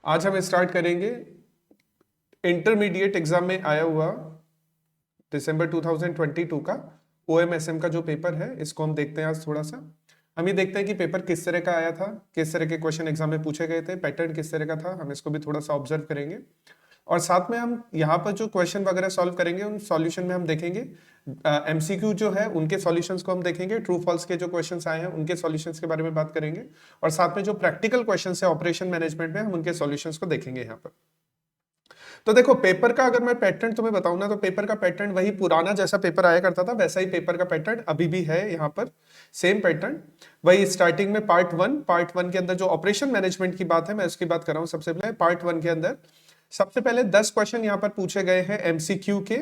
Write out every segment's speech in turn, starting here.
आज हम स्टार्ट करेंगे इंटरमीडिएट एग्जाम में आया हुआ दिसंबर 2022 का OMSM का जो पेपर है, इसको हम देखते हैं आज थोड़ा सा। हम ये देखते हैं कि पेपर किस तरह का आया था, किस तरह के क्वेश्चन एग्जाम में पूछे गए थे, पैटर्न किस तरह का था, हम इसको भी थोड़ा सा ऑब्जर्व करेंगे। और साथ में हम यहाँ पर जो क्वेश्चन वगैरह सॉल्व करेंगे उन सॉल्यूशन में हम देखेंगे MCQ जो है उनके सॉल्यूशंस को हम देखेंगे, ट्रू फॉल्स के जो क्वेश्चंस आए हैं उनके सॉल्यूशंस के बारे में बात करेंगे, और साथ में जो प्रैक्टिकल क्वेश्चंस है ऑपरेशन मैनेजमेंट में हम उनके सॉल्यूशंस को देखेंगे यहाँ पर। तो देखो पेपर का अगर मैं पैटर्न तुम्हें बताऊं ना, तो पेपर का पैटर्न वही पुराना जैसा पेपर आया करता था वैसा ही पेपर का पैटर्न अभी भी है यहाँ पर, सेम पैटर्न। वही स्टार्टिंग में पार्ट वन के अंदर जो ऑपरेशन मैनेजमेंट की बात है मैं उसकी बात कर रहा हूँ। सबसे पहले पार्ट वन के अंदर सबसे पहले 10 क्वेश्चन यहाँ पर पूछे गए हैं MCQ के,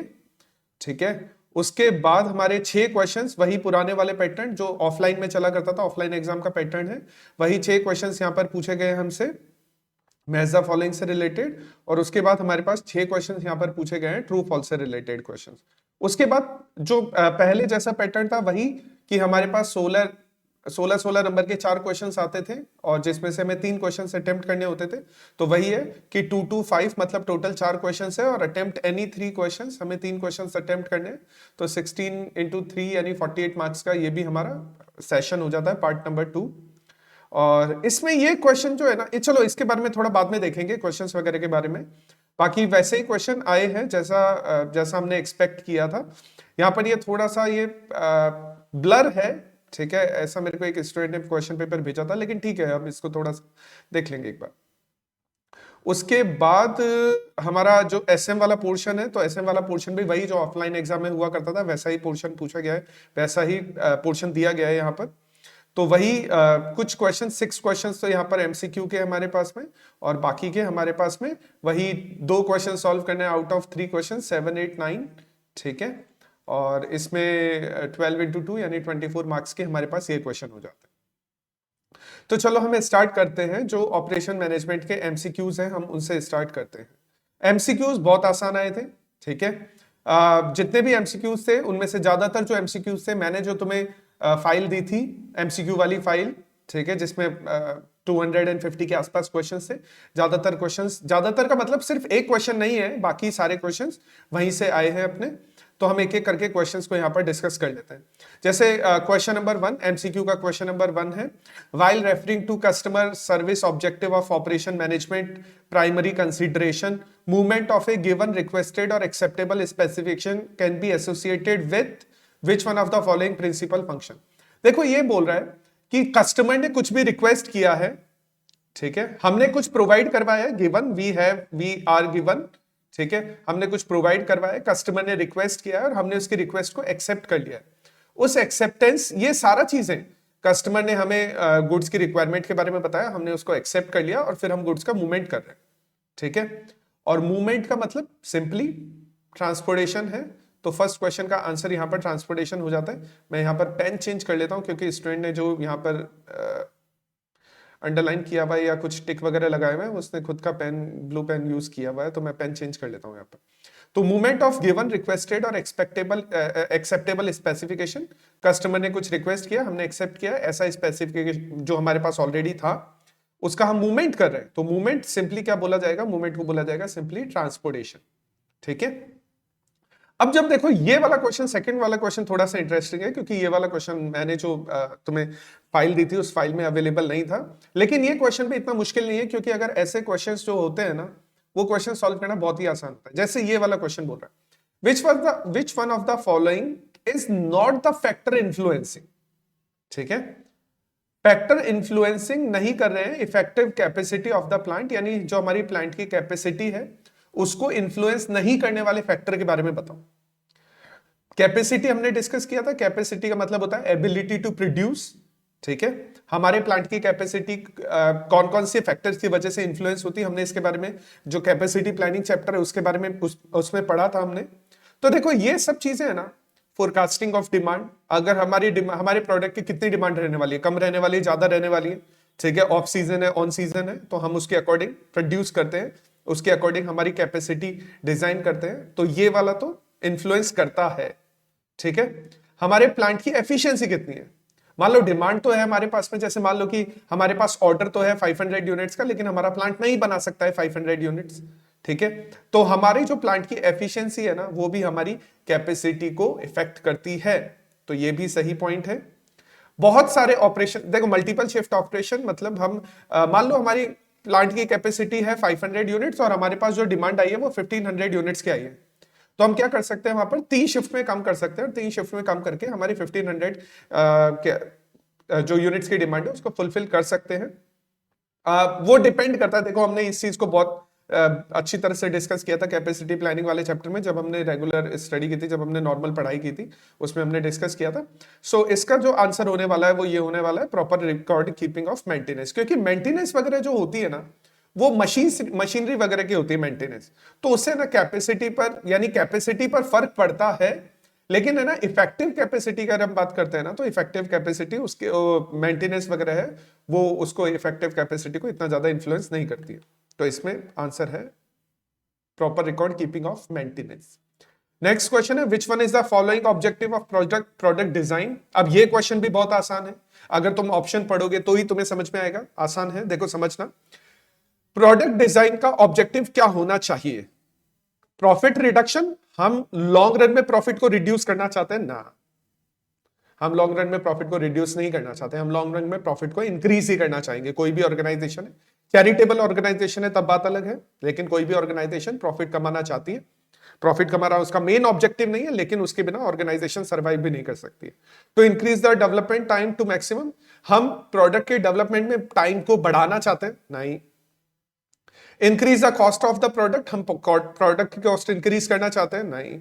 ठीक है। उसके बाद हमारे 6 क्वेश्चंस वही पुराने वाले पैटर्न जो ऑफलाइन में चला करता था, ऑफलाइन एग्जाम का पैटर्न है, वही 6 क्वेश्चंस यहाँ पर पूछे गए हमसे मैच द फॉलोइंग से रिलेटेड। और उसके बाद हमारे पास 6 क्वेश्चंस यहाँ पर पूछे गए हैं ट्रू फॉल्स से रिलेटेड क्वेश्चंस। उसके बाद जो पहले जैसा पैटर्न था वही कि हमारे पास 16 नंबर के 4 क्वेश्चंस आते थे और जिसमें से हमें 3 क्वेश्चंस अटेम्प्ट करने होते थे। तो वही है कि 2 to 5 मतलब टोटल 4 क्वेश्चंस है और अटेम्प्ट एनी 3 क्वेश्चंस, हमें 3 क्वेश्चंस अटेम्प्ट करने। तो 16 into 3 यानी 48 मार्क्स का ये भी हमारा सेशन हो जाता है पार्ट नंबर 2। और इसमें ये क्वेश्चन जो है ना, चलो इसके बारे में थोड़ा बाद में देखेंगे क्वेश्चंस वगैरह के बारे में। बाकी वैसे ही क्वेश्चन आए हैं जैसा हमने एक्सपेक्ट किया था। यहाँ पर ये थोड़ा सा ये ब्लर है, ठीक है, ऐसा मेरे को एक स्टूडेंट ने क्वेश्चन पेपर भेजा था, लेकिन ठीक है हम इसको थोड़ा सा देख लेंगे एक बार। उसके बाद हमारा जो SM वाला पोर्शन है, तो SM वाला पोर्शन भी वही जो ऑफलाइन एग्जाम में हुआ करता था वैसा ही पोर्शन पूछा गया है, वैसा ही पोर्शन दिया गया है यहाँ पर। तो वही कुछ क्वेश्चन 6 क्वेश्चंस तो यहाँ पर MCQ के हमारे पास में, और बाकी के हमारे पास में वही 2 क्वेश्चन सॉल्व करने आउट ऑफ 3 क्वेश्चन 7, 8, 9, ठीक है। और इसमें 12 into 2 यानी 24 मार्क्स के हमारे पास ये क्वेश्चन हो जाते हैं। तो चलो हम स्टार्ट करते हैं, जो ऑपरेशन मैनेजमेंट के MCQs हैं हम उनसे स्टार्ट करते हैं। MCQs बहुत आसान आए थे, ठीक है। जितने भी MCQs थे उनमें से ज्यादातर जो MCQs थे मैंने जो तुम्हें फाइल दी थी MCQ वाली फाइल, ठीक है, जिसमें 250 के आसपास क्वेश्चंस थे। ज्यादातर का मतलब सिर्फ एक क्वेश्चन नहीं है, बाकी सारे क्वेश्चंस वहीं से आए हैं अपने। तो हम एक एक करके क्वेश्चंस को यहाँ पर डिस्कस कर लेते हैं। जैसे क्वेश्चन नंबर 1 MCQ का क्वेश्चन नंबर 1 है, while referring to customer service objective of operation management primary consideration movement of a given requested और acceptable specification can be associated with which one of the following principal function. देखो ये बोल रहा है कि customer ने कुछ भी रिक्वेस्ट किया है, ठीक है, हमने कुछ प्रोवाइड करवाया है, गिवन वी आर गिवन, ठीक है, हमने कुछ प्रोवाइड करवाया है, कस्टमर ने रिक्वेस्ट किया है और हमने उसकी रिक्वेस्ट को एक्सेप्ट कर लिया है। उस एक्सेप्टेंस, ये सारा चीजें कस्टमर ने हमें गुड्स की रिक्वायरमेंट के बारे में बताया, हमने उसको एक्सेप्ट कर लिया और फिर हम गुड्स का मूवमेंट कर रहे हैं, ठीक है। और मूवमेंट का मतलब सिंपली ट्रांसपोर्टेशन है। तो फर्स्ट क्वेश्चन का आंसर यहाँ पर ट्रांसपोर्टेशन हो जाता है। मैं यहाँ पर पेन चेंज कर लेता हूँ क्योंकि स्टूडेंट ने जो यहाँ पर अंडरलाइन किया हुआ है या कुछ टिक वगैरह लगाए हुए हैं, उसने खुद का पेन, ब्लू पेन यूज किया हुआ है, तो मैं पेन चेंज कर लेता हूँ यहाँ पर। तो मूवमेंट ऑफ गिवन रिक्वेस्टेड और एक्सेप्टेबल स्पेसिफिकेशन, कस्टमर ने कुछ रिक्वेस्ट किया, हमने एक्सेप्ट किया, ऐसा स्पेसिफिकेशन जो हमारे पास ऑलरेडी था उसका हम मूवमेंट कर रहे हैं। तो मूवमेंट सिंपली क्या बोला जाएगा, मूवमेंट को बोला जाएगा सिंपली ट्रांसपोर्टेशन, ठीक है। अब जब देखो ये वाला क्वेश्चन, सेकंड वाला क्वेश्चन थोड़ा सा इंटरेस्टिंग है क्योंकि ये वाला क्वेश्चन मैंने जो तुम्हें फाइल दी थी उस फाइल में अवेलेबल नहीं था, लेकिन ये क्वेश्चन भी इतना मुश्किल नहीं है क्योंकि अगर ऐसे क्वेश्चंस जो होते हैं ना वो क्वेश्चन सॉल्व करना बहुत ही आसान होता है। जैसे ये वाला क्वेश्चन बोल रहा है which one of the following is not the factor influencing, ठीक है। फैक्टर इन्फ्लुएंसिंग नहीं कर रहे हैं effective capacity of the plant, यानी जो हमारी प्लांट की कैपेसिटी है उसको इन्फ्लुएंस नहीं करने वाले फैक्टर के बारे में बताओ। कैपेसिटी हमने डिस्कस किया था, कैपेसिटी का मतलब होता है एबिलिटी टू प्रोड्यूस, ठीक है। हमारे प्लांट की कैपेसिटी कौन कौन से फैक्टर्स की वजह से इन्फ्लुएंस होती है, हमने इसके बारे में जो कैपेसिटी प्लानिंग चैप्टर है उसके बारे में उसमें पढ़ा था हमने। तो देखो ये सब चीजें है ना, फोरकास्टिंग ऑफ डिमांड, अगर हमारे प्रोडक्ट की कितनी डिमांड रहने वाली है, कम रहने वाली है, ज्यादा रहने वाली है, ठीक है, ऑफ सीजन है, ऑन सीजन है, तो हम उसके अकॉर्डिंग प्रोड्यूस करते हैं, उसके अकॉर्डिंग हमारी कैपेसिटी डिजाइन करते हैं। तो ये वाला तो इन्फ्लुएंस करता है, ठीक है। हमारे प्लांट की एफिशिएंसी कितनी है, मान लो डिमांड तो है हमारे पास में, जैसे मान लो कि हमारे पास ऑर्डर तो है 500 यूनिट्स का, लेकिन हमारा प्लांट नहीं बना सकता है 500 यूनिट्स, ठीक है। तो हमारी जो प्लांट की एफिशिएंसी है ना, वो भी हमारी कैपेसिटी को इफेक्ट करती है। तो ये भी सही पॉइंट है। बहुत सारे ऑपरेशन देखो, मल्टीपल शिफ्ट ऑपरेशन मतलब हम मान लो हमारी प्लांट की कैपेसिटी है 500 यूनिट्स और हमारे पास जो डिमांड आई है वो 1500 यूनिट्स की आई है। तो हम क्या कर सकते हैं, वहां पर 3 शिफ्ट में काम कर सकते हैं, और 3 शिफ्ट में काम करके हमारी 1500 जो यूनिट्स की डिमांड है उसको फुलफिल कर सकते हैं। वो डिपेंड करता है। देखो हमने इस चीज को बहुत अच्छी तरह से डिस्कस किया था कैपेसिटी प्लानिंग वाले चैप्टर में, जब हमने रेगुलर स्टडी की थी, जब हमने नॉर्मल पढ़ाई की थी, उसमें हमने डिस्कस किया था। सो इसका जो आंसर होने वाला है वो ये होने वाला है, proper record keeping of maintenance. क्योंकि मेंटेनेंस वगैरह जो होती है ना, वो मशीनरी वगैरह की होती है मेंटेनेंस, तो उससे ना कैपेसिटी पर, यानी कैपेसिटी पर फर्क पड़ता है। लेकिन है ना, इफेक्टिव कैपेसिटी का हम बात करते हैं ना, तो इफेक्टिव कैपेसिटी उसके मेंटेनेंस वगैरह है, वो उसको इफेक्टिव कैपेसिटी को इतना ज्यादा इन्फ्लुएंस नहीं करती है। तो इसमें आंसर है proper record keeping of maintenance. Next question है, which one is the following objective of product design. अब ये क्वेश्चन भी बहुत आसान है, अगर तुम ऑप्शन पढ़ोगे तो ही तुम्हें समझ में आएगा। आसान है, देखो समझना। प्रोडक्ट डिजाइन का ऑब्जेक्टिव क्या होना चाहिए? Profit reduction. हम लॉन्ग रन में प्रॉफिट को रिड्यूस करना चाहते हैं ना, हम लॉन्ग रन में प्रॉफिट को रिड्यूस नहीं करना चाहते, हम लॉन्ग रन में प्रॉफिट को इंक्रीज ही करना चाहेंगे। कोई भी ऑर्गेनाइजेशन है, चैरिटेबल ऑर्गेनाइजेशन है तब बात अलग है, लेकिन कोई भी ऑर्गेनाइजेशन प्रॉफिट कमाना चाहती है। प्रॉफिट कमाना उसका मेन ऑब्जेक्टिव नहीं है, लेकिन उसके बिना ऑर्गेनाइजेशन सर्वाइव भी नहीं कर सकती है। तो increase the development time to maximum. हम प्रोडक्ट के डेवलपमेंट में टाइम को बढ़ाना चाहते हैं? नहीं। Increase the cost of the product. हम प्रोडक्ट की कॉस्ट इंक्रीज करना चाहते हैं? नहीं।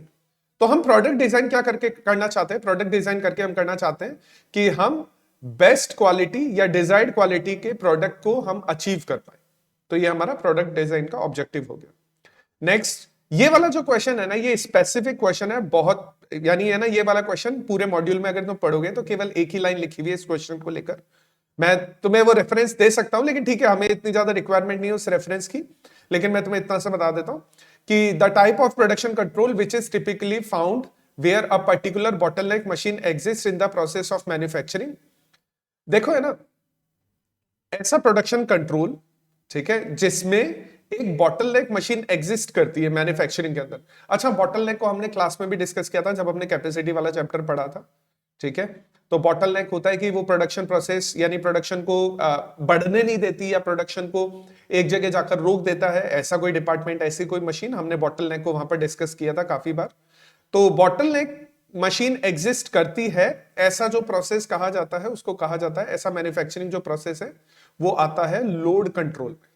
तो हम प्रोडक्ट डिजाइन क्या करके करना चाहते हैं? प्रोडक्ट डिजाइन करके हम करना चाहते हैं कि हम बेस्ट क्वालिटी या डिजायर्ड क्वालिटी के प्रोडक्ट को हम अचीव कर पाए। तो ये हमारा प्रोडक्ट डिजाइन का ऑब्जेक्टिव हो गया। नेक्स्ट, ये वाला जो क्वेश्चन है ना, ये स्पेसिफिक क्वेश्चन है बहुत, यानी है ना, ये वाला क्वेश्चन पूरे मॉड्यूल में अगर तुम पढ़ोगे तो केवल एक ही लाइन लिखी हुई है इस क्वेश्चन को लेकर। मैं तुम्हें वो रेफरेंस दे सकता हूं, लेकिन ठीक है, हमें इतनी ज्यादा रिक्वायरमेंट नहीं है उस रेफरेंस की। लेकिन मैं तुम्हें इतना सा बता देता हूं कि the type of production control which is typically found where a particular bottleneck machine exist in the process of manufacturing. देखो है ना, ऐसा प्रोडक्शन कंट्रोल, ठीक है, जिसमें एक बॉटलनेक मशीन एग्जिस्ट करती है मैन्युफैक्चरिंग के अंदर। अच्छा, बॉटलनेक को हमने क्लास में भी डिस्कस किया था जब हमने कैपेसिटी वाला चैप्टर पढ़ा था, ठीक है। तो बॉटलनेक होता है कि वो प्रोडक्शन प्रोसेस, यानी प्रोडक्शन को बढ़ने नहीं देती या प्रोडक्शन को एक जगह जाकर रोक देता है, ऐसा कोई डिपार्टमेंट, ऐसी कोई मशीन, हमने बॉटलनेक को वहां पर डिस्कस किया था काफी बार। तो बॉटलनेक मशीन एग्जिस्ट करती है, ऐसा जो प्रोसेस कहा जाता है उसको कहा जाता है, ऐसा मैन्युफैक्चरिंग जो प्रोसेस है वो आता है लोड कंट्रोल में,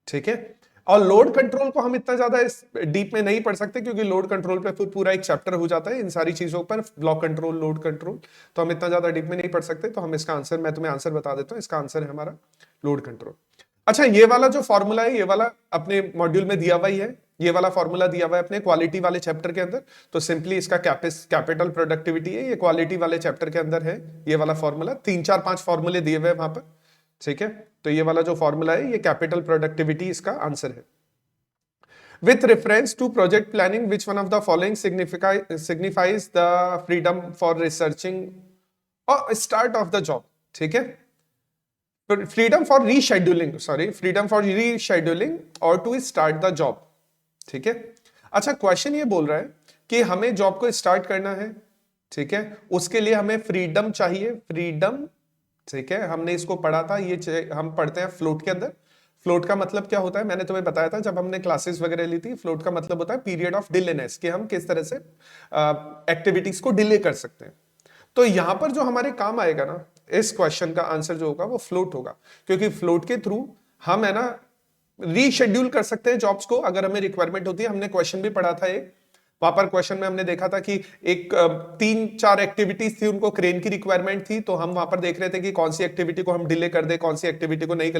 ठीक है। और लोड कंट्रोल को हम इतना ज्यादा डीप में नहीं पढ़ सकते, क्योंकि लोड कंट्रोल पे पूरा एक चैप्टर हो जाता है इन सारी चीजों पर, ब्लॉक कंट्रोल, लोड कंट्रोल, तो हम इतना ज्यादा डीप में नहीं पढ़ सकते। तो हम इसका आंसर, मैं तुम्हें आंसर बता देता हूं, इसका आंसर है हमारा लोड कंट्रोल। अच्छा, ये वाला जो फॉर्मूला है, ये वाला अपने मॉड्यूल में दिया हुआ ही है, ये वाला फॉर्मूला दिया हुआ है अपने क्वालिटी वाले चैप्टर के अंदर। तो सिंपली इसका कैपिटल प्रोडक्टिविटी है, ये क्वालिटी वाले चैप्टर के अंदर है ये वाला फॉर्मूला। 3 4 5 फॉर्मूले दिए हुए हैं वहां पर, ठीक है। तो ये वाला जो फॉर्मूला है, ये कैपिटल प्रोडक्टिविटी इसका आंसर है। With reference to project planning, which one of the following signifies the freedom for researching or start of the job? ठीक है, freedom for rescheduling, sorry, freedom for rescheduling और to start the job, ठीक है। अच्छा, question ये बोल रहा है कि हमें जॉब को स्टार्ट करना है, ठीक है, उसके लिए हमें फ्रीडम चाहिए, फ्रीडम, ठीक है। हमने इसको पढ़ा था, ये हम पढ़ते हैं फ्लोट के अंदर। फ्लोट का मतलब क्या होता है, मैंने तुम्हें बताया था जब हमने क्लासेस वगैरह ली थी। फ्लोट का मतलब होता है पीरियड ऑफ डिलेनेस, कि हम किस तरह से एक्टिविटीज को डिले कर सकते हैं। तो यहां पर जो हमारे काम आएगा ना, इस क्वेश्चन का आंसर जो होगा वो फ्लोट होगा, क्योंकि फ्लोट के थ्रू हम है ना रीशेड्यूल कर सकते हैं जॉब्स को, अगर हमें रिक्वायरमेंट होती है। हमने क्वेश्चन भी पढ़ा था एक, वहां पर क्वेश्चन में हमने देखा था कि एक 3 4 एक्टिविटीज थी, उनको क्रेन की रिक्वायरमेंट थी, तो हम वहां पर देख रहे थे कि कौन सी एक्टिविटी को हम डिले कर दे, कौन सी एक्टिविटी को नहीं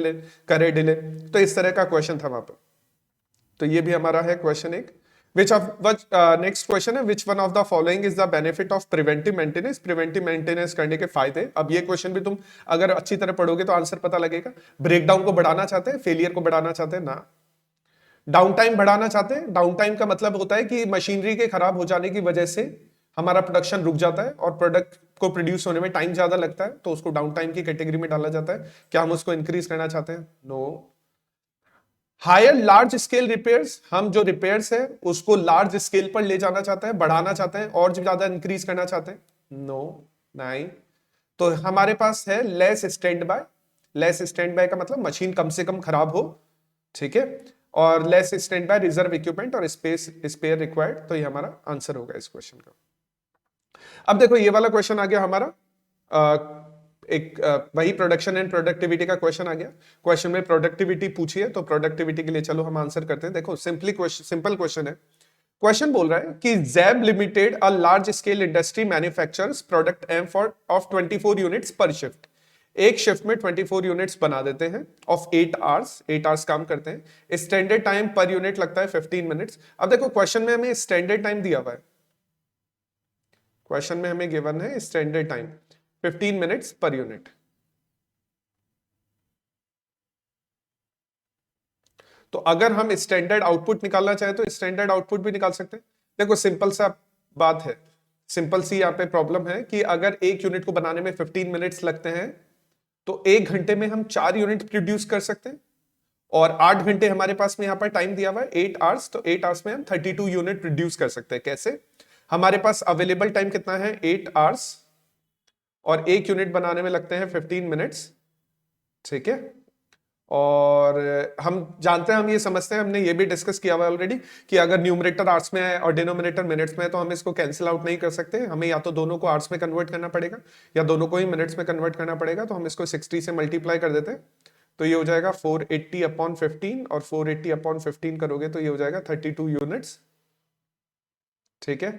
करे डिले। तो इस तरह का क्वेश्चन था वहां पर। तो ये भी हमारा है क्वेश्चन एक। नेक्स्ट क्वेश्चन है, which one of the following is the benefit of preventive maintenance. Preventive maintenance करने के फायदे। अब ये क्वेश्चन भी तुम अगर अच्छी तरह पढ़ोगे तो आंसर पता लगेगा। ब्रेकडाउन को बढ़ाना चाहते हैं, फेलियर को बढ़ाना चाहते हैं ना। डाउन टाइम बढ़ाना चाहते हैं, डाउन टाइम का मतलब होता है कि मशीनरी के खराब हो जाने की वजह से हमारा प्रोडक्शन रुक जाता है और प्रोडक्ट को प्रोड्यूस होने में टाइम ज्यादा लगता है, तो उसको डाउन टाइम की कैटेगरी में डाला जाता है। क्या हम उसको इंक्रीज करना चाहते हैं? No. Hire large scale repairs, हम जो रिपेयर्स है उसको लार्ज स्केल पर ले जाना चाहते हैं, बढ़ाना चाहते हैं और ज्यादा इंक्रीज करना चाहते हैं? नो, नहीं। तो हमारे पास है less stand by. Less stand by का मतलब मशीन कम से कम खराब हो, ठीक है, और less stand by reserve equipment और स्पेस स्पेयर रिक्वायर्ड। तो ये हमारा आंसर होगा इस क्वेश्चन का। अब देखो ये वाला क्वेश्चन आ गया हमारा, वही प्रोडक्शन एंड प्रोडक्टिविटी का क्वेश्चन आ गया। क्वेश्चन में प्रोडक्टिविटी पूछी है, तो प्रोडक्टिविटी के लिए चलो हम आंसर करते हैं। देखो सिंपल क्वेश्चन है। क्वेश्चन बोल रहा है कि जैब limited a large scale industry manufactures product M for of 24 units per shift. एक शिफ्ट में 24 यूनिट्स बना देते हैं ऑफ 8 आवर्स, 8 आवर्स काम करते हैं। स्टैंडर्ड टाइम पर यूनिट लगता है 15 मिनट्स। अब देखो क्वेश्चन में हमें स्टैंडर्ड टाइम दिया हुआ है, क्वेश्चन में हमें गिवन है standard time 15 minutes per unit. तो अगर हम स्टैंडर्ड आउटपुट निकालना चाहे तो स्टैंडर्ड आउटपुट भी निकाल सकते हैं। देखो सिंपल सा बात है, सिंपल सी यहाँ पे प्रॉब्लम है कि अगर एक यूनिट को बनाने में 15 मिनट्स लगते हैं तो एक घंटे में हम 4 यूनिट प्रोड्यूस कर सकते हैं, और 8 घंटे हमारे पास में यहाँ पर टाइम दिया हुआ है 8 आवर्स, तो 8 आवर्स में हम 32 यूनिट प्रोड्यूस कर सकते हैं। कैसे? हमारे पास अवेलेबल टाइम कितना है? 8 आवर्स, और एक यूनिट बनाने में लगते हैं 15 मिनट्स, ठीक है। और हम जानते हैं, हम ये समझते हैं, हमने ये भी डिस्कस किया हुआ है ऑलरेडी, कि अगर न्यूमरेटर आवर्स में है और डिनोमिनेटर मिनट्स में है तो हम इसको कैंसिल आउट नहीं कर सकते। हमें या तो दोनों को आवर्स में कन्वर्ट करना पड़ेगा या दोनों को ही मिनट्स में कन्वर्ट करना पड़ेगा। तो हम इसको 60 से मल्टीप्लाई कर देते हैं, तो ये हो जाएगा 480 अपॉन 15, और 480 अपॉन 15 करोगे तो ये हो जाएगा 32 यूनिट्स, ठीक है।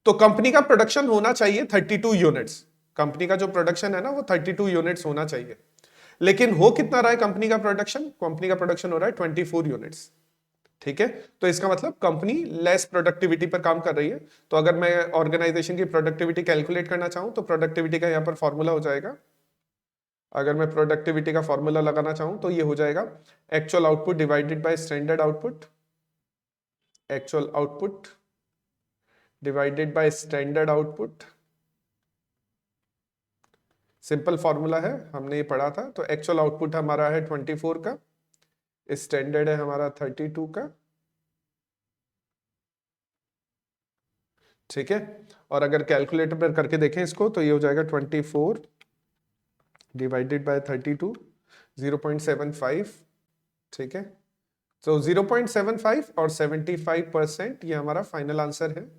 तो कंपनी का प्रोडक्शन होना चाहिए 32 यूनिट्स। कंपनी का जो प्रोडक्शन है ना वो 32 यूनिट्स होना चाहिए, लेकिन हो कितना रहा है कंपनी का प्रोडक्शन? कंपनी का प्रोडक्शन हो रहा है 24 यूनिट्स, ठीक है। तो इसका मतलब कंपनी लेस प्रोडक्टिविटी पर काम कर रही है। तो अगर मैं ऑर्गेनाइजेशन की प्रोडक्टिविटी कैलकुलेट करना चाहूं तो प्रोडक्टिविटी का यहां पर फॉर्मूला हो जाएगा, अगर मैं प्रोडक्टिविटी का फॉर्मूला लगाना चाहूं तो ये हो जाएगा actual output divided by standard output, actual output divided by standard output. Simple formula है, हमने ये पढ़ा था। तो एक्चुअल आउटपुट हमारा है 24 का, स्टैंडर्ड है हमारा 32 का, ठीक है। और अगर कैलकुलेटर पर करके देखें इसको तो ये हो जाएगा 24 डिवाइडेड बाय 32, 0.75, ठीक है। तो 0.75 और 75%, ये हमारा फाइनल आंसर है,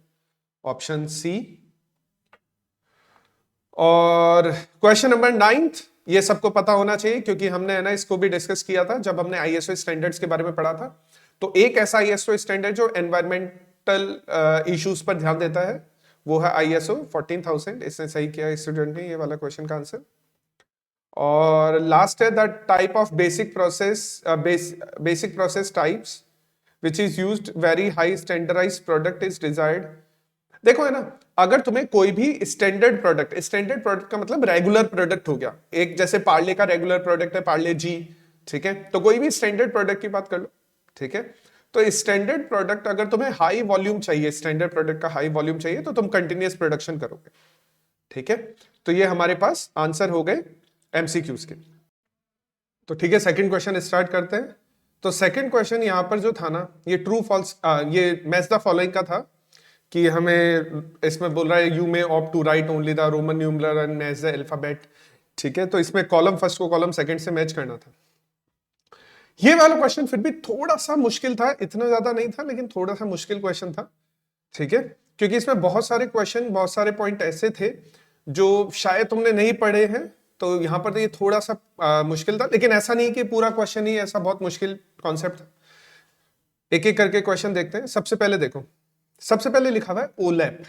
ऑप्शन सी। और क्वेश्चन नंबर 9, ये सबको पता होना चाहिए क्योंकि हमने है ना इसको भी डिस्कस किया था जब हमने आईएसओ स्टैंडर्ड्स के बारे में पढ़ा था। तो एक ऐसा आईएसओ स्टैंडर्ड जो एनवायरमेंटल इश्यूज पर ध्यान देता है वो है आईएसओ 14000। इसने सही किया स्टूडेंट ने ये वाला क्वेश्चन का आंसर। और लास्ट है the type of basic process types which is used very high standardised product is desired. देखो है ना, अगर तुम्हें कोई भी स्टैंडर्ड प्रोडक्ट का मतलब रेगुलर प्रोडक्ट हो गया, एक जैसे पार्ले का रेगुलर प्रोडक्ट है पार्ले जी, ठीक है। तो कोई भी स्टैंडर्ड प्रोडक्ट की बात कर लो, ठीक है। तो स्टैंडर्ड प्रोडक्ट अगर तुम्हें हाई वॉल्यूम चाहिए, स्टैंडर्ड प्रोडक्ट का हाई वॉल्यूम चाहिए तो तुम कंटिन्यूअस प्रोडक्शन करोगे, ठीक है। तो ये हमारे पास आंसर हो गए एमसीक्यूज के। तो ठीक है, सेकंड क्वेश्चन स्टार्ट करते हैं। तो सेकंड क्वेश्चन यहां पर जो था ना, ये ट्रू फॉल्स, ये मैच द फॉलोइंग का था कि हमें इसमें बोल रहा है you may opt to write only the Roman numeral and as the alphabet, ठीक है। तो इसमें कॉलम फर्स्ट को कॉलम सेकंड से मैच करना था। ये वाला क्वेश्चन फिर भी थोड़ा सा मुश्किल था, इतना ज्यादा नहीं था लेकिन थोड़ा सा मुश्किल क्वेश्चन था, ठीक है। क्योंकि इसमें बहुत सारे क्वेश्चन, बहुत सारे पॉइंट ऐसे थे जो शायद तुमने नहीं पढ़े हैं, तो यहाँ पर तो ये थोड़ा सा मुश्किल था। लेकिन ऐसा नहीं कि पूरा क्वेश्चन ही ऐसा बहुत मुश्किल कॉन्सेप्ट था। एक एक करके क्वेश्चन देखते हैं। सबसे पहले देखो, सबसे पहले लिखा हुआ है ओलैप।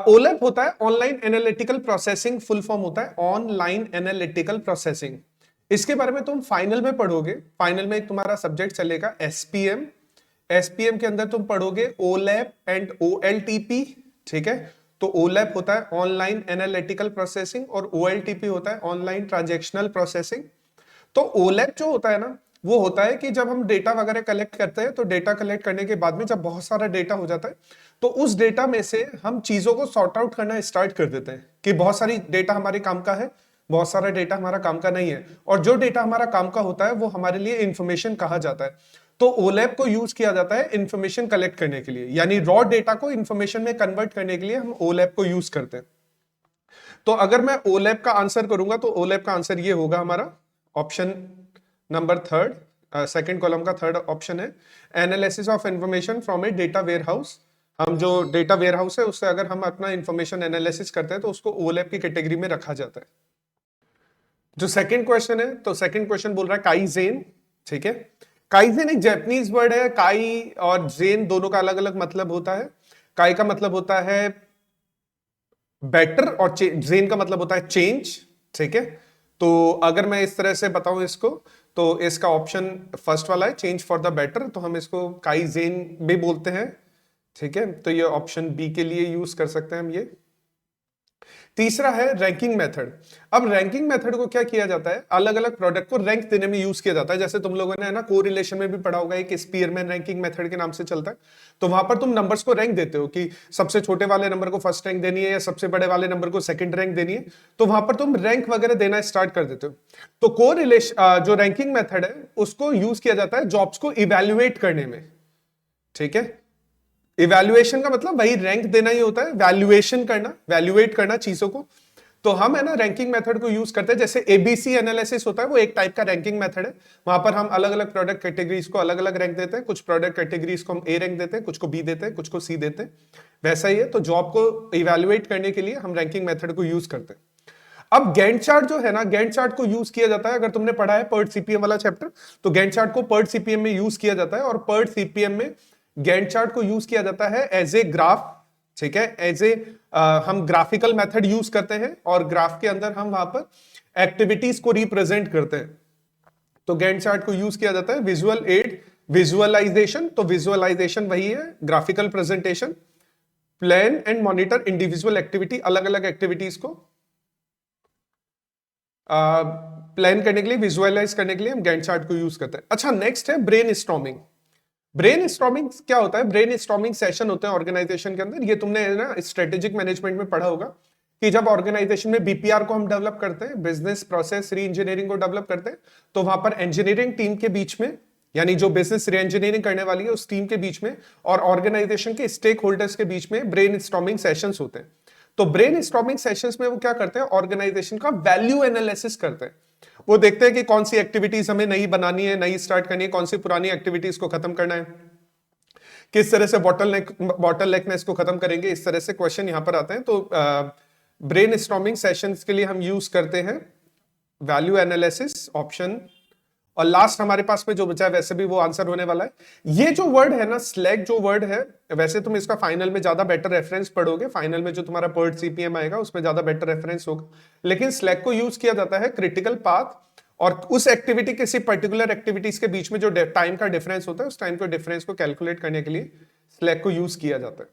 ओलैप होता है online analytical processing, full form होता है ऑनलाइन एनालिटिकल प्रोसेसिंग। इसके बारे में तुम फाइनल में पढ़ोगे। फाइनल में एक तुम्हारा सब्जेक्ट चलेगा एसपीएम। एसपीएम के अंदर तुम पढ़ोगे ओलैप एंड ओएलटीपी, ठीक है। तो ओलैप होता है ऑनलाइन एनालिटिकल प्रोसेसिंग और ओएलटीपी होता है ऑनलाइन ट्रांजैक्शनल प्रोसेसिंग। तो ओलैप जो होता है ना, वो होता है कि जब हम डेटा वगैरह कलेक्ट करते हैं, तो डेटा कलेक्ट करने के बाद में जब बहुत सारा डेटा हो जाता है, तो उस डेटा में से हम चीजों को सॉर्ट आउट करना स्टार्ट कर देते हैं कि बहुत सारी डेटा हमारे काम का है, बहुत सारा डेटा हमारा काम का नहीं है, और जो डेटा हमारा काम का होता है वो हमारे लिए इंफॉर्मेशन कहा जाता है। तो ओलैप को यूज किया जाता है इंफॉर्मेशन कलेक्ट करने के लिए, यानी रॉ डेटा को इंफॉर्मेशन में कन्वर्ट करने के लिए हम ओलैप को यूज करते हैं। तो अगर मैं ओलैप का आंसर करूंगा तो ओलैप का आंसर ये होगा हमारा option number third, second column का थर्ड ऑप्शन है, analysis of information from a data warehouse. हम जो डेटा वेयर हाउस है उससे अगर हम अपना इंफॉर्मेशन एनालिसिस करते हैं तो उसको ओलैप की कैटेगरी में रखा जाता है। जो सेकंड क्वेश्चन है, तो सेकंड क्वेश्चन बोल रहा है काइजेन, ठीक है। काइजेन एक जापानीज वर्ड है, काई और जेन दोनों का अलग अलग मतलब होता है। काई का मतलब होता है बेटर और जेन का मतलब होता है चेंज, ठीक है। तो अगर मैं इस तरह से बताऊं इसको, तो इसका ऑप्शन फर्स्ट वाला है चेंज फॉर द बेटर, तो हम इसको काइजेन भी बोलते हैं, ठीक है। तो ये ऑप्शन बी के लिए यूज कर सकते हैं हम ये। तीसरा है रैंकिंग मेथड। अब रैंकिंग मेथड को क्या किया जाता है, अलग अलग प्रोडक्ट को रैंक देने में यूज किया जाता है। जैसे तुम लोगों ने है ना कोरिलेशन में भी पढ़ा होगा, एक स्पीयरमैन रैंकिंग मेथड के नाम से चलता है। तो वहां पर तुम नंबर्स को रैंक देते हो कि सबसे छोटे वाले नंबर को फर्स्ट रैंक देनी है या सबसे बड़े वाले नंबर को सेकंड रैंक देनी है, तो वहां पर तुम रैंक वगैरह देना स्टार्ट कर देते हो। तो कोरिलेशन जो रैंकिंग मेथड है उसको यूज किया जाता है जॉब्स को इवेल्युएट करने में, ठीक है। इवैल्यूएशन का मतलब वही रैंक देना ही होता है, वैल्यूएशन करना, वैल्यूएट करना चीजों को। तो हम है ना रैंकिंग मेथड को यूज करते हैं, जैसे एबीसी एनालिसिस होता है, वो एक टाइप का रैंकिंग मेथड है। वहां पर हम अलग अलग प्रोडक्ट कैटेगरीज को अलग अलग रैंक देते हैं, कुछ प्रोडक्ट कैटेगरीज को हम ए रैंक देते हैं, कुछ को बी देते हैं, कुछ को सी देते हैं, वैसा ही है। तो जॉब को इवैल्यूएट करने के लिए हम रैंकिंग मेथड को यूज करते हैं। अब गैंट चार्ट जो है ना, गैंट चार्ट को यूज किया जाता है, अगर तुमने पढ़ा है पर्ट सीपीएम वाला चैप्टर, तो गैंट चार्ट को पर्ट सीपीएम में यूज किया जाता है, और पर्ट सीपीएम में गैंट चार्ट को यूज किया जाता है एज ए ग्राफ, ठीक है। एज ए हम ग्राफिकल मेथड यूज करते हैं, और ग्राफ के अंदर हम वहां पर एक्टिविटीज को रिप्रेजेंट करते हैं। तो गैंट चार्ट को यूज किया जाता है विजुअल एड विजुअलाइजेशन। तो विजुअलाइजेशन वही है graphical presentation, plan and monitor individual activity, अलग अलग एक्टिविटीज को प्लान करने के लिए, विजुअलाइज करने के लिए हम गैंट चार्ट को यूज करते हैं। अच्छा, नेक्स्ट है ब्रेन स्टॉर्मिंग। ब्रेन स्टॉर्मिंग क्या होता है, ब्रेन स्टॉर्मिंग सेशन होते हैं ऑर्गेनाइजेशन के अंदर। ये तुमने ना स्ट्रेटेजिक मैनेजमेंट में पढ़ा होगा कि जब ऑर्गेनाइजेशन में बीपीआर को हम डेवलप करते हैं, बिजनेस प्रोसेस री इंजीनियरिंग को डेवलप करते हैं, तो वहां पर इंजीनियरिंग टीम के बीच में, यानी जो बिजनेस री इंजीनियरिंग करने वाली है उस टीम के बीच में और ऑर्गेनाइजेशन के स्टेक होल्डर्स के बीच में ब्रेन स्टॉर्मिंग सेशंस होते हैं। तो ब्रेन स्टॉर्मिंग सेशंस में वो क्या करते हैं, ऑर्गेनाइजेशन का वैल्यू एनालिसिस करते हैं। वो देखते हैं कि कौन सी एक्टिविटीज हमें नई बनानी है, नई स्टार्ट करनी है, कौन सी पुरानी एक्टिविटीज को खत्म करना है, किस तरह से बॉटलनेकनेस को खत्म करेंगे, इस तरह से क्वेश्चन यहां पर आते हैं। तो ब्रेन स्टॉर्मिंग सेशंस के लिए हम यूज करते हैं वैल्यू एनालिसिस ऑप्शन। और लास्ट हमारे पास में जो बचा है, वैसे भी वो आंसर होने वाला है। ये जो वर्ड है ना, स्लैग जो वर्ड है, वैसे तुम इसका फाइनल में ज्यादा बेटर रेफरेंस पढ़ोगे, फाइनल में जो तुम्हारा पर्ट सीपीएम आएगा उसमें ज्यादा बेटर रेफरेंस होगा। लेकिन स्लैग को यूज किया जाता है क्रिटिकल पाथ और उस एक्टिविटी किसी पर्टिकुलर एक्टिविटीज के बीच में जो टाइम का डिफरेंस होता है, उस टाइम के डिफरेंस को कैलकुलेट करने के लिए स्लैग को यूज किया जाता है।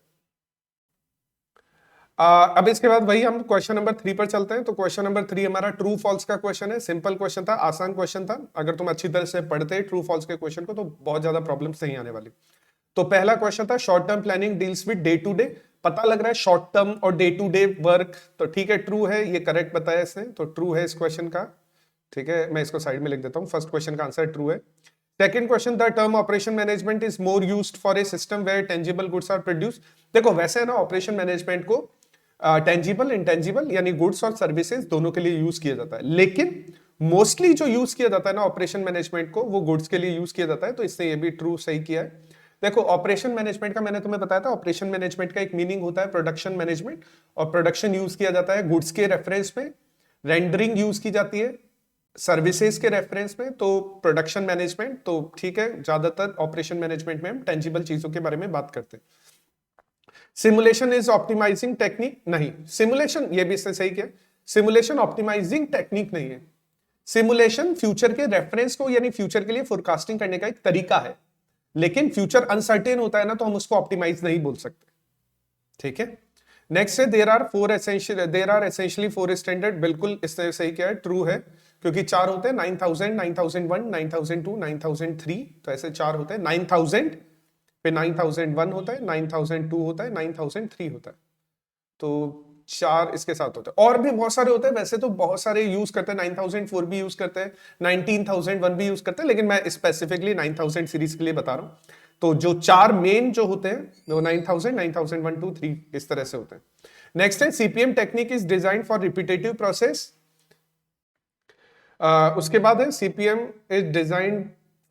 अब इसके बाद वही हम क्वेश्चन नंबर 3 पर चलते हैं। तो क्वेश्चन नंबर 3 हमारा ट्रू फॉल्स का क्वेश्चन है। सिंपल क्वेश्चन था, आसान क्वेश्चन था। अगर तुम अच्छी तरह से पढ़ते ट्रू फॉल्स के क्वेश्चन को तो बहुत ज्यादा प्रॉब्लम्स नहीं आने वाली। तो पहला क्वेश्चन था short term planning deals with day to day. पता लग रहा है शॉर्ट टर्म और डे टू डे वर्क, तो ठीक है, ट्रू है, ये करेक्ट बताया इसने, तो ट्रू है इस क्वेश्चन का, ठीक है। मैं इसको साइड में लिख देता हूं, फर्स्ट क्वेश्चन का आंसर ट्रू है। Second question, the term operation management is more used for a system where tangible goods are produced. देखो वैसे है ना, ऑपरेशन मैनेजमेंट को टेंजिबल इंटेंजिबल यानी गुड्स और सर्विसेज दोनों के लिए यूज किया जाता है, लेकिन मोस्टली जो यूज किया जाता है ना ऑपरेशन मैनेजमेंट को, वो गुड्स के लिए यूज किया जाता है। तो इसने ये भी ट्रू सही किया है। देखो ऑपरेशन मैनेजमेंट का मैंने तुम्हें बताया था, ऑपरेशन मैनेजमेंट का एक मीनिंग होता है प्रोडक्शन मैनेजमेंट, और प्रोडक्शन यूज किया जाता है गुड्स के रेफरेंस में, रेंडरिंग यूज की जाती है सर्विसेज के रेफरेंस में, तो प्रोडक्शन मैनेजमेंट। तो ठीक है, ज्यादातर ऑपरेशन मैनेजमेंट में हम टेंजिबल चीजों के बारे में बात करते हैं। सिमुलेशन इज ऑप्टिमाइजिंग टेक्निक, नहीं, सिमुलेशन, ये भी इसने सही किया, सिमुलेशन ऑप्टिमाइजिंग टेक्निक नहीं है। सिमुलेशन फ्यूचर के रेफरेंस को यानी फ्यूचर के लिए फोरकास्टिंग करने का एक तरीका है, लेकिन फ्यूचर अनसर्टेन होता है ना, तो हम उसको ऑप्टिमाइज नहीं बोल सकते, ठीक है। नेक्स्ट है देयर आर एसेंशियली 4 स्टैंडर्ड, बिल्कुल इसने सही किया है, ट्रू है। क्योंकि 4 होते हैं 9000, 9001, 9002, 9003, तो ऐसे 4 होते हैं 9000 पे 9001 होता है, 9002 होता है, 9003 होता है, तो 4 इसके साथ होते हैं। और भी बहुत सारे होते हैं, वैसे तो बहुत सारे यूज करते हैं, 9004 भी यूज करते हैं, 19001 भी यूज करते हैं, लेकिन मैं स्पेसिफिकली 9000 सीरीज के लिए बता रहा हूं। तो जो 4 मेन जो होते हैं वो 9000, 9001, 2, 3 इस तरह से होते हैं। नेक्स्ट है CPM technique is design for repetitive process. उसके बाद है CPM is design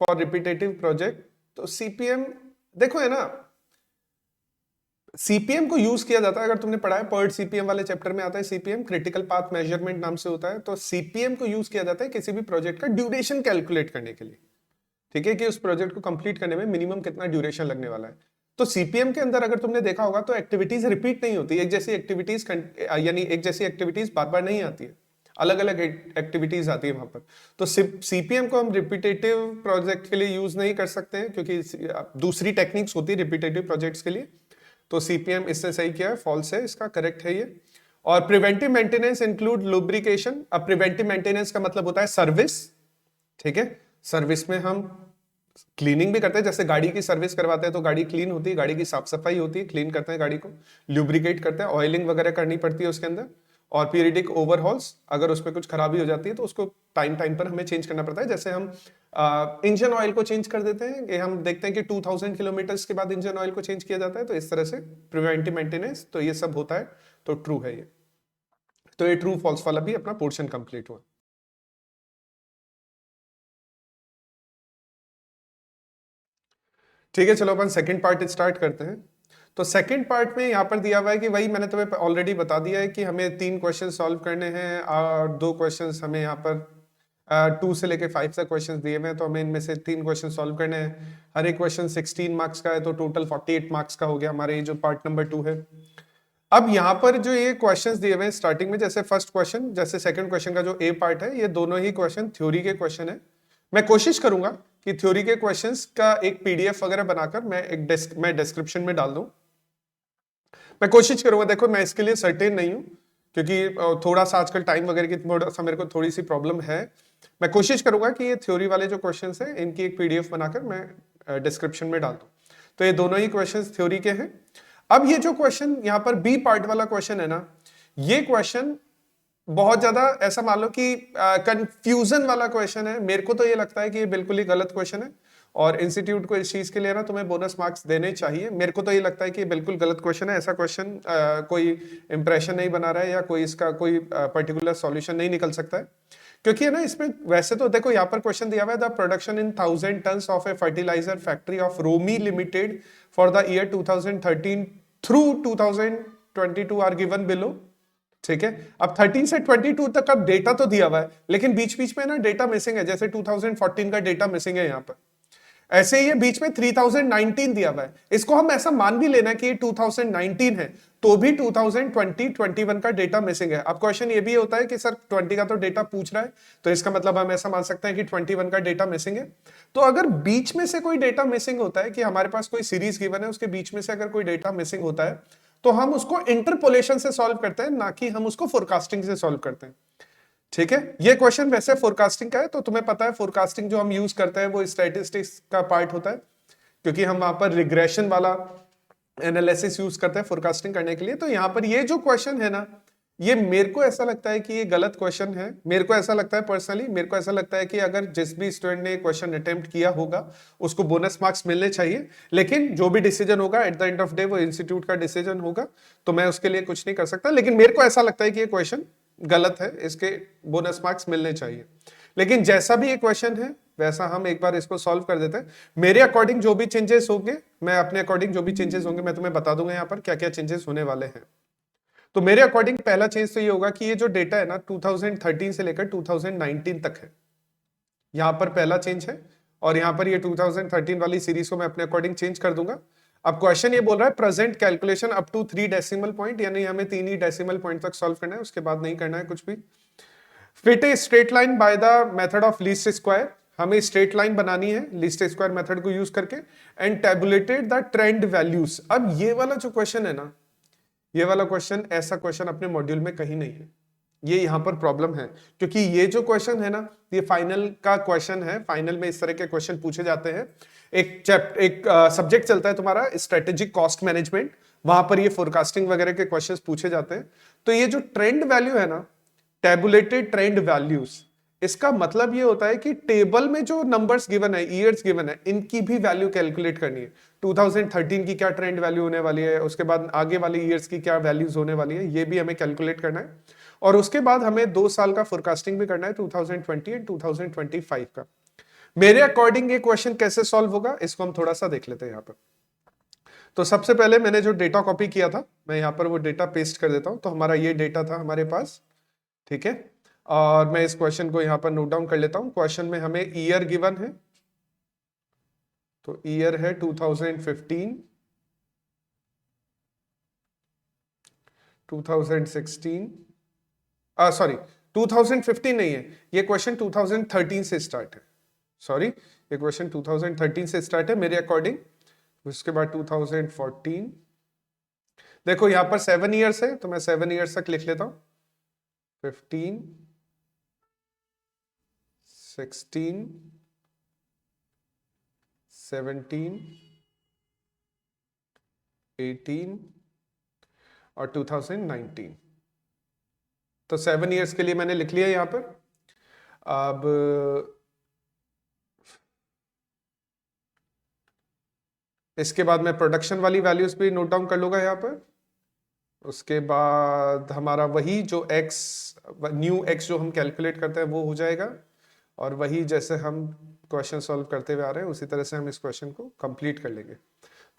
for repetitive project. तो सीपीएम देखो है ना, सीपीएम को यूज किया जाता है, अगर तुमने पढ़ा है पर्ड सीपीएम वाले चैप्टर में आता है सीपीएम, क्रिटिकल पाथ मेजरमेंट नाम से होता है। तो सीपीएम को यूज किया जाता है किसी भी प्रोजेक्ट का ड्यूरेशन कैलकुलेट करने के लिए, ठीक है, कि उस प्रोजेक्ट को कंप्लीट करने में मिनिमम कितना ड्यूरेशन लगने वाला है। तो सीपीएम के अंदर अगर तुमने देखा होगा तो एक्टिविटीज रिपीट नहीं होती, एक जैसी एक्टिविटीज यानी एक जैसी एक्टिविटीज बार बार नहीं आती है, अलग अलग एक्टिविटीज आती है वहां पर। तो सीपीएम को हम रिपीटेटिव प्रोजेक्ट के लिए यूज नहीं कर सकते हैं, क्योंकि दूसरी टेक्निक्स होती है रिपीटेटिव प्रोजेक्ट्स के लिए। तो सीपीएम इससे सही किया है, फॉल्स है, इसका करेक्ट है ये। और प्रिवेंटिव मेंटेनेंस इंक्लूड लुब्रिकेशन। अब प्रिवेंटिव मेंटेनेंस का मतलब होता है सर्विस, ठीक है, सर्विस में हम क्लीनिंग भी करते हैं, जैसे गाड़ी की सर्विस करवाते हैं तो गाड़ी क्लीन होती है, गाड़ी की साफ सफाई होती है, क्लीन करते हैं गाड़ी को, ल्यूब्रिकेट करते हैं, ऑयलिंग वगैरह करनी पड़ती है उसके अंदर, और पीरियडिक ओवरहॉल्स, अगर उसमें कुछ खराबी हो जाती है तो उसको टाइम टाइम पर हमें चेंज करना पड़ता है। जैसे हम इंजन ऑयल को चेंज कर देते हैं, कि हम देखते हैं कि 2000 किलोमीटर्स के बाद इंजन ऑयल को चेंज किया जाता है, तो इस तरह से प्रिवेंटिव मेंटेनेंस, तो ये सब होता है, तो ट्रू है ये। तो ये ट्रू फॉल्स वाला भी अपना पोर्शन कंप्लीट हुआ। ठीक है, चलो अपन सेकंड पार्ट स्टार्ट करते हैं। तो सेकंड पार्ट में यहाँ पर दिया हुआ है कि वही मैंने तुम्हें ऑलरेडी बता दिया है कि हमें 3 क्वेश्चन सॉल्व करने हैं, और 2 क्वेश्चन हमें यहाँ पर 2 से लेके 5 तक क्वेश्चन दिए हुए हैं, तो हमें इनमें से 3 क्वेश्चन सॉल्व करने हैं। हर एक क्वेश्चन 16 मार्क्स का है, तो टोटल 48 मार्क्स का हो गया हमारे ये जो पार्ट नंबर 2 है। अब यहाँ पर जो ये क्वेश्चंस दिए हुए हैं स्टार्टिंग में, जैसे फर्स्ट क्वेश्चन, जैसे सेकंड क्वेश्चन का जो ए पार्ट है, ये दोनों ही क्वेश्चन थ्योरी के क्वेश्चन है। मैं कोशिश करूंगा कि थ्योरी के क्वेश्चंस का एक पीडीएफ वगैरह बनाकर मैं डिस्क्रिप्शन में डाल दूं। मैं कोशिश करूंगा, देखो मैं इसके लिए सर्टेन नहीं हूं, क्योंकि थोड़ा सा आजकल टाइम वगैरह की थोड़ा सा मेरे को थोड़ी सी प्रॉब्लम है। मैं कोशिश करूंगा कि ये थ्योरी वाले जो क्वेश्चंस हैं इनकी एक पीडीएफ बनाकर मैं डिस्क्रिप्शन में डाल दूं। तो ये दोनों ही क्वेश्चंस थ्योरी के हैं। अब ये जो क्वेश्चन यहाँ पर बी पार्ट वाला क्वेश्चन है ना, ये क्वेश्चन बहुत ज्यादा ऐसा मान लो कि कंफ्यूजन वाला क्वेश्चन है। मेरे को तो ये लगता है कि ये बिल्कुल ही गलत क्वेश्चन है, और इंस्टीट्यूट को इस चीज के लिए ना तुम्हें बोनस मार्क्स देने चाहिए। मेरे को तो ये लगता है कि ये बिल्कुल गलत क्वेश्चन है। ऐसा क्वेश्चन कोई इंप्रेशन नहीं बना रहा है, या कोई इसका कोई पर्टिकुलर सॉल्यूशन नहीं निकल सकता है, क्योंकि है ना इसमें वैसे तो देखो यहाँ पर क्वेश्चन दिया हुआ है, the production in 1000 tons of a fertiliser factory of Romi limited for the year 2013 through 2022 are given below. ठीक है, अब 13 से 22 तक का डेटा तो दिया हुआ है, लेकिन बीच बीच में ना डेटा मिसिंग है, जैसे 2014 का डेटा मिसिंग है यहाँ पर। ऐसे ही बीच में 3019 दिया हुआ है, इसको हम ऐसा मान भी लेना कि 2019 है, तो भी 2020-21 का डेटा मिसिंग है। अब क्वेश्चन ये भी होता है कि सर 20 का तो डेटा पूछ रहा है, तो इसका मतलब हम ऐसा मान सकते हैं कि 21 का डेटा मिसिंग है। तो अगर बीच में से कोई डेटा मिसिंग होता है, कि हमारे पास कोई सीरीज गिवन है, उसके बीच में से अगर कोई डेटा मिसिंग होता है, तो हम उसको इंटरपोलेशन से सॉल्व करते हैं, ना कि हम उसको फोरकास्टिंग से सॉल्व करते हैं। ठीक है, ये क्वेश्चन वैसे फोरकास्टिंग का है, तो तुम्हें पता है फोरकास्टिंग जो हम यूज करते हैं वो स्टैटिस्टिक्स का पार्ट होता है, क्योंकि हम वहां पर रिग्रेशन वाला एनालिसिस यूज करते हैं फोरकास्टिंग करने के लिए। तो यहाँ पर ये जो क्वेश्चन है ना, ये मेरे को ऐसा लगता है कि ये गलत क्वेश्चन है। मेरे को ऐसा लगता है पर्सनली, मेरे को ऐसा लगता है कि अगर जिस भी स्टूडेंट ने क्वेश्चन अटेम्प्ट किया होगा उसको बोनस मार्क्स मिलने चाहिए, लेकिन जो भी डिसीजन होगा at the end of day वो इंस्टीट्यूट का डिसीजन होगा, तो मैं उसके लिए कुछ नहीं कर सकता। लेकिन मेरे को ऐसा लगता है कि ये क्वेश्चन गलत है, इसके बोनस मार्क्स मिलने चाहिए। लेकिन जैसा भी ये क्वेश्चन है वैसा हम एक बार इसको सॉल्व कर देते हैं। मेरे अकॉर्डिंग जो भी चेंजेस होंगे, मैं अपने अकॉर्डिंग जो भी चेंजेस होंगे मैं तुम्हें बता दूंगा यहाँ पर क्या क्या चेंजेस होने वाले हैं। तो मेरे अकॉर्डिंग पहला चेंज तो ये होगा कि ये जो डेटा है ना 2013 से लेकर 2019 तक है, यहां पर पहला चेंज है। और यहां पर ये 2013 वाली सीरीज को मैं अपने अकॉर्डिंग चेंज कर दूंगा। अब क्वेश्चन ये बोल रहा है present calculation up to 3 decimal point, यानी हमें 3 ही डेसिमल पॉइंट तक सॉल्व करना है, उसके बाद नहीं करना है कुछ भी। Fit a straight line by the method of least square, हमें स्ट्रेट लाइन बनानी है लीस्ट स्क्वायर मेथड को यूज करके, and tabulated the trend values. अब ये वाला जो क्वेश्चन है ना, ये वाला क्वेश्चन, ऐसा क्वेश्चन अपने मॉड्यूल में कहीं नहीं है। ये यहाँ पर प्रॉब्लम है, क्योंकि ये जो क्वेश्चन है ना, ये फाइनल का क्वेश्चन है। फाइनल में इस तरह के क्वेश्चन पूछे जाते हैं। एक सब्जेक्ट चलता है तुम्हारा स्ट्रेटेजिक कॉस्ट मैनेजमेंट, वहां पर ये फोरकास्टिंग वगैरह के क्वेश्चंस पूछे जाते हैं। तो ये जो ट्रेंड वैल्यू है ना, टेबुलेटेड ट्रेंड वैल्यूज, इसका मतलब ये होता है कि टेबल में जो नंबर्स गिवन है, ईयर्स गिवन है, इनकी भी वैल्यू कैलकुलेट करनी है। 2013 की क्या ट्रेंड वैल्यू होने वाली है, उसके बाद आगे वाले ईयर्स की क्या वैल्यूज होने वाली है, ये भी हमें कैलकुलेट करना है। और उसके बाद हमें 2 साल का फोरकास्टिंग भी करना है, 2020 एंड 2025 का। मेरे अकॉर्डिंग ये क्वेश्चन कैसे सॉल्व होगा, इसको हम थोड़ा सा देख लेते हैं यहाँ पर। तो सबसे पहले मैंने जो डेटा कॉपी किया था, मैं यहाँ पर वो डेटा पेस्ट कर देता हूं। तो हमारा ये डेटा था हमारे पास, ठीक है। और मैं इस क्वेश्चन को यहाँ पर नोट डाउन कर लेता हूं। क्वेश्चन में हमें ईयर गिवन है, तो ईयर है 2015, 2016, सॉरी 2015 नहीं है, ये क्वेश्चन 2013 से स्टार्ट है। सॉरी, ये क्वेश्चन 2013 से स्टार्ट है मेरे अकॉर्डिंग। उसके बाद 2014, देखो यहां पर 7 ईयर्स है, तो मैं 7 ईयर्स तक लिख लेता हूं। 15, 16, 17, 18 और 2019। तो 7 ईयर्स के लिए मैंने लिख लिया यहां पर। अब इसके बाद मैं प्रोडक्शन वाली वैल्यूज भी नोट डाउन कर लूंगा यहाँ पर। उसके बाद हमारा वही जो x, न्यू x जो हम कैलकुलेट करते हैं वो हो जाएगा। और वही जैसे हम क्वेश्चन सॉल्व करते हुए आ रहे हैं, उसी तरह से हम इस क्वेश्चन को कंप्लीट कर लेंगे।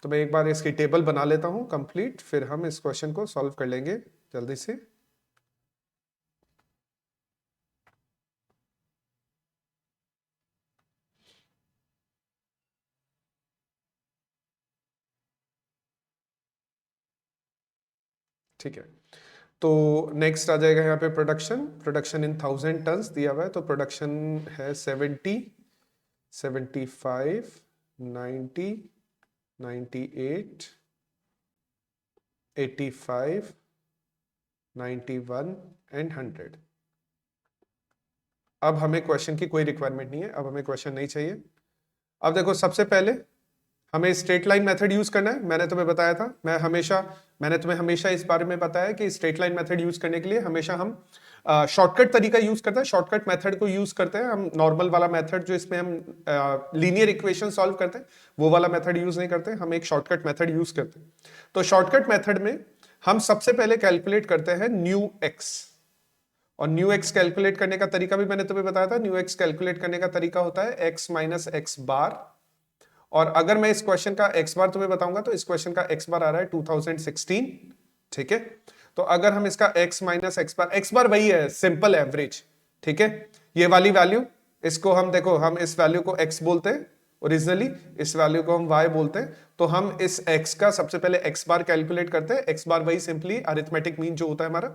तो मैं एक बार इसकी टेबल बना लेता हूँ कंप्लीट, फिर हम इस क्वेश्चन को सॉल्व कर लेंगे जल्दी से। ठीक है, तो नेक्स्ट आ जाएगा यहाँ पे प्रोडक्शन। प्रोडक्शन इन 1000 टन्स दिया हुआ है, तो प्रोडक्शन है 70, 75, 90, 98, 85, 91 एंड 100। अब हमें क्वेश्चन की कोई रिक्वायरमेंट नहीं है, अब हमें क्वेश्चन नहीं चाहिए। अब देखो, सबसे पहले हमें स्ट्रेट लाइन मेथड यूज करना है। मैंने तुम्हें बताया था, मैंने तुम्हें हमेशा इस बारे में बताया कि स्ट्रेट लाइन मेथड यूज करने के लिए हमेशा हम शॉर्टकट तरीका यूज करते हैं, शॉर्टकट मेथड को यूज करते हैं हम। नॉर्मल वाला मेथड जो इसमें हम लीनियर इक्वेशन सॉल्व करते हैं, वो वाला मेथड यूज नहीं करते, हम एक शॉर्टकट मेथड यूज करते हैं। तो शॉर्टकट मेथड में हम सबसे पहले कैलकुलेट करते हैं न्यू एक्स। और न्यू एक्स कैलकुलेट करने का तरीका भी मैंने तुम्हें बताया था। न्यू एक्स कैलकुलेट करने का तरीका होता है एक्स माइनस एक्स बार। और अगर मैं इस क्वेश्चन का एक्स बार तुम्हें बताऊंगा, तो इस क्वेश्चन का एक्स बार आ रहा है 2016, ठीक है। तो अगर हम इसका x माइनस एक्स बार वही है, सिंपल एवरेज, ठीक है। ये वाली वैल्यू, इसको हम देखो, हम इस वैल्यू को x बोलते हैं ओरिजिनली, इस वैल्यू को हम y बोलते हैं। तो हम इस x का सबसे पहले x बार कैलकुलेट करते हैं। x बार वही सिंपली अरिथमेटिक मीन जो होता है हमारा,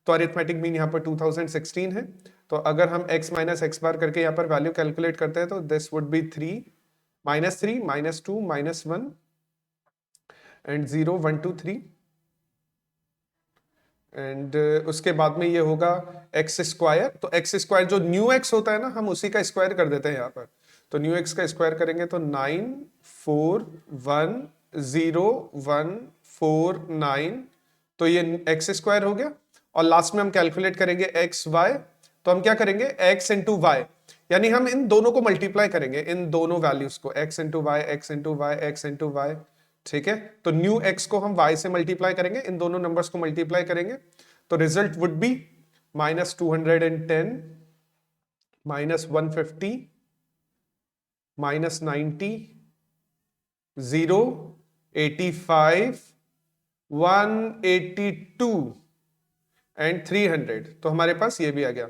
तो अरिथमेटिक मीन यहाँ पर 2016 है। तो अगर हम x माइनस एक्स बार करके यहाँ पर वैल्यू कैलकुलेट करते हैं, तो this would be 3, -3, -2, -1 and 0, 1, 2, 3 and उसके बाद में ये होगा एक्स स्क्वायर। तो एक्स स्क्वायर जो न्यू एक्स होता है ना, हम उसी का स्क्वायर कर देते हैं यहाँ पर। तो न्यू एक्स का स्क्वायर करेंगे तो 9, 4, 1, 0, 1, 4, 9, तो ये एक्स स्क्वायर हो गया। और लास्ट में हम कैलकुलेट करेंगे एक्स वाई। तो हम क्या करेंगे, एक्स इंटू वाई, यानी हम इन दोनों को मल्टीप्लाई करेंगे, इन दोनों वैल्यूज को, x into y, x into y, x into y, ठीक है। तो न्यू एक्स को हम y से मल्टीप्लाई करेंगे, इन दोनों नंबर्स को मल्टीप्लाई करेंगे, तो रिजल्ट वुड बी -210, -150, -90, 0, 85, 182 एंड 300। तो हमारे पास ये भी आ गया।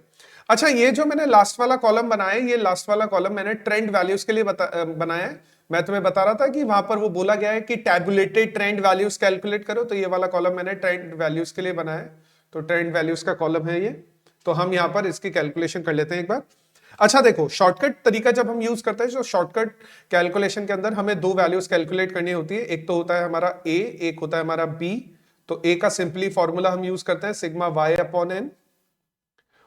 अच्छा, ये जो मैंने लास्ट वाला कॉलम बनाया है, ये लास्ट वाला कॉलम मैंने ट्रेंड वैल्यूज के लिए बनाया है। मैं तुम्हें बता रहा था कि वहां पर वो बोला गया है कि टैबुलेटेड ट्रेंड वैल्यूज कैलकुलेट करो, तो ये वाला कॉलम मैंने ट्रेंड वैल्यूज के लिए बनाया है। तो ट्रेंड वैल्यूज का कॉलम है ये। तो हम यहाँ पर इसकी कैलकुलेशन कर लेते हैं एक बार। अच्छा देखो, शॉर्टकट तरीका जब हम यूज करते हैं, जो शॉर्टकट कैलकुलेशन के अंदर हमें 2 वैल्यूज कैलकुलेट करनी होती है। एक तो होता है हमारा a, एक होता है हमारा b। तो a का सिंपली फॉर्मूला हम यूज करते हैं सिग्मा y अपॉन n,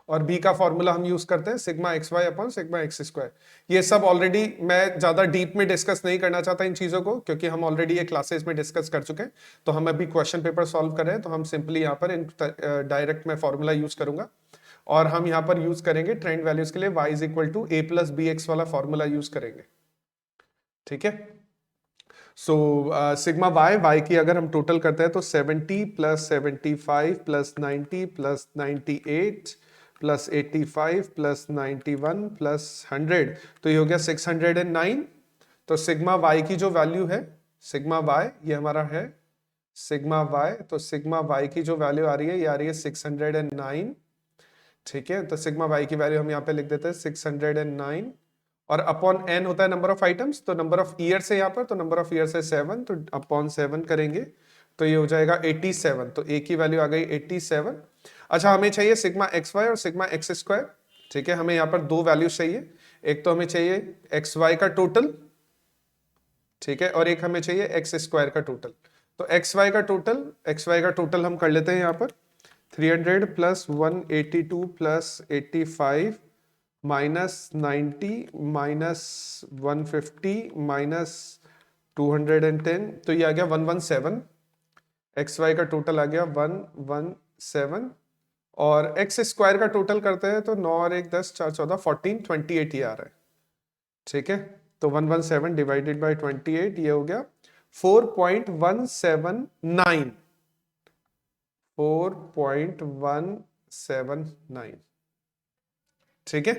और बी का फॉर्मूला हम यूज करते हैं sigma x y upon sigma x square. ये सब ऑलरेडी मैं ज्यादा डीप में डिस्कस नहीं करना चाहता इन चीजों को, क्योंकि हम ऑलरेडी ये क्लासेस में डिस्कस कर चुके हैं। तो हम अभी क्वेश्चन पेपर सॉल्व कर रहे हैं, तो हम सिंपली यहाँ पर डायरेक्ट मैं फॉर्मूला यूज करूंगा और हम यहाँ पर यूज करेंगे ट्रेंड वैल्यूज के लिए y is equal to a plus b x वाला फॉर्मूला यूज करेंगे। ठीक है, सो सिग्मा y की अगर हम टोटल करते हैं तो 70 plus 75 plus 90 plus 98 plus 85 plus 91 plus 100, तो ये हो गया 609। तो सिग्मा y की जो वैल्यू है, सिग्मा y ये हमारा है सिग्मा y, तो सिग्मा y की जो वैल्यू आ रही है ये आ रही है 609। ठीक है, तो सिग्मा y की वैल्यू हम यहाँ पे लिख देते हैं 609 और अपॉन n होता है नंबर ऑफ आइटम्स, तो नंबर ऑफ ईयर से यहाँ पर, तो नंबर ऑफ ईयर से 7, तो अपॉन 7 करेंगे तो ये हो जाएगा 87। तो a की वैल्यू आ गई 87। अच्छा, हमें चाहिए सिग्मा एक्स वाई और सिग्मा एक्स स्क्वायर। ठीक है, हमें यहाँ पर दो वैल्यूज चाहिए, एक तो हमें चाहिए एक्स वाई का टोटल, ठीक है, और एक हमें चाहिए एक्स स्क्वायर का टोटल। तो एक्स वाई का टोटल हम कर लेते हैं यहाँ पर 300 plus 182 plus 85 minus 90 minus 150 minus 210, तो ये आ गया 117। एक्स वाई का टोटल आ गया 117 और एक्स स्क्वायर का टोटल करते हैं तो 9 और 1 10 4 14 14 28 ये आ रहा है। ठीक है, तो 117 डिवाइडेड बाय 28 ये हो गया 4.179, 4.179। ठीक है,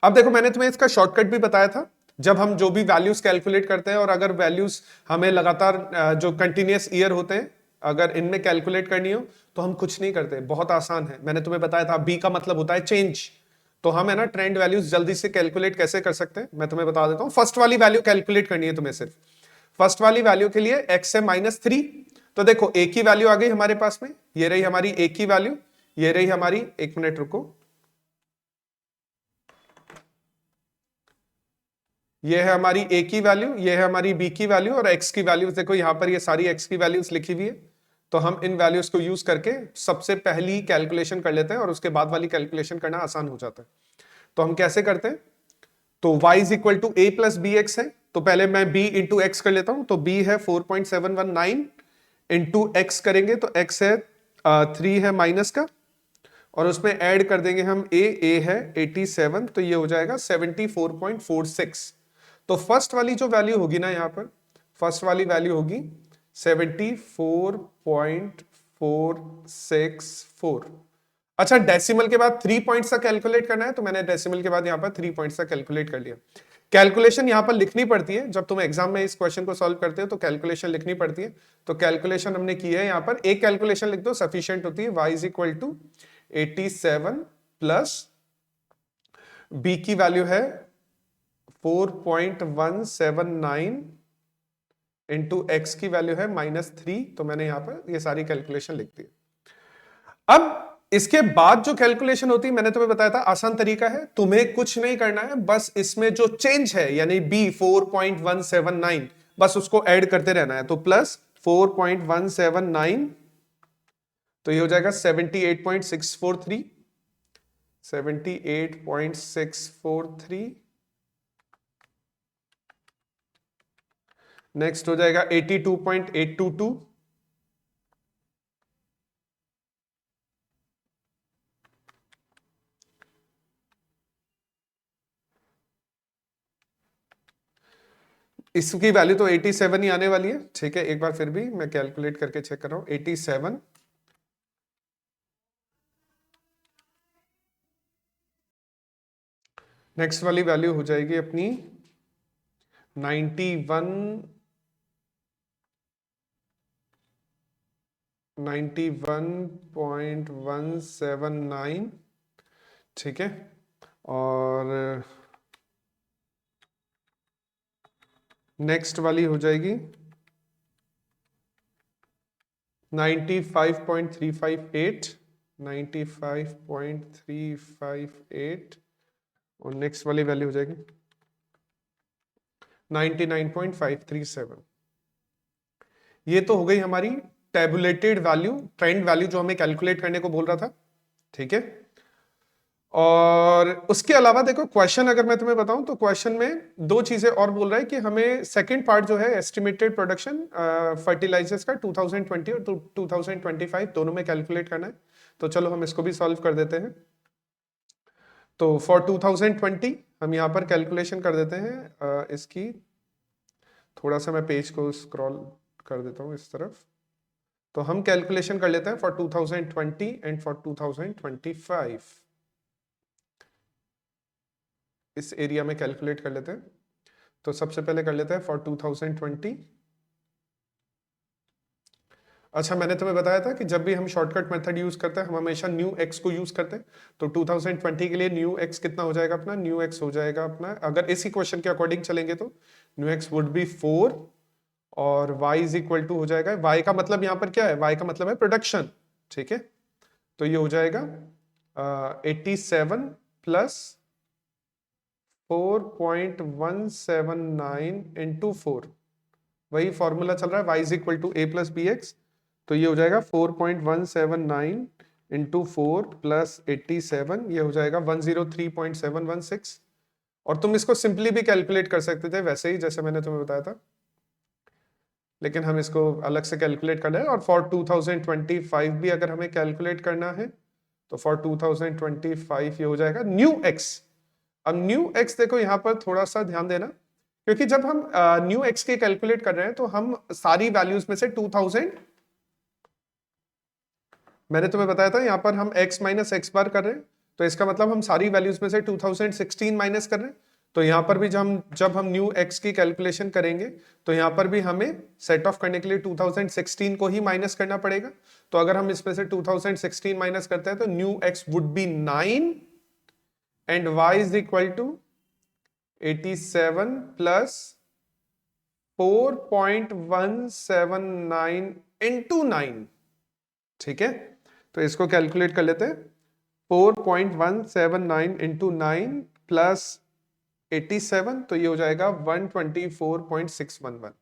अब देखो मैंने तुम्हें इसका शॉर्टकट भी बताया था। जब हम जो भी वैल्यूज कैलकुलेट करते हैं और अगर वैल्यूज हमें लगातार जो कंटिन्यूअस ईयर होते हैं अगर इनमें कैलकुलेट करनी हो तो हम कुछ नहीं करते, बहुत आसान है। मैंने तुम्हें बताया था बी का मतलब होता है चेंज, तो हम है ना ट्रेंड वैल्यूज जल्दी से कैलकुलेट कैसे कर सकते हैं मैं तुम्हें बता देता हूं। फर्स्ट वाली वैल्यू कैलकुलेट करनी है तुम्हें, सिर्फ फर्स्ट वाली वैल्यू के लिए x है -3। तो देखो a की वैल्यू आ गई हमारे पास में, ये रही हमारी a की वैल्यू, ये रही हमारी, एक मिनट रुको, ये है हमारी a की वैल्यू, ये है हमारी b की वैल्यू और x की वैल्यूज देखो यहां पर ये सारी x की वैल्यूज लिखी हुई है। तो हम इन वैल्यूज को यूज करके सबसे पहली कैलकुलेशन कर लेते हैं और उसके बाद वाली कैलकुलेशन करना आसान हो जाता है। तो हम कैसे करते हैं, तो y is equal to a plus b x है, तो पहले मैं b इंटू एक्स कर लेता हूं। तो b है 4.719 इंटू एक्स करेंगे तो x है 3 है माइनस का, और उसमें ऐड कर देंगे हम a है 87, तो ये हो जाएगा 74.46। तो फर्स्ट वाली जो वैल्यू होगी ना यहाँ पर, फर्स्ट वाली वैल्यू होगी 74.464। अच्छा, डेसिमल के बाद 3 पॉइंट्स का कैलकुलेट करना है, तो मैंने डेसिमल के बाद यहाँ पर 3 पॉइंट्स का कैलकुलेट कर लिया। कैलकुलेशन यहाँ पर लिखनी पड़ती है, जब तुम एग्जाम में इस क्वेश्चन को सॉल्व करते हो तो कैलकुलेशन लिखनी पड़ती है। तो कैलकुलेशन हमने की है, यहाँ पर एक कैलकुलेशन लिख दो सफिशिएंट होती है। y is equal to 87 plus b की वैल्यू है 4.179 इंटू एक्स की वैल्यू है -3। तो मैंने यहां पर ये सारी कैलकुलेशन लिख दी। अब इसके बाद जो कैलकुलेशन होती है मैंने तुम्हें बताया था आसान तरीका है, तुम्हें कुछ नहीं करना है, बस इसमें जो चेंज है यानी b 4.179 बस उसको ऐड करते रहना है। तो प्लस 4.179, तो ये हो जाएगा 78.643, 78.643। नेक्स्ट हो जाएगा 82.822, इसकी वैल्यू तो 87 ही आने वाली है। ठीक है, एक बार फिर भी मैं कैलकुलेट करके चेक कर रहा हूं, 87। नेक्स्ट वाली वैल्यू हो जाएगी अपनी 91.179। ठीक है, और नेक्स्ट वाली हो जाएगी 95.358, 95.358, और नेक्स्ट वाली वैल्यू हो जाएगी 99.537। ये तो हो गई हमारी टेबुलेटेड वैल्यू, ट्रेंड वैल्यू जो हमें कैलकुलेट करने को बोल रहा था। ठीक है, और उसके अलावा देखो क्वेश्चन अगर मैं तुम्हें बताऊं तो क्वेश्चन में दो चीजें और बोल रहा है कि हमें सेकंड पार्ट जो है एस्टिमेटेड प्रोडक्शन फर्टिलाइजर्स का 2020 और 2025 दोनों में कैलकुलेट करना है। तो चलो हम इसको भी सॉल्व कर देते हैं। तो फॉर 2020 हम यहाँ पर कैलकुलेशन कर देते हैं इसकी। थोड़ा सा मैं पेज को स्क्रॉल कर देता हूँ इस तरफ। तो हम कैलकुलेशन कर लेते हैं फॉर 2020 एंड फॉर 2025। इस एरिया में कैलकुलेट कर लेते हैं। तो सबसे पहले कर लेते हैं फॉर 2020। अच्छा, मैंने तुम्हें बताया था कि जब भी हम शॉर्टकट मेथड यूज करते हैं हम हमेशा न्यू एक्स को यूज करते हैं। तो 2020 के लिए न्यू एक्स कितना हो जाएगा अपना, न्यू एक्स हो जाएगा अपना, अगर इसी क्वेश्चन के अकॉर्डिंग चलेंगे तो न्यू एक्स वुड बी 4 और y इज इक्वल टू हो जाएगा, y का मतलब यहाँ पर क्या है, y का मतलब है प्रोडक्शन। ठीक है, तो ये हो जाएगा 87 प्लस 4.179 इंटू 4, वही फॉर्मूला चल रहा है y is equal to a plus b x. तो ये हो जाएगा 4.179 इंटू 4 प्लस 87, ये हो जाएगा 103.716। और तुम इसको सिंपली भी कैलकुलेट कर सकते थे वैसे ही जैसे मैंने तुम्हें बताया था, लेकिन हम इसको अलग से कैलकुलेट करना है। और फॉर 2025 भी अगर हमें कैलकुलेट करना है तो फॉर 2025 ये हो जाएगा न्यू एक्स। अब न्यू एक्स देखो यहाँ पर थोड़ा सा ध्यान देना, क्योंकि जब हम न्यू एक्स के कैलकुलेट कर रहे हैं तो हम सारी वैल्यूज में से 2000, मैंने तुम्हें बताया था यहाँ पर हम x माइनस एक्स बार कर रहे हैं, तो इसका मतलब हम सारी वैल्यूज में से 2016 माइनस कर रहे हैं। तो यहाँ पर भी जब हम न्यू x की कैलकुलेशन करेंगे तो यहाँ पर भी हमें सेट ऑफ करने के लिए 2016 को ही माइनस करना पड़ेगा। तो अगर हम इसमें से 2016 माइनस करते हैं तो new x would be 9 and y is equal to 87 plus 4.179 into 9। ठीक है, तो इसको कैलकुलेट कर लेते हैं। 4.179 इंटू 9 प्लस 87, तो ये हो जाएगा 124.611।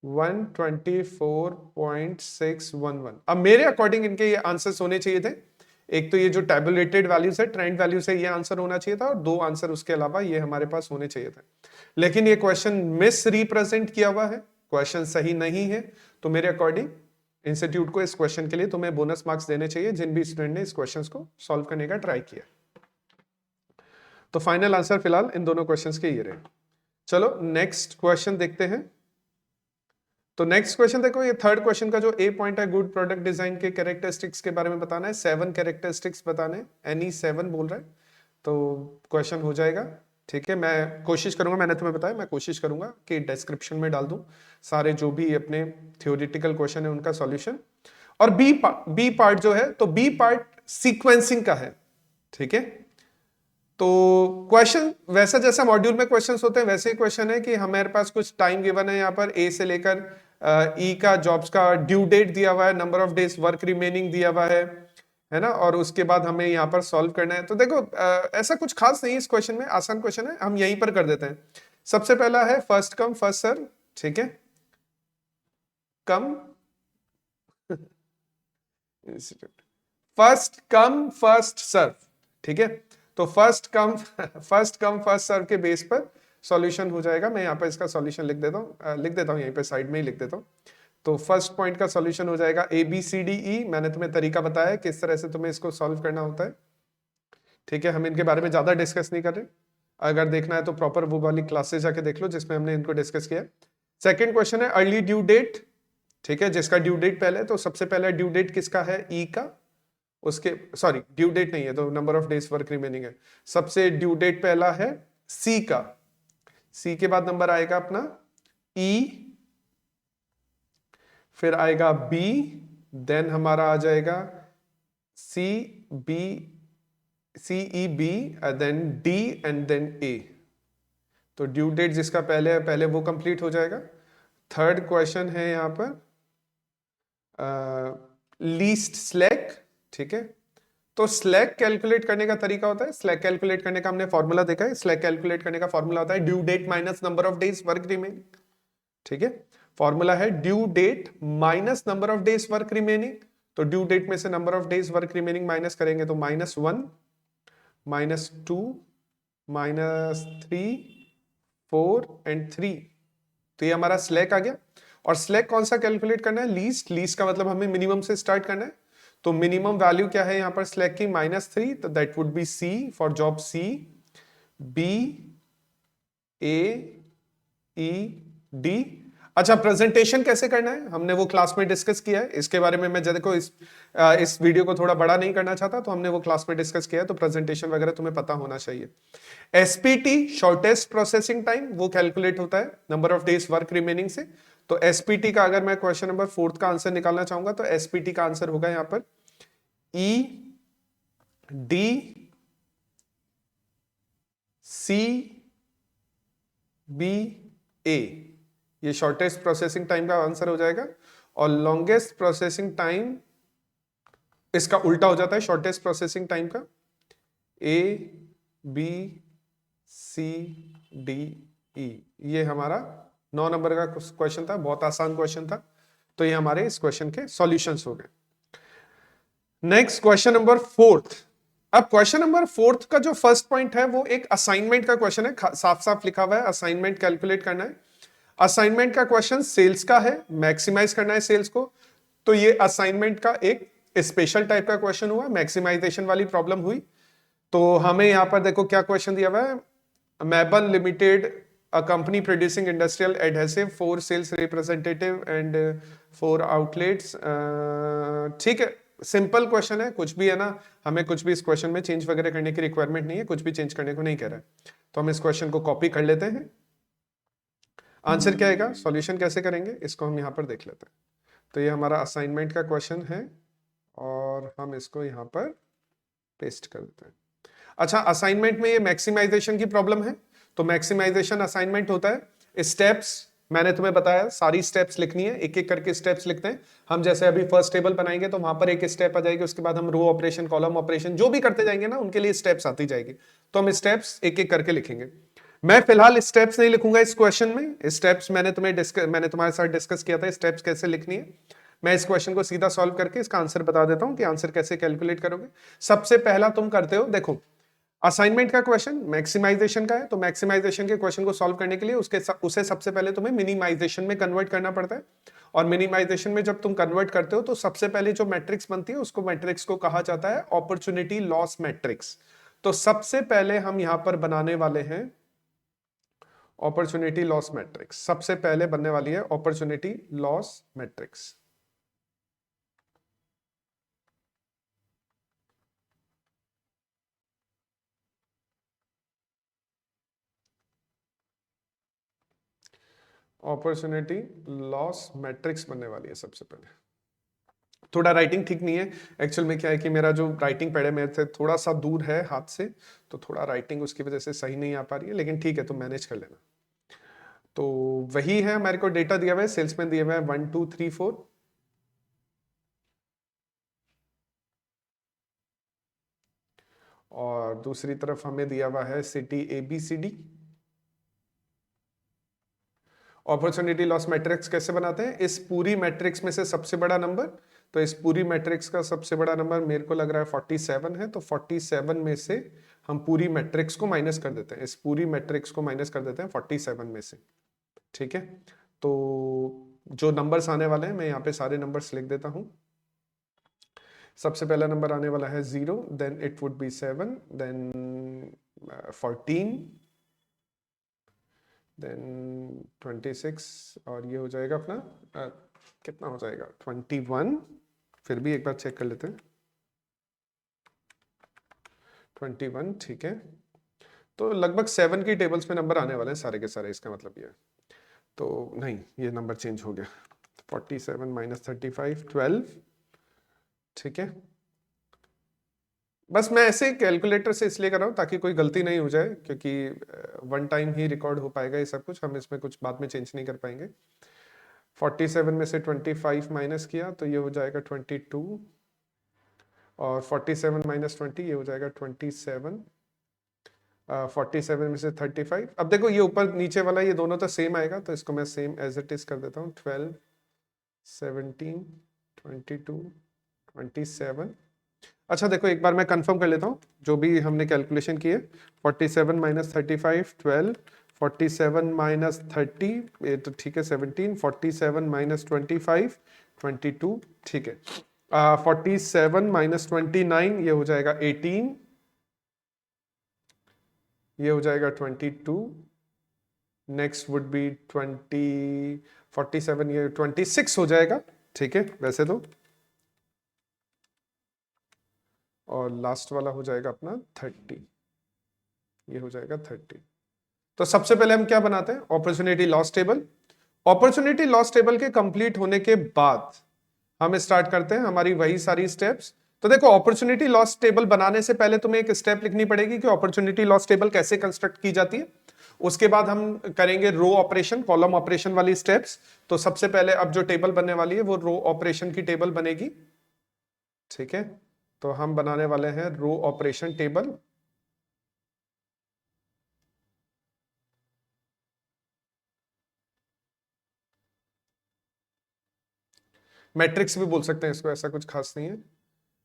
124.611। अब मेरे अकॉर्डिंग इनके ये आंसर्स होने चाहिए थे। एक तो ये जो टैबुलेटेड वैल्यूज है, ट्रेंड वैल्यू से ये आंसर होना चाहिए था, और दो आंसर उसके अलावा ये हमारे पास होने चाहिए थे। लेकिन ये क्वेश्चन मिस रिप्रेजेंट किया हुआ है, क्वेश्चन सही नहीं है। तो मेरे अकॉर्डिंग इंस्टीट्यूट को इस क्वेश्चन के लिए तुम्हें बोनस मार्क्स देने चाहिए जिन भी स्टूडेंट ने इस क्वेश्चन को सॉल्व करने का ट्राई किया। तो फाइनल आंसर फिलहाल इन दोनों क्वेश्चंस के ये रहे। चलो नेक्स्ट क्वेश्चन देखते हैं। तो नेक्स्ट क्वेश्चन देखो, ये थर्ड क्वेश्चन का जो ए पॉइंट है, गुड प्रोडक्ट डिजाइन के कैरेक्टरिस्टिक्स के बारे में बताना है। 7 कैरेक्टरिस्टिक्स बताने, एनी 7 बोल रहा है, तो क्वेश्चन हो जाएगा। ठीक है, मैं कोशिश करूंगा, मैंने तुम्हें बताया मैं कोशिश करूंगा कि डिस्क्रिप्शन में डाल दूं सारे जो भी अपने थियोरेटिकल क्वेश्चन है उनका सॉल्यूशन। और बी पार्ट जो है, तो बी पार्ट सीक्वेंसिंग का है। ठीक है, तो क्वेश्चन वैसा जैसा मॉड्यूल में क्वेश्चंस होते हैं वैसे ही क्वेश्चन है कि हमारे पास कुछ टाइम गिवन है, यहाँ पर ए से लेकर ई का जॉब्स का ड्यू डेट दिया हुआ है, number of days work remaining दिया हुआ है ना, और उसके बाद हमें यहाँ पर सॉल्व करना है। तो देखो ऐसा कुछ खास नहीं है इस क्वेश्चन में, आसान क्वेश्चन है, हम यहीं पर कर देते हैं। सबसे पहला है फर्स्ट कम फर्स्ट सर्व। ठीक है, come first come first serve. ठीक है, तो फर्स्ट कम फर्स्ट सर्व के बेस पर सॉल्यूशन हो जाएगा। मैं यहाँ पर इसका सॉल्यूशन लिख देता हूँ यहीं पे साइड में ही लिख देता हूँ। तो फर्स्ट पॉइंट का सॉल्यूशन हो जाएगा A B C D E. मैंने तुम्हें तरीका बताया किस तरह से तुम्हें इसको सॉल्व करना होता है। ठीक है, हम इनके बारे में ज्यादा डिस्कस नहीं कर रहे, अगर देखना है तो प्रॉपर वो वाली क्लासेस जाके देख लो जिसमें हमने इनको डिस्कस किया। सेकेंड क्वेश्चन है अर्ली ड्यू डेट। ठीक है, जिसका ड्यू डेट पहले है, तो सबसे पहले ड्यू डेट किसका है, ई का। उसके सॉरी ड्यू डेट नहीं है तो number of days work remaining है। सबसे ड्यू डेट पहला है सी का, सी के बाद नंबर आएगा अपना ई, फिर आएगा बी, देन हमारा आ जाएगा C B, C E B, then D and then A. तो ड्यू डेट जिसका पहले है पहले वो कंप्लीट हो जाएगा। थर्ड क्वेश्चन है यहाँ पर लीस्ट स्लैक। ठीक है, तो स्लैक कैलकुलेट करने का तरीका होता है, स्लैक कैलकुलेट करने का हमने फॉर्मूला देखा है। स्लैक कैलकुलेट करने का फॉर्मूला होता है due date minus number of days work remaining. ठीक है, फॉर्मूला है due date minus number of days work remaining. तो ड्यू डेट में से number of days work remaining minus करेंगे तो -1, -2 -3 4 एंड 3। तो ये हमारा स्लैक आ गया। और स्लैक कौन सा कैलकुलेट करना है? लीस्ट। लीस्ट का मतलब हमें मिनिमम से स्टार्ट करना है। तो मिनिमम वैल्यू क्या है यहाँ पर स्लैक की? -3। तो that would be C for job C, B, A, E, D. अच्छा, प्रेजेंटेशन कैसे करना है हमने वो क्लास में डिस्कस किया है। इसके बारे में मैं देखो इस वीडियो को थोड़ा बड़ा नहीं करना चाहता, तो हमने वो क्लास में डिस्कस किया है। तो प्रेजेंटेशन वगैरह तुम्हें पता होना चाहिए। एसपीटी शॉर्टेस्ट प्रोसेसिंग टाइम, वो कैलकुलेट होता है number of days work remaining से। तो एसपीटी का अगर मैं क्वेश्चन नंबर 4 का आंसर निकालना चाहूंगा तो एसपीटी का आंसर होगा यहां पर ई, डी, सी, बी, ए। ये शॉर्टेस्ट प्रोसेसिंग टाइम का आंसर हो जाएगा। और लॉन्गेस्ट प्रोसेसिंग टाइम इसका उल्टा हो जाता है शॉर्टेस्ट प्रोसेसिंग टाइम का। ए, बी, सी, डी, ई। ये हमारा 9 नंबर का क्वेश्चन था, बहुत आसान क्वेश्चन था। तो ये हमारे इस क्वेश्चन के सॉल्यूशंस हो गए। Next question number 4। अब क्वेश्चन नंबर 4 का जो फर्स्ट पॉइंट है वो एक असाइनमेंट का क्वेश्चन है। साफ साफ लिखा हुआ है असाइनमेंट कैलकुलेट करना है। असाइनमेंट का क्वेश्चन सेल्स का है, मैक्सिमाइज करना है सेल्स को। तो ये असाइनमेंट का एक स्पेशल टाइप का क्वेश्चन हुआ, मैक्सिमाइजेशन वाली प्रॉब्लम हुई। तो हमें यहां पर देखो क्या क्वेश्चन दिया हुआ है। मैबन limited, a company producing industrial adhesive, 4 sales representative and 4 outlets। ठीक है, सिंपल क्वेश्चन है, कुछ भी है ना, हमें कुछ भी इस क्वेश्चन में चेंज वगैरह करने की रिक्वायरमेंट नहीं है, कुछ भी चेंज करने को नहीं कह रहा है। तो हम इस क्वेश्चन को कॉपी कर लेते हैं। आंसर क्या आएगा, सॉल्यूशन कैसे करेंगे इसको हम यहाँ पर देख लेते हैं। तो ये हमारा असाइनमेंट का क्वेश्चन है और हम इसको यहाँ पर पेस्ट कर देते हैं। अच्छा, असाइनमेंट में ये मैक्सिमाइजेशन की प्रॉब्लम है। तो मैक्सिमाइजेशन असाइनमेंट होता है स्टेप्स, मैंने तुम्हें बताया सारी स्टेप्स लिखनी है, एक एक करके स्टेप्स लिखते हैं हम। जैसे अभी फर्स्ट टेबल बनाएंगे तो वहां पर एक स्टेप आ जाएगी, उसके बाद हम रो ऑपरेशन, कॉलम ऑपरेशन जो भी करते जाएंगे ना उनके लिए स्टेप्स आती जाएगी। तो हम स्टेप्स एक एक करके लिखेंगे। मैं फिलहाल स्टेप्स नहीं लिखूंगा इस क्वेश्चन में। स्टेप्स मैंने तुम्हारे साथ डिस्कस किया था स्टेप्स कैसे लिखनी है। मैं इस क्वेश्चन को सीधा सॉल्व करके इसका आंसर बता देता हूं कि आंसर कैसे कैलकुलेट करोगे। सबसे पहला तुम करते हो, देखो असाइनमेंट का क्वेश्चन मैक्सिमाइजेशन का है। तो मैक्सिमाइजेशन के क्वेश्चन को सॉल्व करने के लिए उसे सबसे पहले तुम्हें मिनिमाइजेशन में कन्वर्ट करना पड़ता है। और मिनिमाइजेशन में जब तुम कन्वर्ट करते हो तो सबसे पहले जो मैट्रिक्स बनती है उसको मैट्रिक्स को कहा जाता है अपॉर्चुनिटी लॉस मैट्रिक्स। तो सबसे पहले हम यहां पर बनाने वाले हैं अपॉर्चुनिटी लॉस मैट्रिक्स। सबसे पहले बनने वाली है opportunity loss matrix. Opportunity loss matrix बनने वाली है सबसे पहले। थोड़ा राइटिंग ठीक नहीं है एक्चुअल में, क्या है कि मेरा जो राइटिंग पैड है मेरे से थोड़ा सा दूर है हाथ से, तो थोड़ा राइटिंग उसकी वजह से सही नहीं आ पा रही है, लेकिन ठीक है तो मैनेज कर लेना। तो वही है, हमारे को डेटा दिया हुआ है, सेल्समैन दिया हुआ है 1 2 3 4। और दूसरी तरफ हमें दिया हुआ है city ABCD। Opportunity loss matrix कैसे बनाते हैं, इस पूरी मैट्रिक्स में से सबसे बड़ा नंबर, तो इस पूरी मैट्रिक्स का सबसे बड़ा नंबर मेरे को लग रहा है 47 है। तो 47 में से हम पूरी मैट्रिक्स को माइनस कर देते हैं, इस पूरी मैट्रिक्स को माइनस कर देते हैं 47 में से। ठीक है, तो जो नंबर्स आने वाले हैं मैं यहाँ पे सारे नंबर्स लिख देता हूँ। सबसे पहला नंबर आने वाला है 0, then it would be 7, then 14, then 26, और ये हो जाएगा अपना कितना हो जाएगा 21। फिर भी एक बार चेक कर लेते हैं 21। ठीक है, तो लगभग 7 की टेबल्स में नंबर आने वाले हैं सारे के सारे, इसका मतलब ये है। तो नहीं, ये नंबर चेंज हो गया, 47 माइनस 35 12। ठीक है, बस मैं ऐसे कैलकुलेटर से इसलिए कर रहा हूँ ताकि कोई गलती नहीं हो जाए, क्योंकि वन टाइम ही रिकॉर्ड हो पाएगा ये सब कुछ, हम इसमें कुछ बाद में चेंज नहीं कर पाएंगे। 47 में से 25 माइनस किया तो ये हो जाएगा 22, और 47 माइनस 20 ये हो जाएगा 27। 47 में से 35, अब देखो ये ऊपर नीचे वाला ये दोनों तो सेम आएगा, तो इसको मैं सेम एज इट इज कर देता हूँ। 12 17 22 27 अच्छा देखो एक बार मैं कंफर्म कर लेता हूँ जो भी हमने कैलकुलेशन की है। 47 माइनस 35 12, 47 माइनस 30 ये तो ठीक है 17, 47 माइनस 25 22 ठीक है। 47 माइनस 29 ये हो जाएगा 18, ये हो जाएगा 22, नेक्स्ट वुड बी 20, 47 ये 26 हो जाएगा ठीक है वैसे तो, और लास्ट वाला हो जाएगा अपना 30, ये हो जाएगा 30। तो सबसे पहले हम क्या बनाते हैं, opportunity loss table. Opportunity loss table के कंप्लीट होने के बाद हम स्टार्ट करते हैं हमारी वही सारी स्टेप्स। तो देखो अपॉर्चुनिटी लॉस टेबल बनाने से पहले तुम्हें एक स्टेप लिखनी पड़ेगी कि अपॉर्चुनिटी लॉस टेबल कैसे कंस्ट्रक्ट की जाती है। उसके बाद हम करेंगे रो ऑपरेशन कॉलम ऑपरेशन वाली स्टेप्स। तो सबसे पहले अब जो टेबल बनने वाली है वो रो ऑपरेशन की टेबल बनेगी ठीक है। तो हम बनाने वाले हैं रो ऑपरेशन टेबल। मैट्रिक्स भी बोल सकते हैं इसको, ऐसा कुछ खास नहीं है,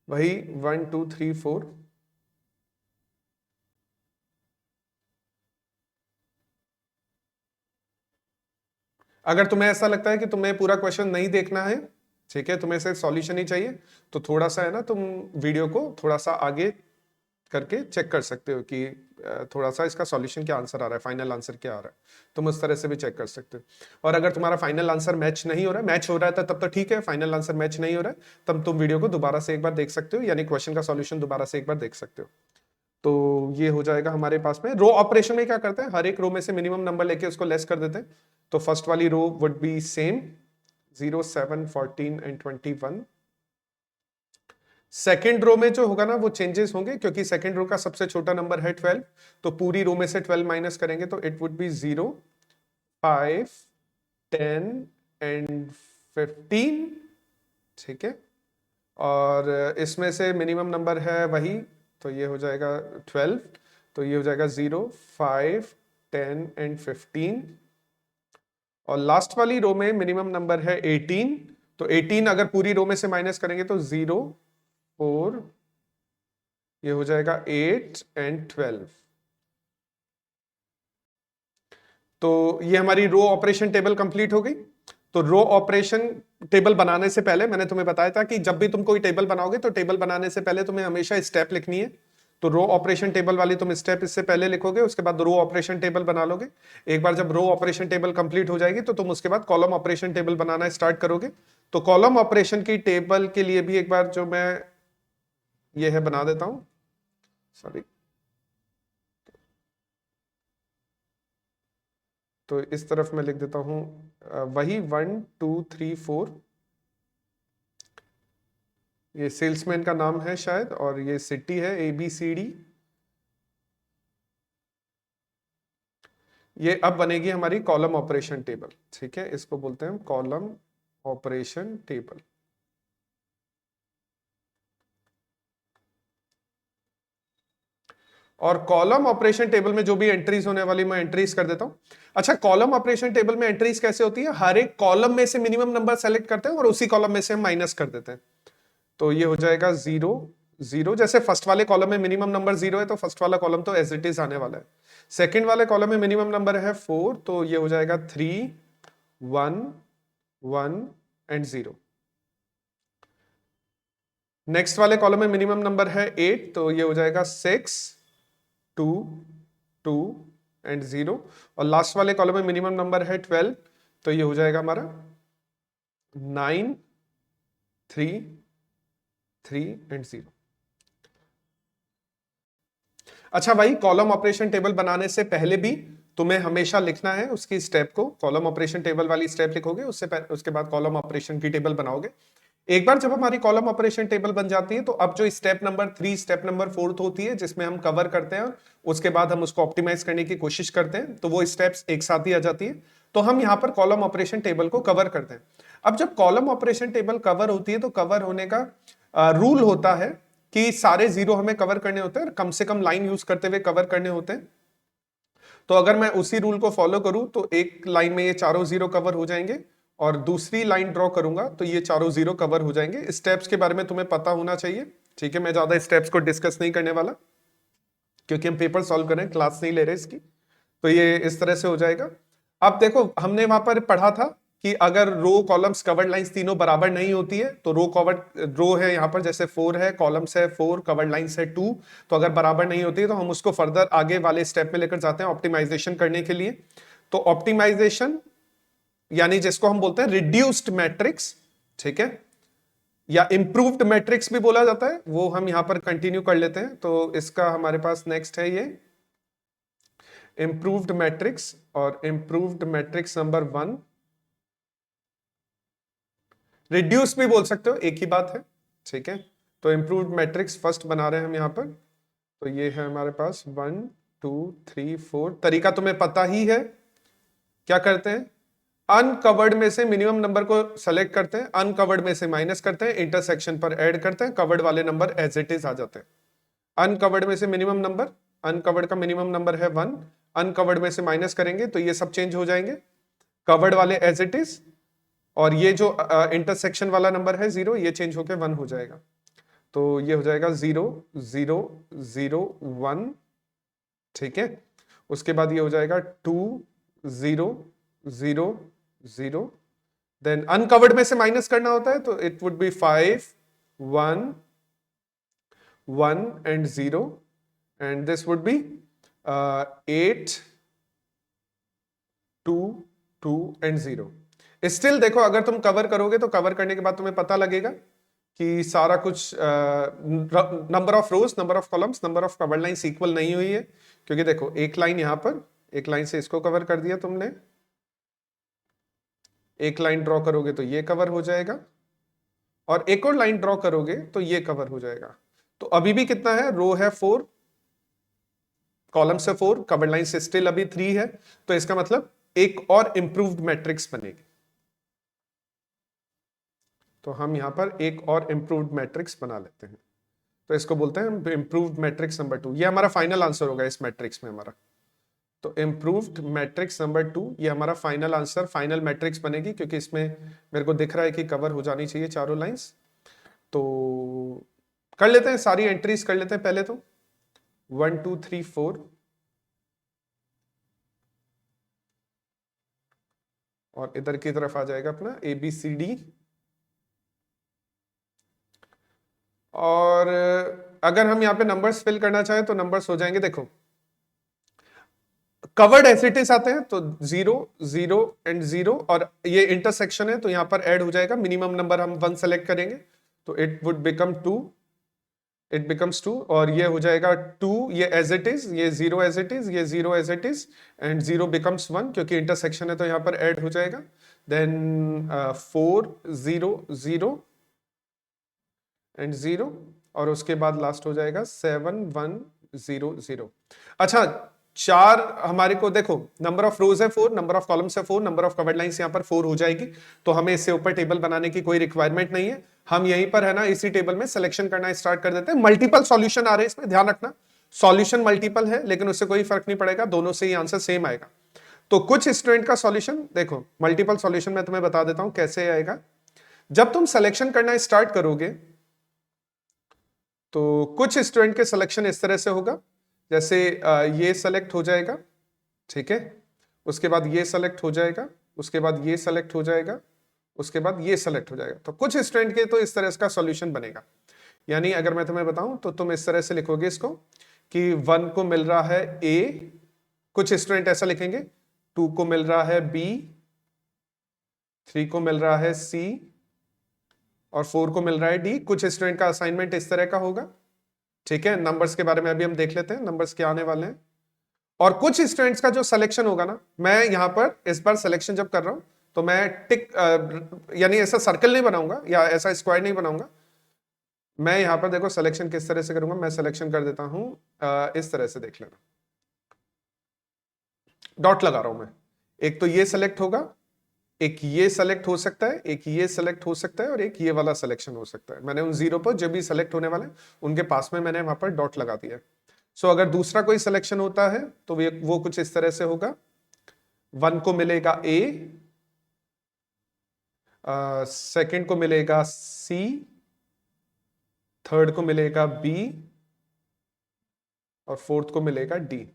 वही 1 2 3 4। अगर तुम्हें ऐसा लगता है कि तुम्हें पूरा क्वेश्चन नहीं देखना है ठीक है, तुम्हें सिर्फ सॉल्यूशन ही चाहिए, तो थोड़ा सा है ना तुम वीडियो को थोड़ा सा आगे करके चेक कर सकते हो कि थोड़ा सा इसका सॉल्यूशन क्या आंसर आ रहा है, फाइनल आंसर क्या आ रहा है, तुम उस तरह से भी चेक कर सकते हो। और अगर तुम्हारा फाइनल आंसर मैच नहीं हो रहा है, मैच हो रहा है तब तो ठीक है, फाइनल आंसर मैच नहीं हो रहा है तब तुम वीडियो को दोबारा से एक बार देख सकते हो, यानी क्वेश्चन का सॉल्यूशन दोबारा से एक बार देख सकते हो। तो ये हो जाएगा हमारे पास में। रो ऑपरेशन में क्या करते हैं, हर एक रो में से मिनिमम नंबर लेके उसको लेस कर देते हैं। तो फर्स्ट वाली row would be same 0 7 14 and 21। Second row में जो होगा ना वो चेंजेस होंगे क्योंकि सेकेंड रो का सबसे छोटा नंबर है 12, तो पूरी रो में से 12 माइनस करेंगे तो इट वुड बी 0 5 10 एंड 15 ठीक है। और इसमें से मिनिमम नंबर है वही, तो ये हो जाएगा 12, तो ये हो जाएगा 0 5 10 एंड 15। और लास्ट वाली रो में मिनिमम नंबर है 18, तो 18 अगर पूरी रो में से माइनस करेंगे तो 0 4, ये हो जाएगा 8 एंड 12। तो ये हमारी रो ऑपरेशन टेबल कंप्लीट हो गई। तो रो ऑपरेशन टेबल बनाने से पहले मैंने तुम्हें बताया था कि जब भी तुम कोई टेबल बनाओगे तो टेबल बनाने से पहले तुम्हें हमेशा स्टेप लिखनी है। तो रो ऑपरेशन टेबल वाली तुम स्टेप इससे पहले लिखोगे, उसके बाद रो ऑपरेशन टेबल बना लोगे। एक बार जब रो ऑपरेशन टेबल कंप्लीट हो जाएगी तो तुम उसके बाद कॉलम ऑपरेशन टेबल बनाना स्टार्ट करोगे। तो कॉलम ऑपरेशन की टेबल के लिए भी एक बार जो मैं ये है बना देता हूं, सॉरी। तो इस तरफ मैं लिख देता हूं वही 1 2 3 4, ये सेल्समैन का नाम है शायद, और ये सिटी है ABCD। ये अब बनेगी हमारी कॉलम ऑपरेशन टेबल ठीक है, इसको बोलते हैं कॉलम ऑपरेशन टेबल। और कॉलम ऑपरेशन टेबल में जो भी एंट्रीज होने वाली मैं एंट्रीज कर देता हूं। अच्छा, कॉलम ऑपरेशन टेबल में एंट्रीज कैसे होती है, हर एक कॉलम में से मिनिमम नंबर सेलेक्ट करते हैं और उसी कॉलम में से हम माइनस कर देते हैं। तो ये हो जाएगा 0 0, जैसे फर्स्ट वाले कॉलम में मिनिमम नंबर 0 है तो फर्स्ट वाला कॉलम तो एज इट इज आने वाला है। सेकंड वाले कॉलम में मिनिमम नंबर है 4, तो ये हो जाएगा 3 1 1 एंड 0। नेक्स्ट वाले कॉलम में मिनिमम नंबर है 8, तो ये हो जाएगा 6 2 2 एंड 0। और लास्ट वाले कॉलम में मिनिमम नंबर है 12, तो ये हो जाएगा हमारा 9 3 3 एंड 0। अच्छा भाई, कॉलम ऑपरेशन टेबल बनाने से पहले भी तुम्हें हमेशा लिखना है उसकी स्टेप को। कॉलम ऑपरेशन टेबल वाली स्टेप लिखोगे, उसके बाद कॉलम ऑपरेशन की टेबल बनाओगे। एक बार जब हमारी कॉलम ऑपरेशन टेबल बन जाती है तो अब जो स्टेप नंबर 3 स्टेप नंबर 4 होती है जिसमें हम कवर करते हैं और उसके बाद हम उसको ऑप्टिमाइज करने की कोशिश करते हैं, तो वो स्टेप्स एक साथ ही आ जाती है। तो हम यहाँ पर कॉलम ऑपरेशन टेबल को कवर करते हैं। अब जब कॉलम ऑपरेशन टेबल कवर होती है तो कवर होने का रूल होता है कि सारे जीरो हमें कवर करने होते हैं और कम से कम लाइन यूज करते हुए कवर करने होते हैं। तो अगर मैं उसी रूल को फॉलो करूं तो एक लाइन में ये चारों जीरो कवर हो जाएंगे और दूसरी लाइन ड्रॉ करूंगा तो ये चारों जीरो कवर हो जाएंगे। स्टेप्स के बारे में तुम्हें पता होना चाहिए। ठीक है, मैं ज्यादा स्टेप्स को डिस्कस नहीं करने वाला क्योंकि हम पेपर सॉल्व कर रहे हैं, क्लास नहीं ले रहे इसकी। तो ये इस तरह से हो जाएगा। अब देखो हमने वहां पर पढ़ा था कि अगर रो कॉलम्स कवर्ड लाइंस तीनों बराबर नहीं होती है तो रो है यहाँ पर जैसे 4 है, कॉलम्स है 4, कवर्ड लाइंस है 2, तो अगर बराबर नहीं होती है तो हम उसको फर्दर आगे वाले स्टेप में लेकर जाते हैं ऑप्टिमाइजेशन करने के लिए। तो ऑप्टिमाइजेशन यानी जिसको हम बोलते हैं रिड्यूस्ड मैट्रिक्स, ठीक है, या इंप्रूव्ड मैट्रिक्स भी बोला जाता है, वो हम यहां पर कंटिन्यू कर लेते हैं। तो इसका हमारे पास नेक्स्ट है ये इंप्रूव्ड मैट्रिक्स, और इंप्रूव्ड मैट्रिक्स नंबर 1, रिड्यूस भी बोल सकते हो, एक ही बात है, ठीक है। तो इंप्रूव्ड मैट्रिक्स फर्स्ट बना रहे हैं हम यहां पर। तो ये है हमारे पास 1 2 3 4। तरीका तुम्हें पता ही है, क्या करते हैं, अनकवर्ड में से मिनिमम नंबर को सेलेक्ट करते हैं, अनकवर्ड में से माइनस करते हैं, इंटरसेक्शन पर ऐड करते हैं, कवर्ड वाले नंबर एज इट इज आ जाते हैं। अनकवर्ड में से मिनिमम नंबर, अनकवर्ड का मिनिमम नंबर है 1, अनकवर्ड में से माइनस करेंगे तो ये सब चेंज हो जाएंगे, कवर्ड वाले एज इट इज, और ये जो इंटरसेक्शन वाला नंबर है 0, ये चेंज होकर 1 हो जाएगा। तो ये हो जाएगा 0 0 0 1, ठीक है। उसके बाद ये हो जाएगा 2 0 0 0। देन अनकवर्ड में से माइनस करना होता है तो it would B 5 1 1 and 0, and this would be 8 2 2 and 0। Still देखो अगर तुम कवर करोगे तो कवर करने के बाद तुम्हें पता लगेगा कि सारा कुछ number of rose, number of columns, number of covered lines equal नहीं हुई है, क्योंकि देखो एक लाइन यहां पर, एक लाइन से इसको कवर कर दिया तुमने, एक लाइन ड्रॉ करोगे तो ये कवर हो जाएगा, और एक और लाइन ड्रॉ करोगे तो ये कवर हो जाएगा। तो अभी भी कितना है, रो है 4, कॉलम से 4, कवर्ड लाइन से स्टिल अभी 3 है, तो इसका मतलब एक और इंप्रूव्ड मैट्रिक्स बनेगी। तो हम यहां पर एक और इंप्रूव्ड मैट्रिक्स बना लेते हैं, तो इसको बोलते हैं इंप्रूव्ड मैट्रिक्स नंबर 2। ये हमारा फाइनल आंसर होगा इस मैट्रिक्स में हमारा। तो इंप्रूव्ड मैट्रिक्स नंबर 2 ये हमारा फाइनल आंसर, फाइनल मैट्रिक्स बनेगी, क्योंकि इसमें मेरे को दिख रहा है कि कवर हो जानी चाहिए चारों लाइंस। तो कर लेते हैं, सारी एंट्रीज कर लेते हैं पहले तो 1 2 3 4, और इधर की तरफ आ जाएगा अपना ABCD। और अगर हम यहाँ पे नंबर्स फिल करना चाहें तो नंबर्स हो जाएंगे, देखो कवर्ड एसिटिस आते हैं तो 0 0 एंड 0, और ये इंटरसेक्शन है तो यहां पर ऐड हो जाएगा, मिनिमम नंबर हम 1 सेलेक्ट करेंगे तो it would become 2, it becomes 2, और ये हो जाएगा 2, ये एज इट इज, ये 0 एज इट इज, ये 0 as it is, and 0 becomes 1 क्योंकि इंटरसेक्शन है तो यहां पर ऐड हो जाएगा। देन 4 0 0 एंड 0, और उसके बाद लास्ट हो जाएगा 7 1 0 0। अच्छा, चार हमारे को देखो, नंबर ऑफ रोज है 4, नंबर ऑफ कॉलम्स है 4, नंबर ऑफ कवर्ड लाइंस यहाँ पर 4 हो जाएगी, तो हमें इससे ऊपर टेबल बनाने की कोई रिक्वायरमेंट नहीं है। हम यहीं पर है ना इसी टेबल में सिलेक्शन करना स्टार्ट कर देते हैं। मल्टीपल सॉल्यूशन आ रहे हैं इसमें, ध्यान रखना सॉल्यूशन मल्टीपल है लेकिन उससे कोई फर्क नहीं पड़ेगा, दोनों से ही आंसर सेम आएगा। तो कुछ स्टूडेंट का सॉल्यूशन देखो, मल्टीपल सॉल्यूशन मैं तुम्हें बता देता हूं कैसे आएगा। जब तुम सिलेक्शन करना स्टार्ट करोगे तो कुछ स्टूडेंट के सिलेक्शन इस तरह से होगा, जैसे ये सेलेक्ट हो जाएगा, ठीक है, उसके बाद ये सेलेक्ट हो जाएगा, उसके बाद ये सेलेक्ट हो जाएगा, उसके बाद ये सेलेक्ट हो जाएगा। तो कुछ स्टूडेंट के तो इस तरह का सॉल्यूशन बनेगा, यानी अगर मैं तुम्हें बताऊं तो तुम इस तरह से लिखोगे इसको कि 1 को मिल रहा है A, कुछ स्टूडेंट ऐसा लिखेंगे 2 को मिल रहा है B, 3 को मिल रहा है C, और 4 को मिल रहा है D। कुछ स्टूडेंट का असाइनमेंट इस तरह का होगा, ठीक है। नंबर्स के बारे में अभी हम देख लेते हैं, नंबर्स क्या आने वाले हैं। और कुछ स्टूडेंट्स का जो सिलेक्शन होगा ना, मैं यहां पर इस बार सिलेक्शन जब कर रहा हूं तो मैं टिक यानी ऐसा सर्कल नहीं बनाऊंगा या ऐसा स्क्वायर नहीं बनाऊंगा, मैं यहां पर देखो सिलेक्शन किस तरह से करूंगा, मैं सिलेक्शन कर देता हूं इस तरह से, देख लेना, डॉट लगा रहा हूं मैं। एक तो ये सेलेक्ट होगा, एक ये सेलेक्ट हो सकता है, एक ये सेलेक्ट हो सकता है, और एक ये वाला सिलेक्शन हो सकता है। मैंने उन 0 पर जो भी सेलेक्ट होने वाले उनके पास में मैंने वहां पर डॉट लगा दिया। सो अगर दूसरा कोई सिलेक्शन होता है तो वो कुछ इस तरह से होगा, 1 को मिलेगा A, सेकंड को मिलेगा C, थर्ड को मिलेगा बी और फोर्थ को मिलेगा डी।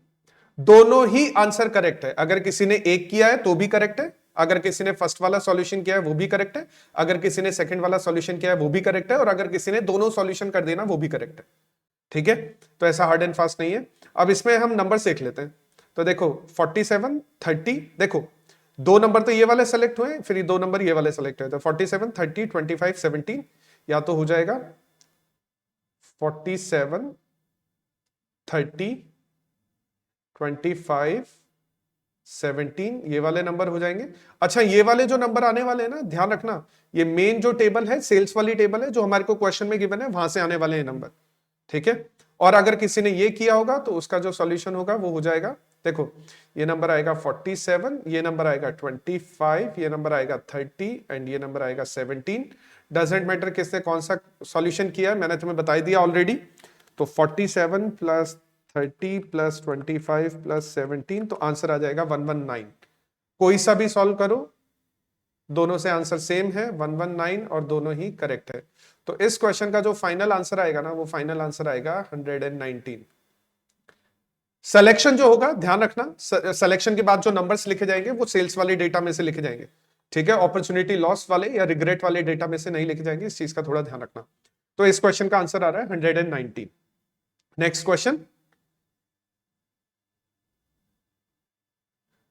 दोनों ही आंसर करेक्ट है। अगर किसी ने एक किया है तो भी करेक्ट है, अगर किसी ने फर्स्ट वाला सॉल्यूशन किया है वो भी करेक्ट है, अगर किसी ने सेकंड वाला सॉल्यूशन किया है वो भी करेक्ट है, और अगर किसी ने दोनों सॉल्यूशन कर देना वो भी करेक्ट है। ठीक है, तो ऐसा हार्ड एंड फास्ट नहीं है। अब इसमें हम नंबर देख लेते हैं। तो देखो 47 30, देखो दो नंबर तो ये वाले सेलेक्ट हुए, फिर दो नंबर ये वाले सेलेक्ट हुए। तो 47 30 25 17, या तो हो जाएगा 47 30 25 17, ये वाले नंबर हो जाएंगे। अच्छा, ये वाले जो नंबर आने वाले हैं ना, ध्यान रखना, ये मेन जो टेबल है, सेल्स वाली टेबल है जो हमारे को क्वेश्चन में गिवन है, वहां से आने वाले हैं नंबर। ठीक है, और अगर किसी ने ये किया होगा तो उसका जो सॉल्यूशन होगा वो हो जाएगा, देखो ये नंबर आएगा 47, ये नंबर आएगा 25, ये नंबर आएगा 30 एंड ये नंबर आएगा 17। डजेंट मैटर किसने कौन सा सॉल्यूशन किया है, मैंने तुम्हें बता दिया ऑलरेडी। तो 47 प्लस 30 प्लस 25 प्लस 17, तो आंसर आ जाएगा 119। कोई सा भी सॉल्व करो, दोनों से आंसर सेम है 119, और दोनों ही करेक्ट है। तो इस क्वेश्चन का जो फाइनल आंसर आएगा ना, वो फाइनल आंसर आएगा 119। सिलेक्शन जो होगा, ध्यान रखना, सिलेक्शन के बाद जो नंबर्स लिखे जाएंगे वो सेल्स वाले डेटा में से लिखे जाएंगे। ठीक है, अपॉर्चुनिटी लॉस वाले या रिग्रेट वाले डेटा में से नहीं लिखे जाएंगे, इस चीज का थोड़ा ध्यान रखना। तो इस क्वेश्चन का आंसर आ रहा है 119। Next question.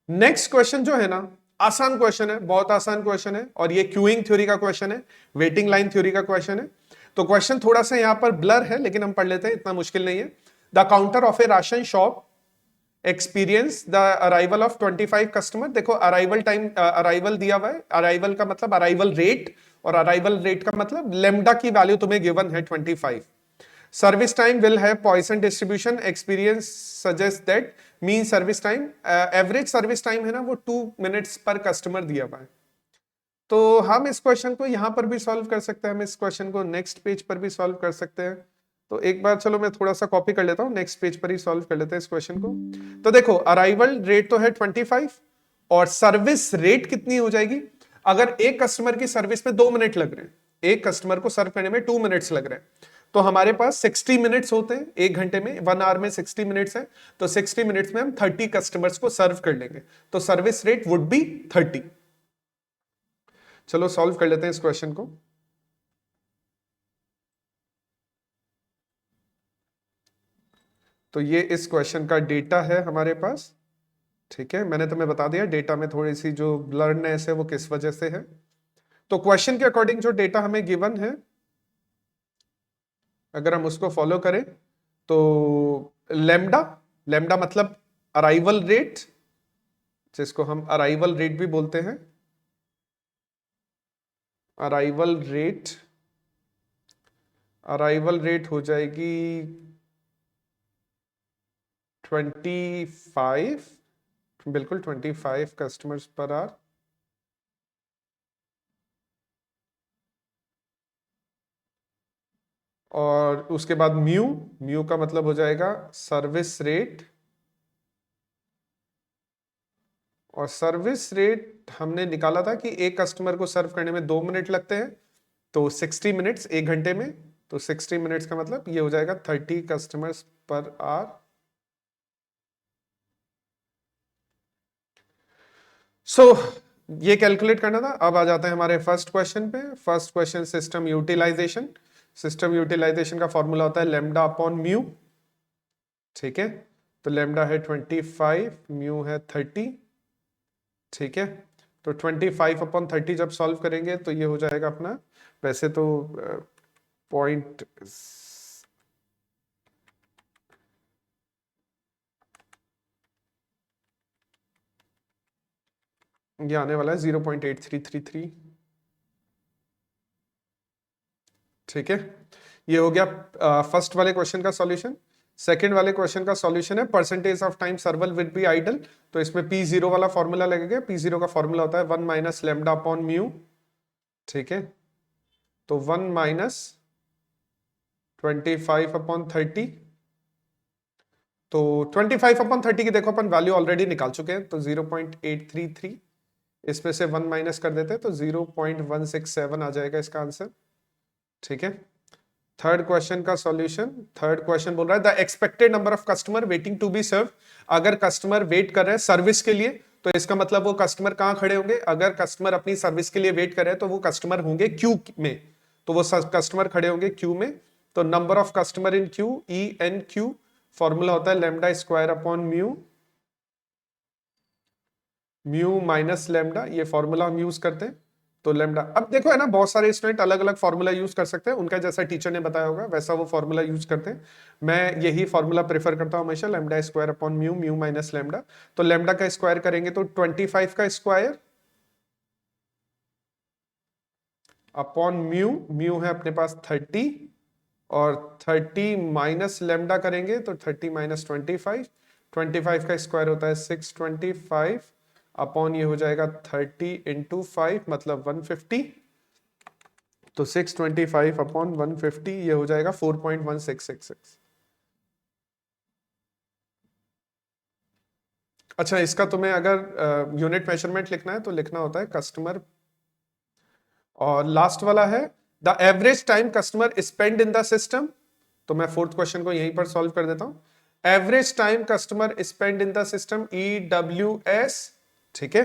नेक्स्ट क्वेश्चन जो है ना, आसान क्वेश्चन है, बहुत आसान क्वेश्चन है, और ये क्यूइंग थ्योरी का क्वेश्चन है, वेटिंग लाइन थ्योरी का क्वेश्चन है। तो क्वेश्चन थोड़ा सा यहां पर ब्लर है, लेकिन हम पढ़ लेते हैं, इतना मुश्किल नहीं है। The counter of A ration shop experience the arrival of 25 customer. देखो अराइवल टाइम, अराइवल दिया हुआ है, अराइवल का मतलब अराइवल रेट, और अराइवल रेट का मतलब लेमडा की वैल्यू तुम्हें गिवन है 25। Service time will have Poisson distribution, experience suggest that mean service time, average service time है ना वो 2 मिनट्स पर कस्टमर दिया हुआ है। तो हम इस क्वेश्चन को यहां पर भी सॉल्व कर सकते हैं, हम इस क्वेश्चन को नेक्स्ट पेज पर भी सॉल्व कर सकते हैं। तो एक बार चलो मैं थोड़ा सा कॉपी कर लेता हूं, नेक्स्ट पेज पर ही सॉल्व कर लेते हैं इस क्वेश्चन को। तो देखो अराइवल रेट तो है 25, और सर्विस रेट कितनी हो जाएगी, अगर एक कस्टमर की सर्विस में 2 मिनट लग रहे हैं, एक कस्टमर को सर्व करने में 2 मिनट्स लग रहे हैं, तो हमारे पास 60 मिनट्स होते हैं एक घंटे में, 1 आवर में 60 मिनट्स है, तो 60 मिनट्स में हम 30 कस्टमर्स को सर्व कर लेंगे, तो सर्विस रेट वुड बी 30। चलो सॉल्व कर लेते हैं इस क्वेश्चन को। तो ये इस क्वेश्चन का डेटा है हमारे पास। ठीक है, मैंने तुम्हें बता दिया डेटा में थोड़ी सी जो ब्लरनेस है वो किस वजह से है। तो क्वेश्चन के अकॉर्डिंग जो डेटा हमें गिवन है, अगर हम उसको फॉलो करें, तो लेमडा, लेमडा मतलब अराइवल रेट, जिसको हम अराइवल रेट भी बोलते हैं, अराइवल रेट, अराइवल रेट हो जाएगी 25, बिल्कुल 25 कस्टमर्स पर आवर, और उसके बाद म्यू, म्यू का मतलब हो जाएगा सर्विस रेट, और सर्विस रेट हमने निकाला था कि एक कस्टमर को सर्व करने में 2 मिनट लगते हैं, तो 60 मिनट्स एक घंटे में, तो 60 मिनट्स का मतलब ये हो जाएगा 30 कस्टमर्स पर आवर। सो ये कैलकुलेट करना था। अब आ जाते हैं हमारे फर्स्ट क्वेश्चन पे। First question system utilization. System utilization का फॉर्मूला होता है लेमडा अपॉन म्यू। ठीक है, तो लेमडा है 25, म्यू है 30। ठीक है, तो 25 अपॉन 30 जब सॉल्व करेंगे तो ये हो जाएगा अपना, वैसे तो पॉइंट ये आने वाला है 0.8333। ठीक है, ये हो गया फर्स्ट वाले क्वेश्चन का सॉल्यूशन। सेकंड वाले क्वेश्चन का सॉल्यूशन है percentage of time server will be idle. तो इसमें P0 वाला फॉर्मूला लगेगा। P0 का फॉर्मूला होता है 1 माइनस लेमडा अपॉन म्यू। ठीक है, तो 1 माइनस 25 अपॉन 30, तो 25 अपॉन 30 की देखो अपन वैल्यू ऑलरेडी निकाल चुके हैं, तो 0.833, इसमें से 1 माइनस कर देते हैं तो 0.167 आ जाएगा इसका आंसर। ठीक है, थर्ड क्वेश्चन का सॉल्यूशन, थर्ड क्वेश्चन बोल रहा है the expected number of customer waiting to be serve. अगर कस्टमर वेट कर रहे हैं सर्विस के लिए तो इसका मतलब वो कस्टमर कहां खड़े होंगे, अगर कस्टमर अपनी सर्विस के लिए वेट कर रहे हैं तो वो कस्टमर होंगे क्यू में, तो वो कस्टमर खड़े होंगे क्यू में। तो number of customer in queue, E N Q, formula होता है lambda square upon mu, mu minus lambda, ये फॉर्मूला हम यूज करते हैं। तो लैम्डा, अब देखो है ना, बहुत सारे स्टूडेंट अलग अलग फॉर्मूला यूज कर सकते हैं, उनका जैसा टीचर ने बताया होगा वैसा वो फॉर्मूला यूज करते हैं। मैं यही फॉर्मूला प्रेफर करता हूं हमेशा, lambda square upon mu, mu minus lambda. तो लैम्डा का स्क्वायर करेंगे तो 25 का स्क्वायर अपॉन म्यू, म्यू है अपने पास 30, और 30 माइनस लैम्डा करेंगे तो 30 माइनस 25, 25 का स्क्वायर होता है 625 अपॉन ये हो जाएगा 30 इंटू 5 मतलब 150, तो 625 अपॉन 150 ये हो जाएगा 4.1666। अच्छा, इसका तुम्हें अगर यूनिट मेजरमेंट लिखना है तो लिखना होता है कस्टमर, और लास्ट वाला है the average time customer spend in the system. तो मैं फोर्थ क्वेश्चन को यहीं पर सॉल्व कर देता हूं। Average time customer spend in the system, EWS, ठीक है।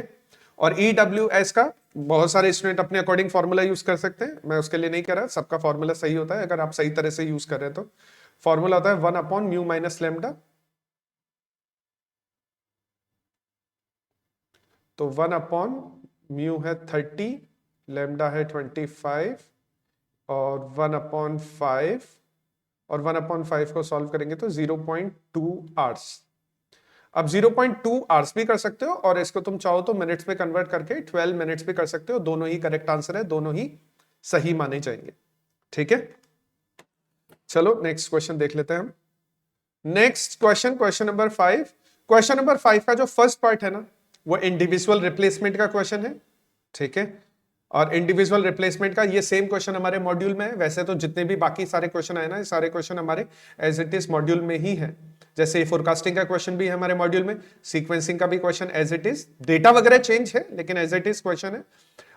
और EWS का बहुत सारे स्टूडेंट अपने अकॉर्डिंग फॉर्मूला यूज कर सकते हैं, मैं उसके लिए नहीं कर रहा, सबका फॉर्मूला सही होता है अगर आप सही तरह से यूज कर रहे हैं तो। फॉर्मूला होता है 1 अपॉन म्यू माइनस लैम्डा, तो 1 अपॉन म्यू है 30, लैम्डा है 25, और 1 अपॉन 5, और 1 अपॉन 5 को सॉल्व करेंगे तो 0.2 आवर्स। अब 0.2 आवर्स भी कर सकते हो, और इसको तुम चाहो तो मिनट्स में कन्वर्ट करके 12 मिनट्स भी कर सकते हो, दोनों ही करेक्ट आंसर है, दोनों ही सही माने जाएंगे, ठीक है। चलो नेक्स्ट क्वेश्चन देख लेते हैं हम। Next question, question number 5। Question number 5 का जो फर्स्ट पार्ट है ना, वो इंडिविजुअल रिप्लेसमेंट का क्वेश्चन है, ठीक है। और इंडिविजुअल रिप्लेसमेंट का ये सेम क्वेश्चन हमारे मॉड्यूल में है, वैसे तो जितने भी बाकी सारे क्वेश्चन आए ना, ये सारे क्वेश्चन हमारे एज इट इज मॉड्यूल में ही है। जैसे फोरकास्टिंग का क्वेश्चन भी है हमारे मॉड्यूल में, सीक्वेंसिंग का भी question as it is, data वगैरह चेंज है लेकिन एज इट इज क्वेश्चन है।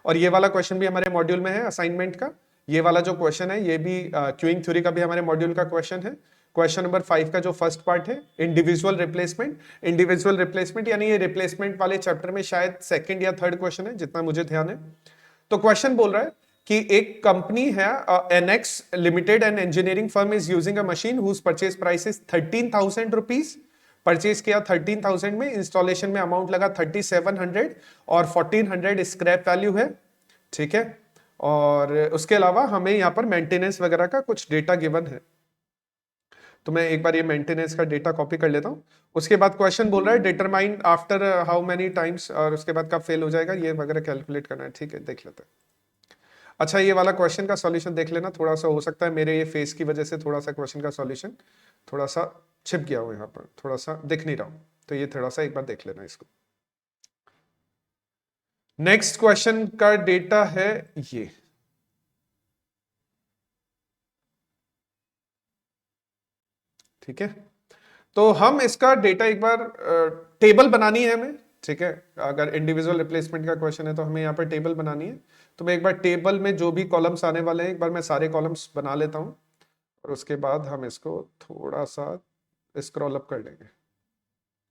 और ये वाला क्वेश्चन भी हमारे मॉड्यूल में है असाइनमेंट का। ये वाला जो क्वेश्चन है ये भी क्यूइंग थ्योरी का भी हमारे मॉड्यूल का क्वेश्चन है। क्वेश्चन नंबर 5 का जो फर्स्ट पार्ट है इंडिविजुअल रिप्लेसमेंट, इंडिविजुअल रिप्लेसमेंट यानी ये रिप्लेसमेंट वाले चैप्टर में शायद सेकंड या थर्ड क्वेश्चन है जितना मुझे ध्यान है। तो क्वेश्चन बोल रहा है कि एक कंपनी है NX limited and engineering firm is using a machine whose purchase price is 13,000 rupees. Purchase किया 13,000 में, इंस्टॉलेशन में अमाउंट लगा 3,700 और 1,400 स्क्रैप वैल्यू है, ठीक है। और उसके अलावा हमें यहाँ पर मेंटेनेंस वगैरह का कुछ डेटा गिवन है। तो मैं एक बार ये मेंटेनेंस का डेटा कॉपी कर लेता हूँ। उसके बाद क्वेश्चन बोल रहा है determine after how many times, और उसके बाद कब फेल हो जाएगा ये वगैरह कैलकुलेट करना है, ठीक है, देख लेते हैं। अच्छा, ये वाला क्वेश्चन का सॉल्यूशन देख लेना, थोड़ा सा हो सकता है मेरे ये फेस की वजह से थोड़ा सा क्वेश्चन का सॉल्यूशन थोड़ा सा छिप गया हो, यहाँ पर थोड़ा सा दिख नहीं रहा हूं, तो ये थोड़ा सा एक बार देख लेना इसको। नेक्स्ट क्वेश्चन का डेटा है ये, ठीक है। तो हम इसका डेटा एक बार टेबल बनानी है हमें, ठीक है। अगर इंडिविजुअल रिप्लेसमेंट का क्वेश्चन है तो हमें यहाँ पर टेबल बनानी है। तो मैं एक बार टेबल में जो भी कॉलम्स आने वाले हैं एक बार मैं सारे कॉलम्स बना लेता हूँ, और उसके बाद हम इसको थोड़ा सा स्क्रॉल अप कर लेंगे,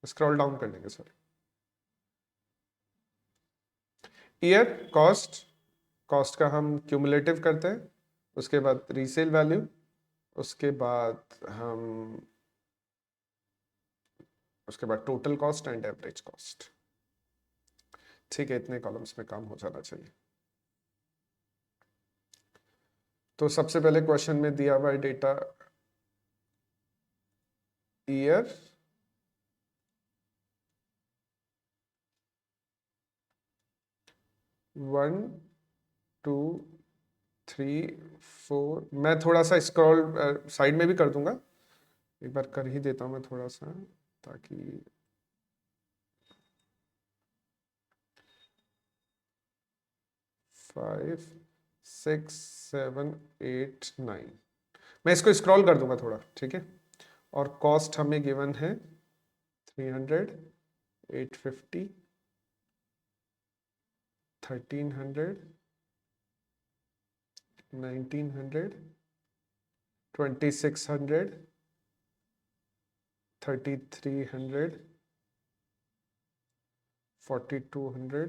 स्क्रॉल डाउन कर लेंगे, सॉरी। ईयर, कॉस्ट, कॉस्ट का हम क्यूमुलेटिव करते हैं, उसके बाद रीसेल वैल्यू, उसके बाद हम उसके बाद total cost and average cost, ठीक है। इतने कॉलम्स में काम हो जाना चाहिए। तो सबसे पहले क्वेश्चन में दिया हुआ data year, one, two, three, four, मैं थोड़ा सा स्क्रॉल साइड में भी कर दूंगा, एक बार कर ही देता हूं मैं थोड़ा सा, ताकि 5, 6, 7, 8, 9, मैं इसको स्क्रॉल कर दूंगा थोड़ा, ठीक है। और कॉस्ट हमें गिवन है 300, 850, 1300, 1900, 2600, 3300, 4200,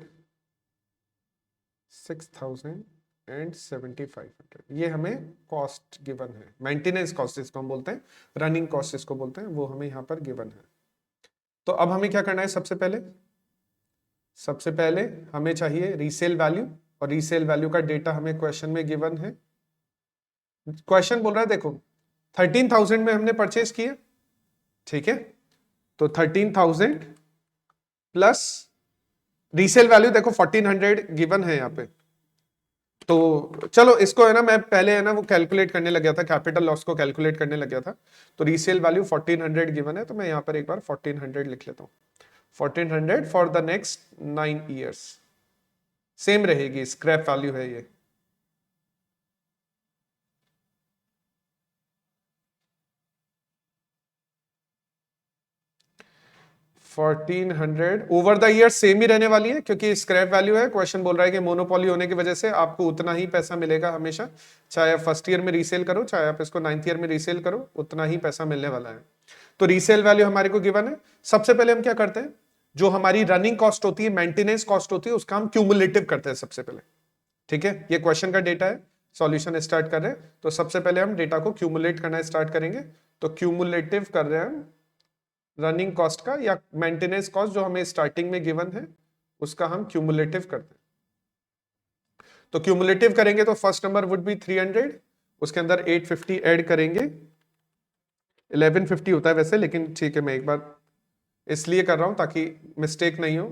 6000 एंड 7500। ये हमें कॉस्ट गिवन है, मेंटेनेंस कॉस्ट जिसको हम बोलते हैं, रनिंग कॉस्ट जिसको बोलते हैं, वो हमें यहाँ पर गिवन है। तो अब हमें क्या करना है? सबसे पहले हमें चाहिए रीसेल वैल्यू, और रीसेल वैल्यू का डेटा हमें क्वेश्चन में गिवन है। क्वेश्चन बोल रहा है देखो 13,000 में हमने परचेज किया, ठीक है, तो 13,000 प्लस रीसेल वैल्यू देखो 1400 गिवन है यहाँ पे। तो चलो इसको है ना, मैं पहले है ना वो कैलकुलेट करने लग गया था, कैपिटल लॉस को कैलकुलेट करने लग गया था। तो रीसेल वैल्यू 1400 गिवन है, तो मैं यहाँ पर एक बार 1400 लिख लेता हूँ। 1400 for the next 9 years, same रहेगी, स्क्रैप वैल्यू है ये। 1400 ओवर द ईयर सेम ही रहने वाली है, क्योंकि स्क्रैप वैल्यू है। क्वेश्चन बोल रहा है कि मोनोपोली होने की वजह से आपको उतना ही पैसा मिलेगा हमेशा, चाहे आप फर्स्ट ईयर में रीसेल करो, चाहे आप इसको 9th ईयर में रीसेल करो, उतना ही पैसा मिलने वाला है। तो रीसेल वैल्यू हमारे को गिवन है। सबसे पहले हम क्या करते हैं, जो हमारी रनिंग कॉस्ट होती है, मेंटेनेंस कॉस्ट होती है, उसका हम क्यूमुलेटिव करते हैं सबसे पहले, ठीक है। ये क्वेश्चन का डेटा है, सॉल्यूशन स्टार्ट कर रहे हैं, तो सबसे पहले हम डेटा को क्यूमुलेट करना स्टार्ट करेंगे। तो क्यूमुलेटिव कर रहे हैं हम रनिंग कॉस्ट का, या मेंटेनेंस कॉस्ट जो हमें स्टार्टिंग में गिवन है, उसका हम क्यूमुलेटिव करते हैं। तो क्यूमुलेटिव करेंगे तो फर्स्ट नंबर वुड बी 300, उसके अंदर 850 ऐड करेंगे, 1150 होता है वैसे, लेकिन ठीक है, मैं एक बार इसलिए कर रहा हूं ताकि मिस्टेक नहीं हो।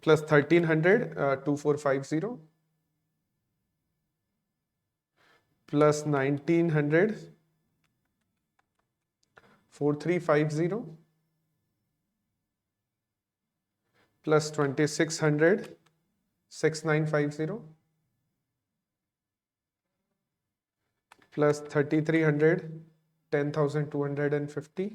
Plus 1300, 2450, plus 1900, 4350, plus 2600, 6950, plus 3300, 10,250,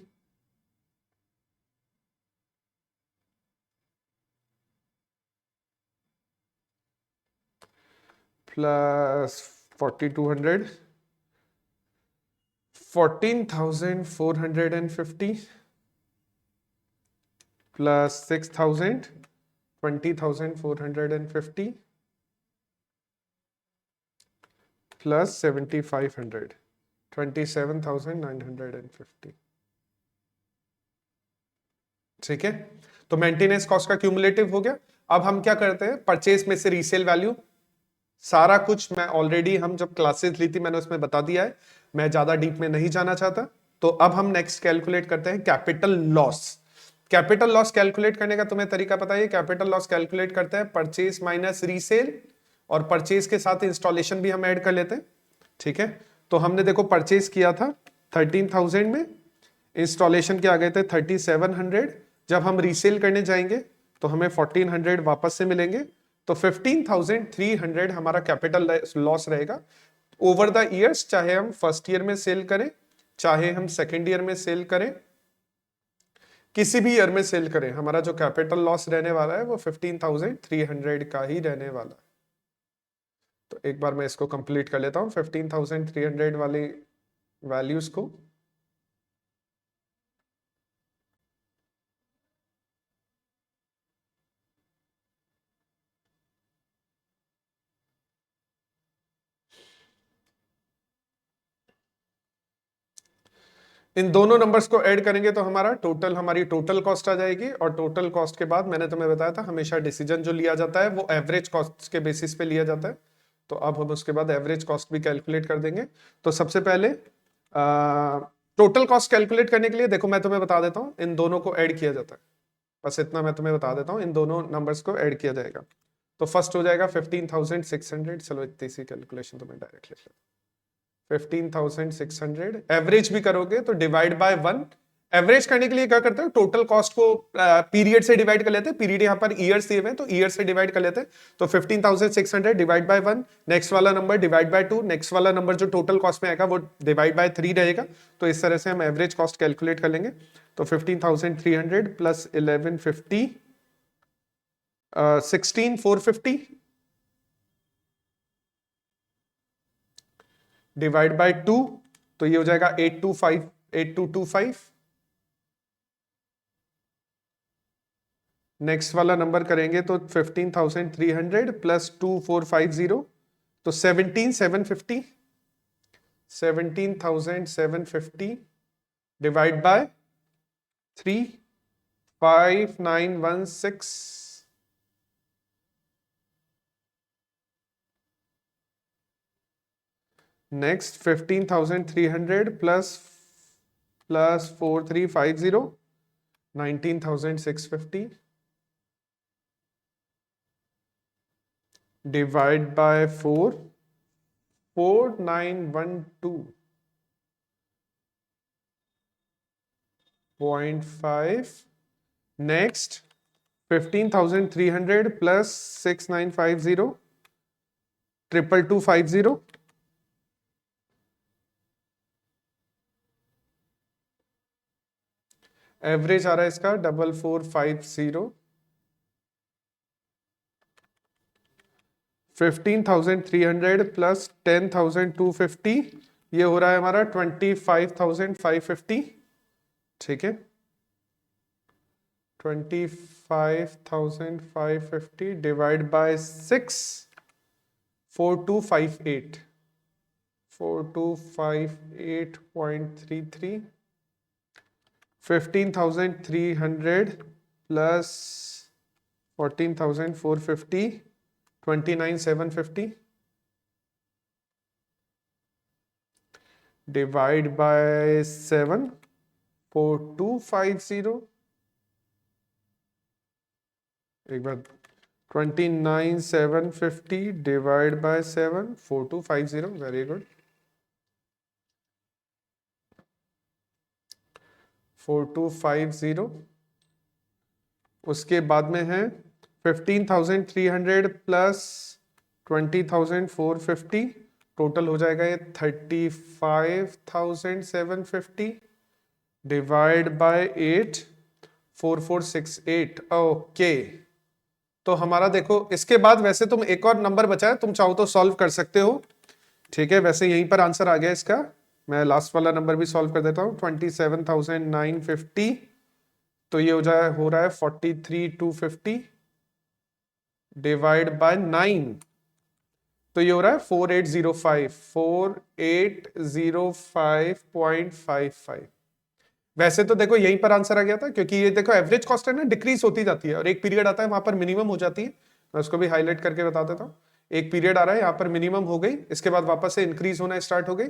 plus 4200, 14,450, plus 6,000, 20,450, plus 7,500, 27,950। ठीक है, तो मेंटेनेंस कॉस्ट का क्यूमुलेटिव हो गया। अब हम क्या करते हैं, परचेस में से रीसेल वैल्यू, सारा कुछ मैं ऑलरेडी, हम जब क्लासेस ली थी मैंने उसमें बता दिया है, मैं ज्यादा डीप में नहीं जाना चाहता। तो अब हम नेक्स्ट कैलकुलेट करते हैं capital loss. Capital loss calculate करने का तुम्हें तरीका पता है, कैपिटल लॉस कैलकुलेट करते हैं परचेस माइनस रीसेल, और परचेस के साथ इंस्टॉलेशन भी हम ऐड कर लेते हैं, ठीक है। तो हमने देखो परचेस किया था 13,000 में, इंस्टॉलेशन के आ गए थे 3,700, जब हम रीसेल करने जाएंगे तो हमें 1,400 वापस से मिलेंगे, तो 15,300 हमारा कैपिटल लॉस रहेगा ओवर द ईयर्स। चाहे हम फर्स्ट ईयर में सेल करें, चाहे हम सेकेंड ईयर में सेल करें, किसी भी ईयर में सेल करें, हमारा जो कैपिटल लॉस रहने वाला है वो 15,300 का ही रहने वाला है। तो एक बार मैं इसको कंप्लीट कर लेता हूं 15,300 वाली वैल्यूज को। इन दोनों नंबर्स को ऐड करेंगे तो हमारी टोटल कॉस्ट आ जाएगी, और टोटल कॉस्ट के बाद मैंने तुम्हें बताया था हमेशा डिसीजन जो लिया जाता है वो एवरेज कॉस्ट के बेसिस पे लिया जाता है। तो अब हम उसके बाद एवरेज कॉस्ट भी कैलकुलेट कर देंगे। तो सबसे पहले टोटल कॉस्ट कैलकुलेट करने के लिए देखो मैं तुम्हें बता देता हूँ, इन दोनों को ऐड किया जाता है, बस इतना मैं तुम्हें बता देता हूँ, इन दोनों नंबर्स को ऐड किया जाएगा। तो फर्स्ट हो जाएगा 15,600, चलो इतनी सी कैलकुलेशन तो मैं डायरेक्ट लिख लेता हूँ। 15,600 एवरेज भी करोगे तो डिवाइड बाय 1। एवरेज करने के लिए क्या करते हैं, टोटल कॉस्ट को पीरियड से डिवाइड कर लेते हैं, पीरियड यहाँ पर ईयर्स दिए हुए हैं तो ईयर से डिवाइड कर लेते हैं। तो 15,600 डिवाइड बाय 1, नेक्स्ट वाला नंबर डिवाइड बाय 2, नेक्स्ट वाला नंबर जो टोटल कॉस्ट में आएगा वो डिवाइड बाय 3 रहेगा। तो इस तरह से हम एवरेज कॉस्ट कैलकुलेट कर लेंगे। तो 15,300 प्लस 1150, 16,450, डिवाइड बाय 2, तो ये हो जाएगा 8225। नेक्स्ट वाला नंबर करेंगे तो 15,300 प्लस 2450, तो 17,750। 17,750 divide by 3, 5916। Next 15,300 plus 4350, 19,650 divide by 4, 4912.5। Next 15,300 plus 6950, 22250। Average आ रहा है इसका 4450। 15,300 प्लस 10,250, ये हो रहा है हमारा 25,550। ठीक है, 25,550 divide by 6, 4258, 4258.33। 15,300 plus 14,450, 29,750 divide by 7, 4250। एक बार 29,750 डिवाइड बाय 7, 4250। Very good, 4250। उसके बाद में है 15,300 प्लस 20,450, टोटल हो जाएगा ये 35,750 डिवाइड बाय 8, 4468। ओके, तो हमारा देखो इसके बाद वैसे तुम एक और नंबर बचा है, तुम चाहो तो सॉल्व कर सकते हो। ठीक है, वैसे यहीं पर आंसर आ गया इसका। मैं लास्ट वाला नंबर भी सॉल्व कर देता हूँ, 27,950, तो ये हो रहा है 43,250 डिवाइड बाय 9, तो ये हो रहा है 4805, 4805.55। वैसे तो देखो यहीं पर आंसर आ गया था, क्योंकि ये देखो एवरेज कॉस्ट है ना, डिक्रीज होती जाती है, और एक पीरियड आता है वहां पर मिनिमम हो जाती है। मैं उसको भी हाईलाइट करके बता देता हूँ। एक पीरियड आ रहा है, यहाँ पर मिनिमम हो गई, इसके बाद वापस से इंक्रीज होना स्टार्ट हो गई।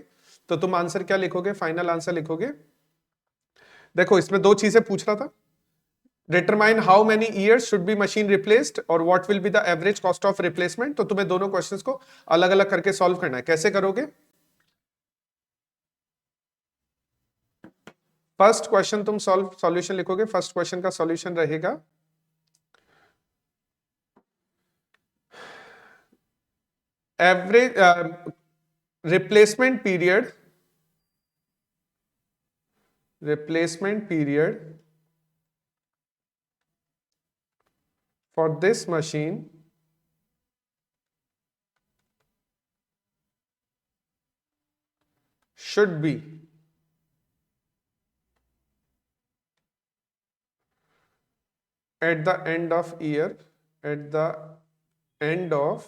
तो तुम आंसर क्या लिखोगे, फाइनल आंसर लिखोगे। देखो इसमें दो चीजें पूछ रहा था, determine how many years should be machine replaced और what will be the average cost of replacement. तो तुम्हें दोनों क्वेश्चंस को अलग अलग करके सॉल्व करना है। कैसे करोगे? फर्स्ट क्वेश्चन तुम सॉल्यूशन लिखोगे। फर्स्ट क्वेश्चन का सॉल्यूशन रहेगा average replacement period for this machine should be at the end of year, at the end of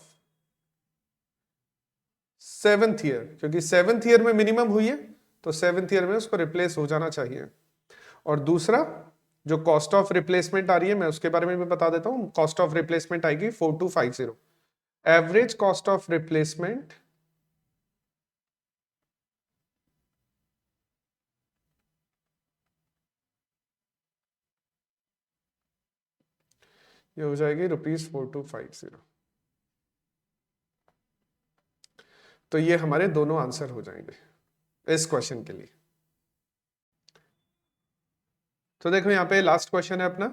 7th year, क्योंकि 7th ईयर में मिनिमम हुई है तो 7th ईयर में उसको रिप्लेस हो जाना चाहिए। और दूसरा जो कॉस्ट ऑफ रिप्लेसमेंट आ रही है, मैं उसके बारे में भी बता देता हूं। कॉस्ट ऑफ रिप्लेसमेंट आएगी 4250। एवरेज कॉस्ट ऑफ रिप्लेसमेंट ये हो जाएगी ₹4250। तो ये हमारे दोनों आंसर हो जाएंगे इस क्वेश्चन के लिए। तो देखो यहाँ पे लास्ट क्वेश्चन है अपना,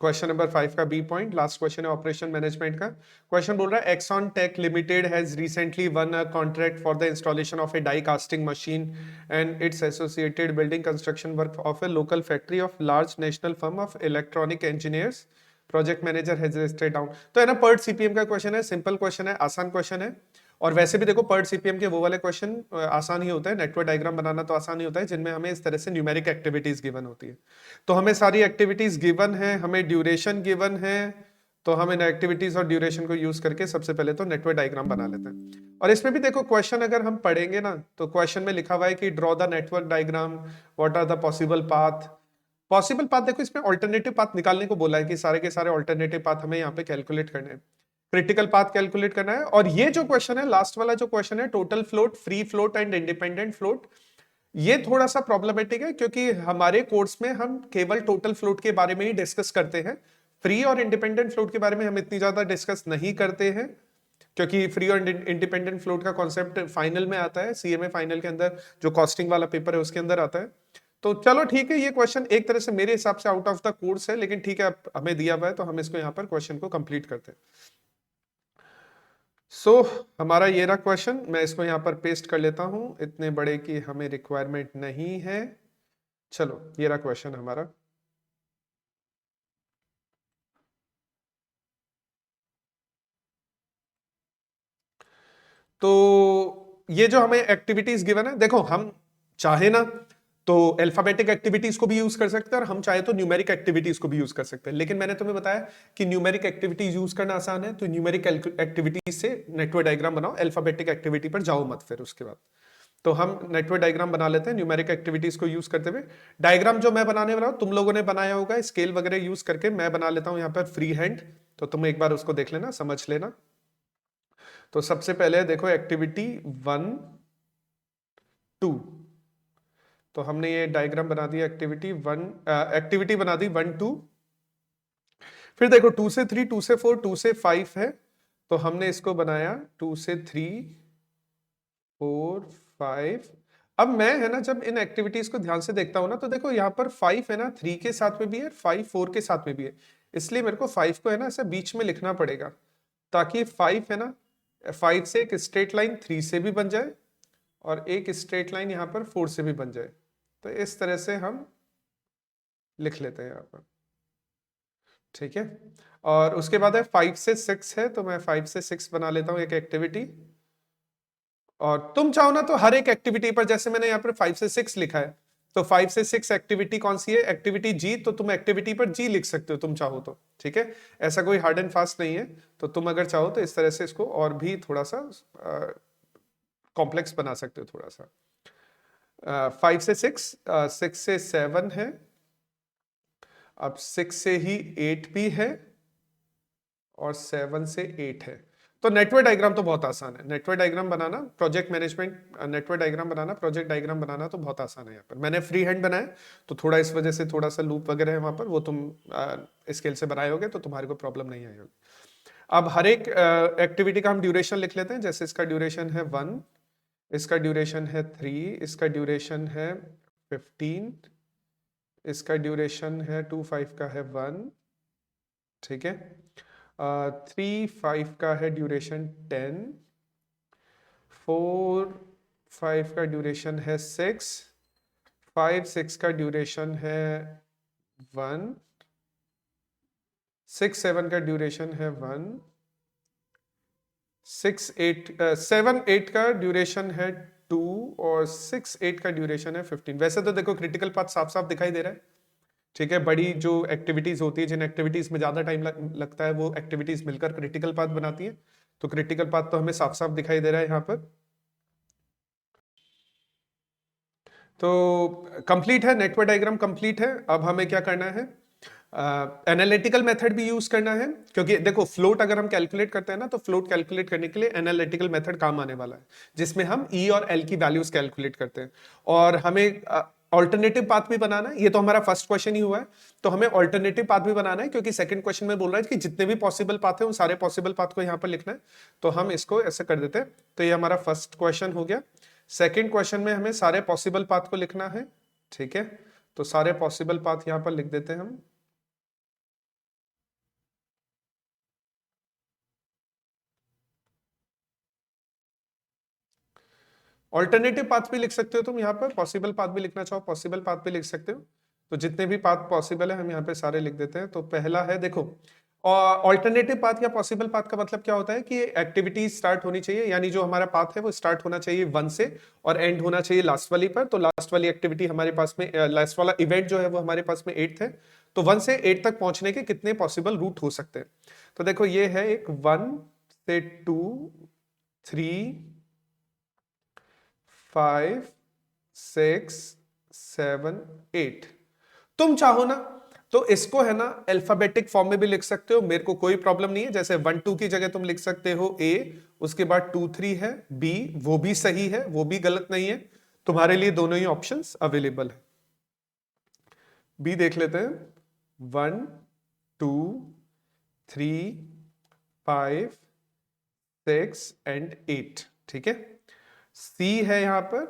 क्वेश्चन नंबर 5 का बी पॉइंट, लास्ट क्वेश्चन है ऑपरेशन मैनेजमेंट का। क्वेश्चन बोल रहा है Exxon tech limited has recently won a contract for the installation of a die casting machine and its associated building construction work of a local factory of large national firm of electronic engineers. Project manager has listed down. तो है ना, PERT CPM का question है, simple question है, आसान question है। और वैसे भी देखो पर्ट सीपीएम के वो वाले क्वेश्चन आसान ही होते हैं, नेटवर्क डायग्राम बनाना तो आसान ही होता है, जिनमें हमें इस तरह से न्यूमेरिक एक्टिविटीज गिवन होती है। तो हमें सारी एक्टिविटीज गिवन है, हमें ड्यूरेशन गिवन है, तो हम इन एक्टिविटीज और ड्यूरेशन को यूज करके सबसे पहले तो नेटवर्क डायग्राम बना लेते हैं। और इसमें भी देखो क्वेश्चन अगर हम पढ़ेंगे ना, तो क्वेश्चन में लिखा हुआ है कि draw the network diagram, what are the possible path. Possible path देखो इसमें ऑल्टरनेटिव पाथ निकालने को बोला है कि सारे के सारे ऑल्टरनेटिव पाथ हमें यहाँ पे कैलकुलेट करने हैं, क्रिटिकल पाथ कैलकुलेट करना है। और ये जो क्वेश्चन है, लास्ट वाला जो क्वेश्चन है, total float, free float and independent float, ये थोड़ा सा प्रॉब्लमेटिक है, क्योंकि हमारे कोर्स में हम केवल टोटल फ्लोट के बारे में ही डिस्कस करते हैं, फ्री और इंडिपेंडेंट फ्लोट के बारे में हम इतनी ज्यादा डिस्कस नहीं करते हैं, क्योंकि फ्री और इंडिपेंडेंट फ्लोट का कॉन्सेप्ट फाइनल में आता है, सीएमए फाइनल के अंदर जो कॉस्टिंग वाला पेपर है उसके अंदर आता है। तो चलो ठीक है, ये क्वेश्चन एक तरह से मेरे हिसाब से आउट ऑफ द कोर्स है, लेकिन ठीक है, हमें दिया हुआ है तो हम इसको यहाँ पर क्वेश्चन को कंप्लीट करते हैं। हमारा ये रहा क्वेश्चन, मैं इसको यहाँ पर पेस्ट कर लेता हूं, इतने बड़े की हमें रिक्वायरमेंट नहीं है। चलो ये रहा क्वेश्चन हमारा। तो ये जो हमें एक्टिविटीज गिवन है, देखो हम चाहे ना तो अल्फाबेटिक एक्टिविटीज को भी यूज कर सकते हैं, और हम चाहे तो न्यूमेरिक एक्टिविटीज को भी यूज कर सकते हैं। लेकिन मैंने तुम्हें बताया कि न्यूमेरिक एक्टिविटीज यूज करना आसान है, तो न्यूमेरिक एक्टिविटीज से नेटवर्क डायग्राम बनाओ, अल्फाबेटिक एक्टिविटी पर जाओ मत फिर उसके बाद। तो हम नेटवर्क डायग्राम बना लेते हैं न्यूमेरिक एक्टिविटीज को यूज करते हुए। डायग्राम जो मैं बनाने वाला हूं तुम लोगों ने बनाया होगा स्केल वगैरह यूज करके, मैं बना लेता हूं यहाँ पर फ्री हैंड, तो तुम एक बार उसको देख लेना, समझ लेना। तो सबसे पहले देखो एक्टिविटी 1 2, तो हमने ये डायग्राम बना दिया, एक्टिविटी 1, एक्टिविटी बना दी 1 2। फिर देखो 2 से 3, 2 से 4, 2 से 5 है, तो हमने इसको बनाया 2 से 3 4 5। अब मैं है ना, जब इन एक्टिविटीज को ध्यान से देखता हूं ना, तो देखो यहाँ पर 5 है ना 3 के साथ में भी है, 5 4 के साथ में भी है, इसलिए मेरे को 5 को है ना ऐसे बीच में लिखना पड़ेगा, ताकि 5 है ना, 5 से एक स्ट्रेट लाइन 3 से भी बन जाए, और एक स्ट्रेट लाइन यहाँ पर 4 से भी बन जाए। तो इस तरह से हम लिख लेते हैं यहाँ पर, ठीक है। और उसके बाद है 5 से 6 है, तो मैं 5 से 6 बना लेता हूँ एक एक्टिविटी। और तुम चाहो ना तो हर एक एक्टिविटी पर, जैसे मैंने यहाँ पर 5 से 6 लिखा है, तो 5 से 6 एक्टिविटी कौन सी है, एक्टिविटी जी, तो तुम एक्टिविटी पर जी लिख सकते हो तुम चाहो तो, ठीक है। ऐसा कोई हार्ड एंड फास्ट नहीं है, तो तुम अगर चाहो तो इस तरह से इसको और भी थोड़ा सा कॉम्प्लेक्स बना सकते हो थोड़ा सा। 5 से 6, 6 से 7 है, अब 6 से ही 8 भी है, और 7 से 8 है। तो नेटवर्क डायग्राम तो बहुत आसान है, नेटवर्क डायग्राम बनाना, प्रोजेक्ट मैनेजमेंट, नेटवर्क डायग्राम बनाना, प्रोजेक्ट डायग्राम बनाना तो बहुत आसान है। यहाँ पर मैंने फ्री हैंड बनाया, तो थोड़ा इस वजह से थोड़ा सा लूप वगैरह है वहां पर, वो तुम स्केल से बनाए होगे तो तुम्हारे को प्रॉब्लम नहीं आई होगी। अब हर एक एक्टिविटी का हम ड्यूरेशन लिख लेते हैं, जैसे इसका ड्यूरेशन है 1, इसका ड्यूरेशन है 3, इसका ड्यूरेशन है 15, इसका ड्यूरेशन है 2 5 का है 1, ठीक है। 3 5 का है ड्यूरेशन 10, 4 5 का ड्यूरेशन है 6, 5 6 का ड्यूरेशन है 1, 6 7 का ड्यूरेशन है 1, 6 8 7 8 का ड्यूरेशन है 2, और 6 8 का ड्यूरेशन है 15। वैसे तो देखो क्रिटिकल पाथ साफ साफ दिखाई दे रहा है, ठीक है। बड़ी जो एक्टिविटीज होती है, जिन एक्टिविटीज में ज्यादा टाइम लगता है, वो एक्टिविटीज मिलकर क्रिटिकल पाथ बनाती है, तो क्रिटिकल पाथ तो हमें साफ साफ दिखाई दे रहा है यहाँ पर। तो कंप्लीट है, नेटवर्क डायग्राम कंप्लीट है। अब हमें क्या करना है, एनालिटिकल मेथड भी यूज करना है, क्योंकि देखो फ्लोट अगर हम कैलकुलेट करते हैं ना, तो फ्लोट कैलकुलेट करने के लिए एनालिटिकल मेथड काम आने वाला है, जिसमें हम ई और एल की वैल्यूज कैलकुलेट करते हैं। और हमें ऑल्टरनेटिव पाथ भी बनाना है, ये तो हमारा फर्स्ट क्वेश्चन ही हुआ है, तो हमें ऑल्टरनेटिव पाथ भी बनाना है, क्योंकि सेकंड क्वेश्चन में बोल रहा है कि जितने भी पॉसिबल पाथ है उन सारे पॉसिबल पाथ को यहाँ पर लिखना है। तो हम इसको ऐसे कर देते हैं, तो ये हमारा फर्स्ट क्वेश्चन हो गया। सेकंड क्वेश्चन में हमें सारे पॉसिबल पाथ को लिखना है, ठीक है। तो सारे पॉसिबल पाथ यहां पर लिख देते हैं हम। ऑल्टरनेटिव पाथ भी लिख सकते हो तुम यहाँ पर, पॉसिबल पाथ भी लिखना चाहो पॉसिबल पाथ भी लिख सकते हो। तो जितने भी पाथ पॉसिबल है हम यहाँ पे सारे लिख देते हैं। तो पहला है देखो, और ऑल्टरनेटिव पाथ या पॉसिबल पाथ का मतलब क्या होता है कि एक्टिविटी स्टार्ट होनी चाहिए, यानी जो हमारा पाथ है वो स्टार्ट होना चाहिए 1 से और एंड होना चाहिए लास्ट वाली पर। तो लास्ट वाली एक्टिविटी हमारे पास में, लास्ट वाला इवेंट जो है वो हमारे पास में 8 है। तो 1 से 8 तक पहुंचने के कितने पॉसिबल रूट हो सकते हैं? तो देखो ये है एक 1 से 2 3 5 6 7 8। तुम चाहो ना तो इसको है ना अल्फाबेटिक फॉर्म में भी लिख सकते हो, मेरे को कोई प्रॉब्लम नहीं है। जैसे 1 2 की जगह तुम लिख सकते हो A, उसके बाद 2 3 है B, वो भी सही है, वो भी गलत नहीं है। तुम्हारे लिए दोनों ही ऑप्शंस अवेलेबल है। B देख लेते हैं, 1 2 3 5 6 एंड 8। ठीक है। C है यहां पर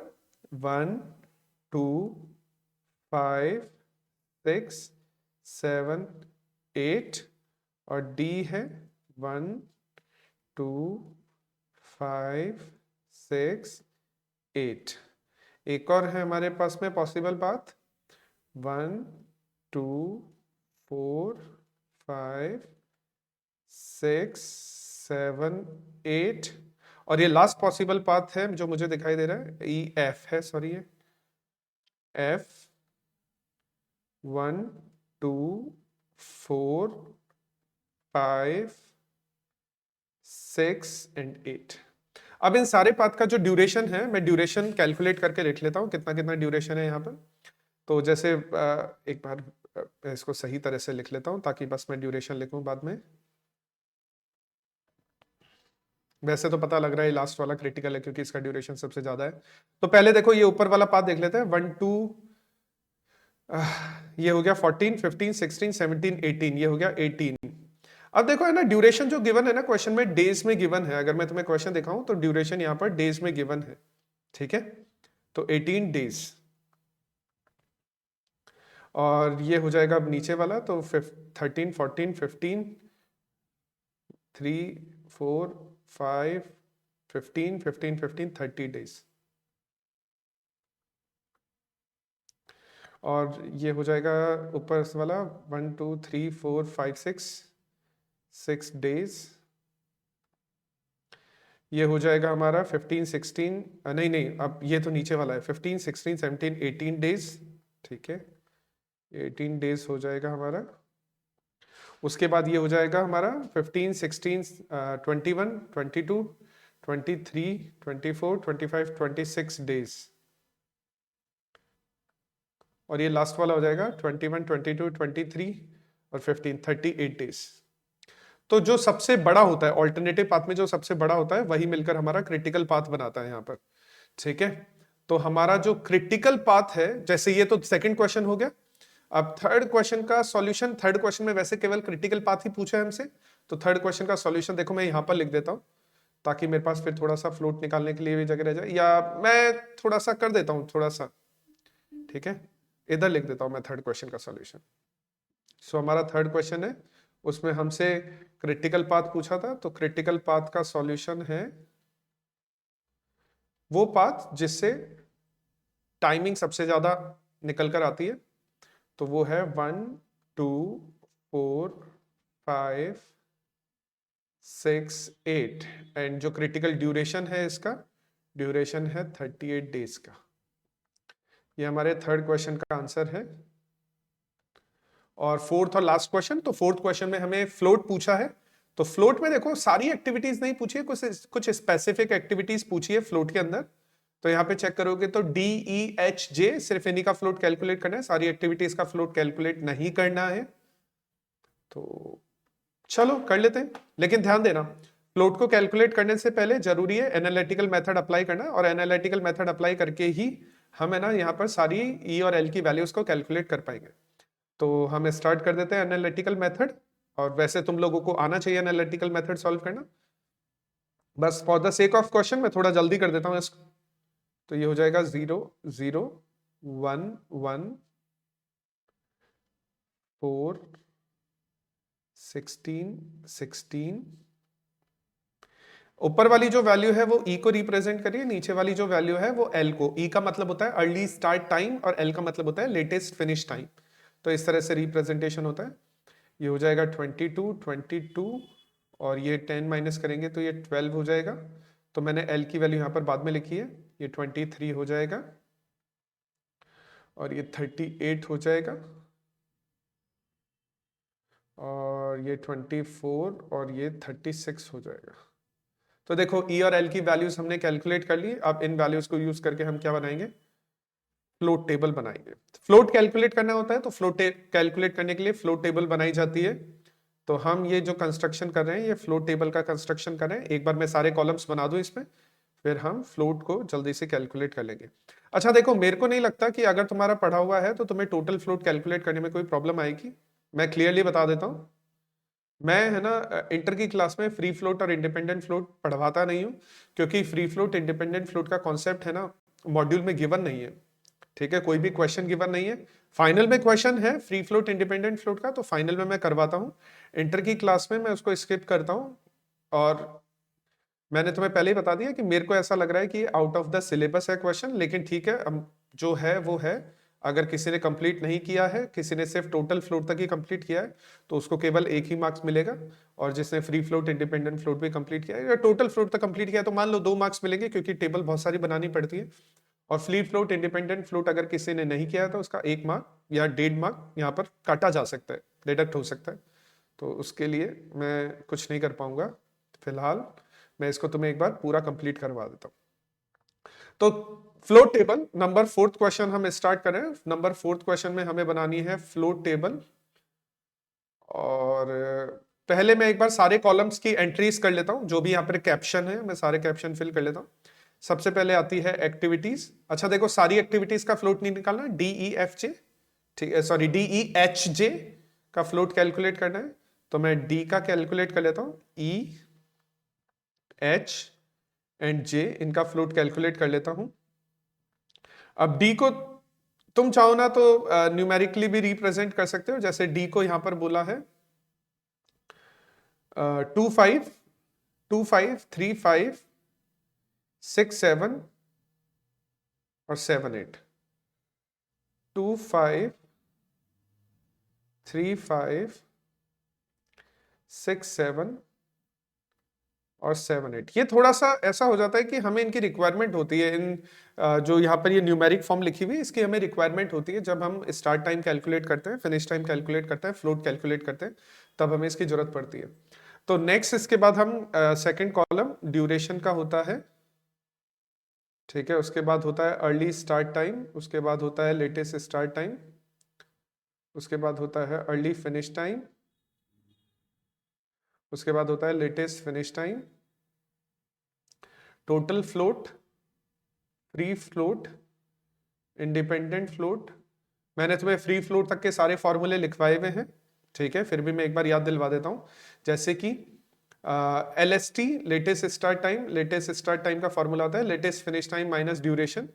1 2 5 6 7 8 और D है 1 2 5 6 8। एक और है हमारे पास में पॉसिबल पाथ 1 2 4 5 6 7 8 और ये लास्ट पॉसिबल पाथ है जो मुझे दिखाई दे रहा है, ई एफ है, सॉरी ये एफ 1 2 4 5 6 एंड 8। अब इन सारे पाथ का जो ड्यूरेशन है, मैं ड्यूरेशन कैलकुलेट करके देख लेता हूं कितना कितना ड्यूरेशन है यहाँ पर। तो जैसे एक बार इसको सही तरह से लिख लेता हूं ताकि बस मैं ड्यूरेशन लिखूं बाद में। वैसे तो पता लग रहा है लास्ट वाला क्रिटिकल है क्योंकि इसका ड्यूरेशन सबसे ज्यादा है। तो पहले देखो ये ऊपर वाला पाथ देख लेते हैं, 1 2 ये हो गया 14 15 16 17 18, ये हो गया 18। अब देखो है ना ड्यूरेशन जो गिवन है ना क्वेश्चन में डेज में गिवन है। अगर मैं तुम्हें क्वेश्चन दिखाऊं तो ड्यूरेशन यहाँ पर डेज में गिवन है। ठीक है, तो 18 डेज। और ये हो जाएगा अब नीचे वाला, तो 13 14 15 3 4 5 15 15 15 30 डेज। और ये हो जाएगा ऊपर वाला 1 2 3 4 5 6 डेज। ये हो जाएगा हमारा 15 16, नहीं नहीं, अब ये तो नीचे वाला है, 15 16 17 18 डेज। ठीक है, 18 डेज हो जाएगा हमारा। उसके बाद ये हो जाएगा हमारा 15 16 21 22 23 24 25 26 डेज। और ये लास्ट वाला हो जाएगा 21 22 23 और 15 38 डेज। तो जो सबसे बड़ा होता है ऑल्टरनेटिव पाथ में, जो सबसे बड़ा होता है वही मिलकर हमारा क्रिटिकल पाथ बनाता है यहाँ पर। ठीक है, तो हमारा जो क्रिटिकल पाथ है, जैसे ये तो सेकंड क्वेश्चन हो गया। अब थर्ड क्वेश्चन का सॉल्यूशन, थर्ड क्वेश्चन में वैसे केवल क्रिटिकल पाथ ही पूछा है हमसे, तो थर्ड क्वेश्चन का सॉल्यूशन देखो मैं यहाँ पर लिख देता हूँ ताकि मेरे पास फिर थोड़ा सा फ्लोट निकालने के लिए भी जगह रह जाए, या मैं थोड़ा सा कर देता हूँ थोड़ा सा। ठीक है, इधर लिख देता हूँ मैं थर्ड क्वेश्चन का सॉल्यूशन। सो हमारा थर्ड क्वेश्चन है, उसमें हमसे क्रिटिकल पाथ पूछा था, तो क्रिटिकल पाथ का सॉल्यूशन है वो पाथ जिससे टाइमिंग सबसे ज्यादा निकल कर आती है। तो वो है 1 2 4 5 6 8 एंड जो क्रिटिकल ड्यूरेशन है इसका ड्यूरेशन है 38 डेज का। ये हमारे थर्ड क्वेश्चन का आंसर है। और फोर्थ और लास्ट क्वेश्चन, तो फोर्थ क्वेश्चन में हमें फ्लोट पूछा है। तो फ्लोट में देखो सारी एक्टिविटीज नहीं पूछी है, कुछ स्पेसिफिक एक्टिविटीज पूछी है फ्लोट के अंदर। तो यहाँ पे चेक करोगे तो डी ई एच जे, सिर्फ इन्हीं का फ्लोट कैलकुलेट करना है, सारी एक्टिविटीज का फ्लोट कैलकुलेट नहीं करना है। तो चलो कर लेते हैं, लेकिन ध्यान देना फ्लोट को कैलकुलेट करने से पहले जरूरी है एनालिटिकल मेथड अप्लाई करना, और एनालिटिकल मेथड अप्लाई करके ही हम है ना यहाँ पर सारी ई और एल की वैल्यूज को कैलकुलेट कर पाएंगे। तो हम स्टार्ट कर देते हैं एनालिटिकल मेथड। और वैसे तुम लोगों को आना चाहिए एनालिटिकल मेथड सॉल्व करना, बस for the sake of question मैं थोड़ा जल्दी कर देता हूं इसको। तो ये हो जाएगा 0 0 1 1 4 16 16। ऊपर वाली जो वैल्यू है वो ई को रिप्रेजेंट करिए, नीचे वाली जो वैल्यू है वो एल को। ई का मतलब होता है अर्ली स्टार्ट टाइम और एल का मतलब होता है लेटेस्ट फिनिश टाइम। तो इस तरह से रिप्रेजेंटेशन होता है। ये हो जाएगा 22 और ये 10 माइनस करेंगे तो ये 12 हो जाएगा। तो मैंने एल की वैल्यू यहाँ पर बाद में लिखी है, ये 23 हो जाएगा और ये 38 हो जाएगा और ये 24 और ये 36 हो जाएगा। तो देखो ई और एल की वैल्यूज हमने कैलकुलेट कर ली। अब इन वैल्यूज को यूज करके हम क्या बनाएंगे, फ्लोट टेबल बनाएंगे। फ्लोट कैलकुलेट करना होता है तो फ्लोट कैलकुलेट करने के लिए फ्लोट टेबल बनाई जाती है। तो हम ये जो कंस्ट्रक्शन कर रहे हैं ये फ्लोट टेबल का कंस्ट्रक्शन कर रहे हैं। एक बार मैं सारे कॉलम्स बना दूं इसमें, फिर हम फ्लोट को जल्दी से कैलकुलेट कर लेंगे। अच्छा देखो, मेरे को नहीं लगता कि अगर तुम्हारा पढ़ा हुआ है तो तुम्हें टोटल फ्लोट कैलकुलेट करने में कोई प्रॉब्लम आएगी। मैं क्लियरली बता देता हूँ, मैं है ना इंटर की क्लास में फ्री फ्लोट और इंडिपेंडेंट फ्लोट पढ़वाता नहीं हूँ, क्योंकि फ्री फ्लोट इंडिपेंडेंट फ्लोट का कॉन्सेप्ट है ना मॉड्यूल में गिवन नहीं है। ठीक है, कोई भी क्वेश्चन गिवन नहीं है। फाइनल में क्वेश्चन है फ्री फ्लोट इंडिपेंडेंट फ्लोट का, तो फाइनल में मैं करवाता हूँ। इंटर की क्लास में मैं उसको स्किप करता हूँ। और मैंने तुम्हें पहले ही बता दिया कि मेरे को ऐसा लग रहा है कि आउट ऑफ द सिलेबस है क्वेश्चन, लेकिन ठीक है, अब जो है वो है। अगर किसी ने कंप्लीट नहीं किया है, किसी ने सिर्फ टोटल फ्लोट तक ही कंप्लीट किया है, तो उसको केवल एक ही मार्क्स मिलेगा। और जिसने फ्री फ्लोट इंडिपेंडेंट फ्लोट भी कंप्लीट किया है या टोटल फ्लोट तक कंप्लीट किया है, तो मान लो 2 मार्क्स मिलेंगे, क्योंकि टेबल बहुत सारी बनानी पड़ती है। और फ्री फ्लोट इंडिपेंडेंट फ्लोट अगर किसी ने नहीं किया है तो उसका 1 मार्क या 1.5 मार्क यहाँ पर काटा जा सकता है, डिडक्ट हो सकता है। तो उसके लिए मैं कुछ नहीं कर पाऊंगा फिलहाल। मैं इसको तुम्हें एक बार पूरा कंप्लीट करवा देता हूं। तो float table number 4th question हम स्टार्ट करें। नंबर 4th क्वेश्चन में हमें बनानी है फ्लोट टेबल। और पहले मैं एक बार सारे कॉलम्स की एंट्रीज कर लेता हूं, जो भी यहाँ पर कैप्शन है मैं सारे कैप्शन फिल कर लेता हूं। सबसे पहले आती है एक्टिविटीज। अच्छा देखो, सारी एक्टिविटीज का फ्लोट नहीं निकालना, DEFJ, ठीक है, सॉरी DEHJ का फ्लोट कैलकुलेट करना है। तो मैं डी का कैलकुलेट कर लेता हूं, EH एंड J इनका फ्लोट कैलकुलेट कर लेता हूं। अब डी को तुम चाहो ना तो न्यूमेरिकली भी रिप्रेजेंट कर सकते हो। जैसे डी को यहां पर बोला है 25, 25, 35, 6, 7 और 7, 8। 25, 35, 6, 7 और 7, 8। ये थोड़ा सा ऐसा हो जाता है कि हमें इनकी रिक्वायरमेंट होती है। इन जो यहाँ पर ये न्यूमेरिक फॉर्म लिखी हुई है, इसकी हमें रिक्वायरमेंट होती है जब हम स्टार्ट टाइम कैलकुलेट करते हैं, फिनिश टाइम कैलकुलेट करते हैं, फ्लोट कैलकुलेट करते हैं, तब हमें इसकी जरूरत पड़ती है। तो नेक्स्ट इसके बाद हम सेकेंड कॉलम ड्यूरेशन का होता है। ठीक है, उसके बाद होता है अर्ली स्टार्ट टाइम, उसके बाद होता है लेटेस्ट स्टार्ट टाइम, उसके बाद होता है अर्ली फिनिश टाइम, उसके बाद होता है latest finish time, total float, free float, independent float. मैंने तुम्हें फ्री फ्लोट तक के सारे फॉर्मूले लिखवाए हुए हैं। ठीक है, फिर भी मैं एक बार याद दिलवा देता हूं। जैसे कि LST latest start time, latest start time का फॉर्मूला होता है latest finish time minus duration,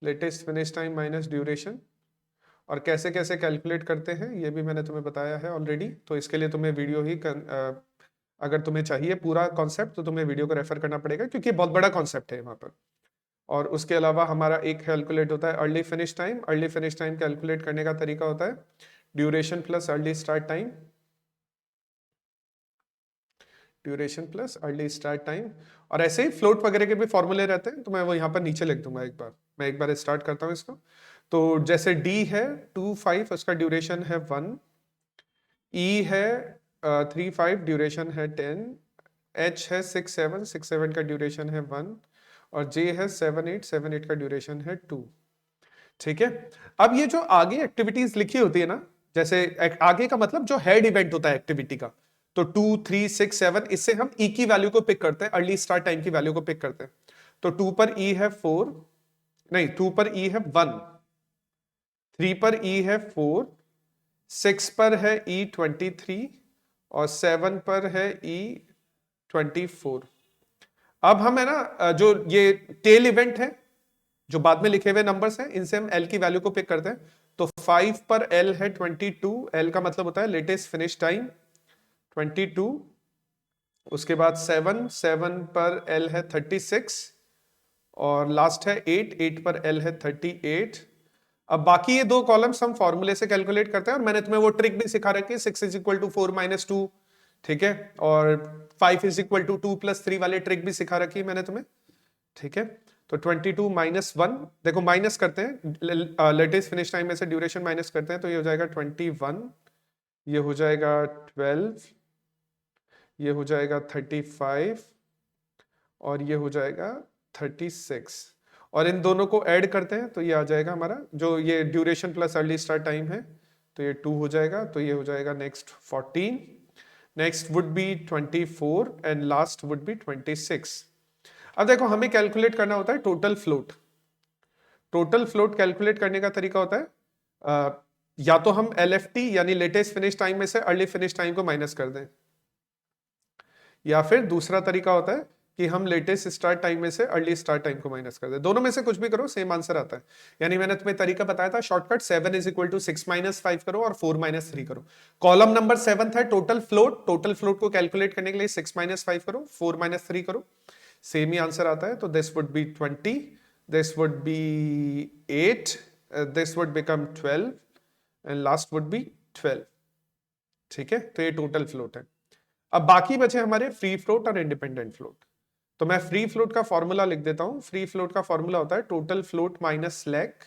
latest finish time minus duration. और कैसे कैसे कैलकुलेट करते हैं ये भी मैंने तुम्हें बताया है ऑलरेडी। तो इसके लिए तुम्हें वीडियो ही अगर तुम्हें चाहिए पूरा कॉन्सेप्ट तो तुम्हें वीडियो को रेफर करना पड़ेगा, क्योंकि बहुत बड़ा कॉन्सेप्ट है वहां पर। और उसके अलावा हमारा एक कैलकुलेट होता है early finish time. Early finish time calculate करने का तरीका होता है duration plus early start time, duration plus early start time. और ऐसे ही फ्लोट वगैरह के भी फॉर्मूले रहते हैं, तो मैं वो यहाँ पर नीचे लिख दूंगा। मैं एक बार स्टार्ट करता हूँ इसको। तो जैसे डी है 25, उसका ड्यूरेशन है 1, ई है 35, ड्यूरेशन है 10, एच है 6, 7, 6, 7 का ड्यूरेशन है 1 और जे है 7, 8, 7, 8 का ड्यूरेशन है 2। ठीक है, अब ये जो आगे एक्टिविटीज लिखी होती है ना, जैसे आगे का मतलब जो हेड इवेंट होता है एक्टिविटी का, तो 2, 3, 6, 7, इससे हम ई की वैल्यू को पिक करते हैं, अर्ली स्टार्ट टाइम की वैल्यू को पिक करते हैं। तो 2 पर ई है 4, नहीं 2 पर ई है 1, 3 पर ई है 4, 6 पर है ई 23 और 7 पर है ई 24। अब हम है ना जो ये टेल इवेंट है, जो बाद में लिखे हुए नंबर्स हैं, इनसे हम एल की वैल्यू को पिक करते हैं। तो 5 पर एल है 22, एल का मतलब होता है लेटेस्ट फिनिश टाइम 22। उसके बाद 7 पर एल है 36 और लास्ट है 8 पर एल है 38। अब बाकी ये दो कॉलम्स हम फॉर्मूले से कैलकुलेट करते हैं, और मैंने तुम्हें वो ट्रिक भी सिखा रखी है, 6 इज इक्वल टू 4 माइनस 2, ठीक है, और 5 इज इक्वल टू 2 प्लस 3 वाले ट्रिक भी सिखा रखी है मैंने तुम्हें, ठीक है। तो 22 माइनस 1, देखो माइनस करते हैं, लेटेस्ट फिनिश टाइम में से ड्यूरेशन माइनस करते हैं, तो ये हो जाएगा 21, ये हो जाएगा 12, ये हो जाएगा 35, और ये हो जाएगा 36, और इन दोनों को ऐड करते हैं तो ये आ जाएगा हमारा, जो ये duration plus early start time है, तो ये 2 हो जाएगा, तो ये हो जाएगा next 14, next would be 24, and last would be 26। अब देखो हमें कैलकुलेट करना होता है total float. Total float calculate करने का तरीका होता है, या तो हम LFT यानी लेटेस्ट फिनिश टाइम में से अर्ली फिनिश टाइम को माइनस कर दें, या फिर दूसरा तरीका होता है कि हम लेटेस्ट स्टार्ट टाइम में से अर्ली स्टार्ट टाइम को माइनस कर दें। दोनों में से कुछ भी करो सेम आंसर आता है। यानी मैंने तुम्हें तरीका बताया था shortcut, 7 is equal to 6 minus 5 करो और 4 माइनस 3 करो। कॉलम नंबर 7 था टोटल फ्लोट, टोटल फ्लोट को कैलकुलेट करने के लिए 6 माइनस 5 करो, 4 माइनस 3 करो, सेम ही आंसर आता है। तो this would be 20, this would be 8, this would become 12, and last would be 12, ठीक है। तो ये टोटल फ्लोट है। अब बाकी बचे हमारे फ्री फ्लोट और इंडिपेंडेंट फ्लोट। तो मैं फ्री फ्लोट का फॉर्मूला लिख देता हूं। फ्री फ्लोट का फॉर्मूला होता है टोटल फ्लोट माइनस स्लैक,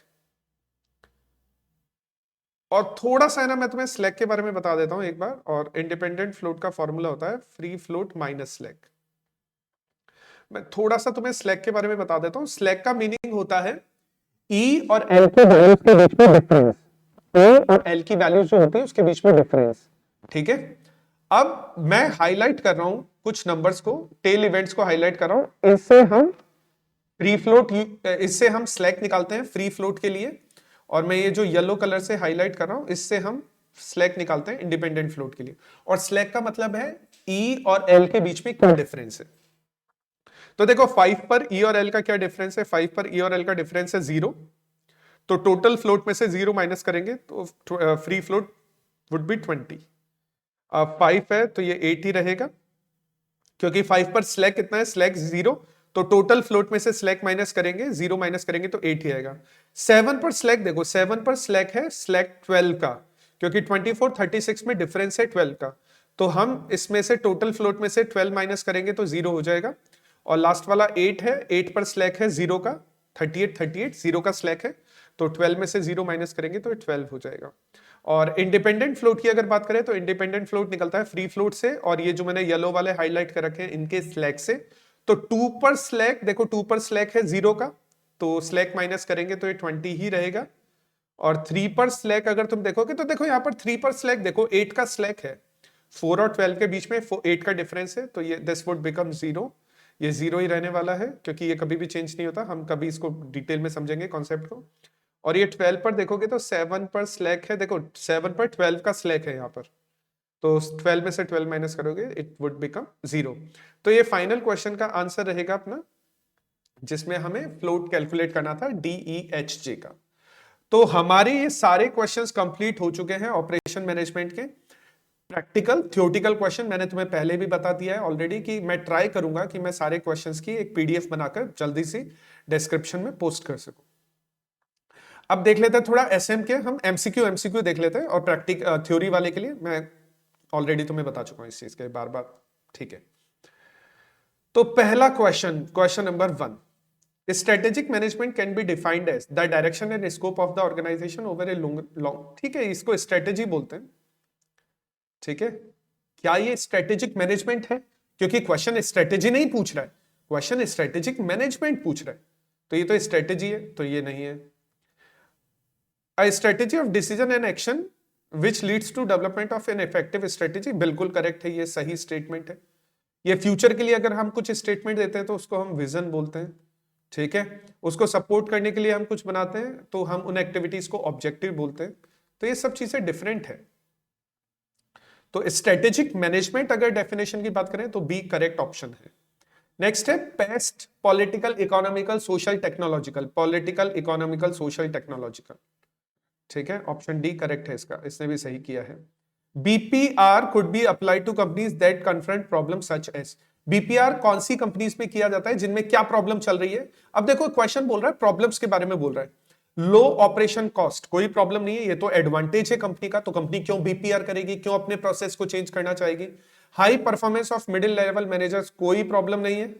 और थोड़ा सा है ना मैं तुम्हें स्लैक के बारे में बता देता हूं एक बार। और इंडिपेंडेंट फ्लोट का फॉर्मूला होता है फ्री फ्लोट माइनस स्लैक। मैं थोड़ा सा तुम्हें स्लैक के बारे में बता देता हूं। स्लैक का मीनिंग होता है ई और एल के वैल्यूज के बीच में डिफरेंस, ई और एल की वैल्यूज जो होती है उसके बीच में डिफरेंस, ठीक है। अब मैं हाईलाइट कर रहा हूं कुछ नंबर्स को, टेल इवेंट्स को हाईलाइट कर रहा हूं। इससे हम फ्री फ्लोट, इससे हम स्लैक निकालते हैं फ्री फ्लोट के लिए, और मैं ये जो येलो कलर से हाईलाइट कर रहा हूं इससे हम स्लैक निकालते हैं इंडिपेंडेंट फ्लोट के लिए। और स्लैक का मतलब है ई और एल के बीच में क्या डिफरेंस है। तो देखो 5 पर ई और एल का क्या डिफरेंस है, 5 पर ई और एल का डिफरेंस है 0, तो टोटल फ्लोट में से 0 माइनस करेंगे तो फ्री फ्लोट वुड बी 20। अब 5 है तो ये 8 ही रहेगा, क्योंकि 5 पर स्लैक कितना है, स्लैक 0, तो टोटल फ्लोट में से स्लैक माइनस करेंगे, 0 माइनस करेंगे तो 8 ही आएगा। 7 पर स्लैक, देखो 7 पर स्लैक है स्लैक 12 का, क्योंकि 24 36 में डिफरेंस है 12 का, तो हम इसमें से टोटल फ्लोट में से 12 माइनस करेंगे तो 0 हो जाएगा। और लास्ट वाला 8 है, 8 पर स्लैक है 0 का, 38 0 का स्लैक है, तो 12 में से 0 माइनस करेंगे तो 12 हो जाएगा। और इंडिपेंडेंट फ्लोट की अगर बात करें तो इंडिपेंडेंट फ्लोट निकलता है फ्री फ्लोट से, और ये जो मैंने येलो वाले हाईलाइट कर रखे हैं इनके स्लैक से। तो 2 पर स्लैक, देखो 2 पर स्लैक है 0 का, तो स्लैक माइनस करेंगे तो ये 20 ही रहेगा। और 3 पर स्लैक अगर तुम देखोगे तो देखो यहाँ पर 3 पर स्लैक देखो 8 का स्लैक है, 4 और 12 के बीच में 8 का डिफरेंस है, तो ये दिस वुड बिकम 0, ये 0 ही रहने वाला है क्योंकि ये कभी भी चेंज नहीं होता। हम कभी इसको डिटेल में समझेंगे कॉन्सेप्ट को। और ये 12 पर देखोगे तो 7 पर स्लैक है, देखो 7 पर 12 का स्लैक है यहाँ पर, तो 12 में से 12 माइनस करोगे इट वुड बिकम 0। तो ये फाइनल क्वेश्चन का आंसर रहेगा अपना, जिसमें हमें फ्लोट कैलकुलेट करना था DEHJ का। तो हमारे ये सारे क्वेश्चंस कंप्लीट हो चुके हैं ऑपरेशन मैनेजमेंट के। प्रैक्टिकल थियोरेटिकल क्वेश्चन मैंने तुम्हें पहले भी बता दिया है ऑलरेडी कि मैं ट्राई करूंगा कि मैं सारे क्वेश्चंस की एक PDF बनाकर जल्दी से डिस्क्रिप्शन में पोस्ट कर सकूं। अब देख लेते हैं थोड़ा SM के, हम MCQ देख लेते हैं, और प्रैक्टिक थ्योरी वाले के लिए मैं ऑलरेडी तुम्हें बता चुका हूं इस चीज के बार बार, ठीक है। तो पहला question number 1, strategic management can be defined as the direction and scope of the organization over a long, ठीक है, इसको स्ट्रेटेजी बोलते हैं, ठीक है। क्या ये स्ट्रेटेजिक मैनेजमेंट है, क्योंकि क्वेश्चन स्ट्रेटेजी नहीं पूछ रहा है, क्वेश्चन स्ट्रेटेजिक मैनेजमेंट पूछ रहा है, तो ये तो स्ट्रेटेजी है, तो ये नहीं है। A strategy of decision and action which leads to development of an effective strategy, बिल्कुल करेक्ट है, ये सही स्टेटमेंट है। ये फ्यूचर के लिए अगर हम कुछ स्टेटमेंट देते हैं तो उसको हम विजन बोलते हैं, ठीक है। उसको सपोर्ट करने के लिए हम कुछ बनाते हैं तो हम उन एक्टिविटीज को ऑब्जेक्टिव बोलते हैं। तो ये सब चीजें डिफरेंट है। तो स्ट्रेटेजिक मैनेजमेंट अगर डेफिनेशन की बात करें तो बी करेक्ट ऑप्शन है। नेक्स्ट है paste political economical social technological, political economical social technological, ठीक है, ऑप्शन डी करेक्ट है इसका, इसने भी सही किया है। BPR could be applied to companies that confront problems such as, BPR कौन सी कंपनीज में किया जाता है जिनमें क्या प्रॉब्लम चल रही है। अब देखो क्वेश्चन बोल रहा है प्रॉब्लम्स के बारे में बोल रहा है, लो ऑपरेशन कॉस्ट, कोई प्रॉब्लम नहीं है, ये तो एडवांटेज है कंपनी का, तो कंपनी क्यों बीपीआर करेगी, क्यों अपने प्रोसेस को चेंज करना चाहेगी। High performance of middle level managers, कोई प्रॉब्लम नहीं है,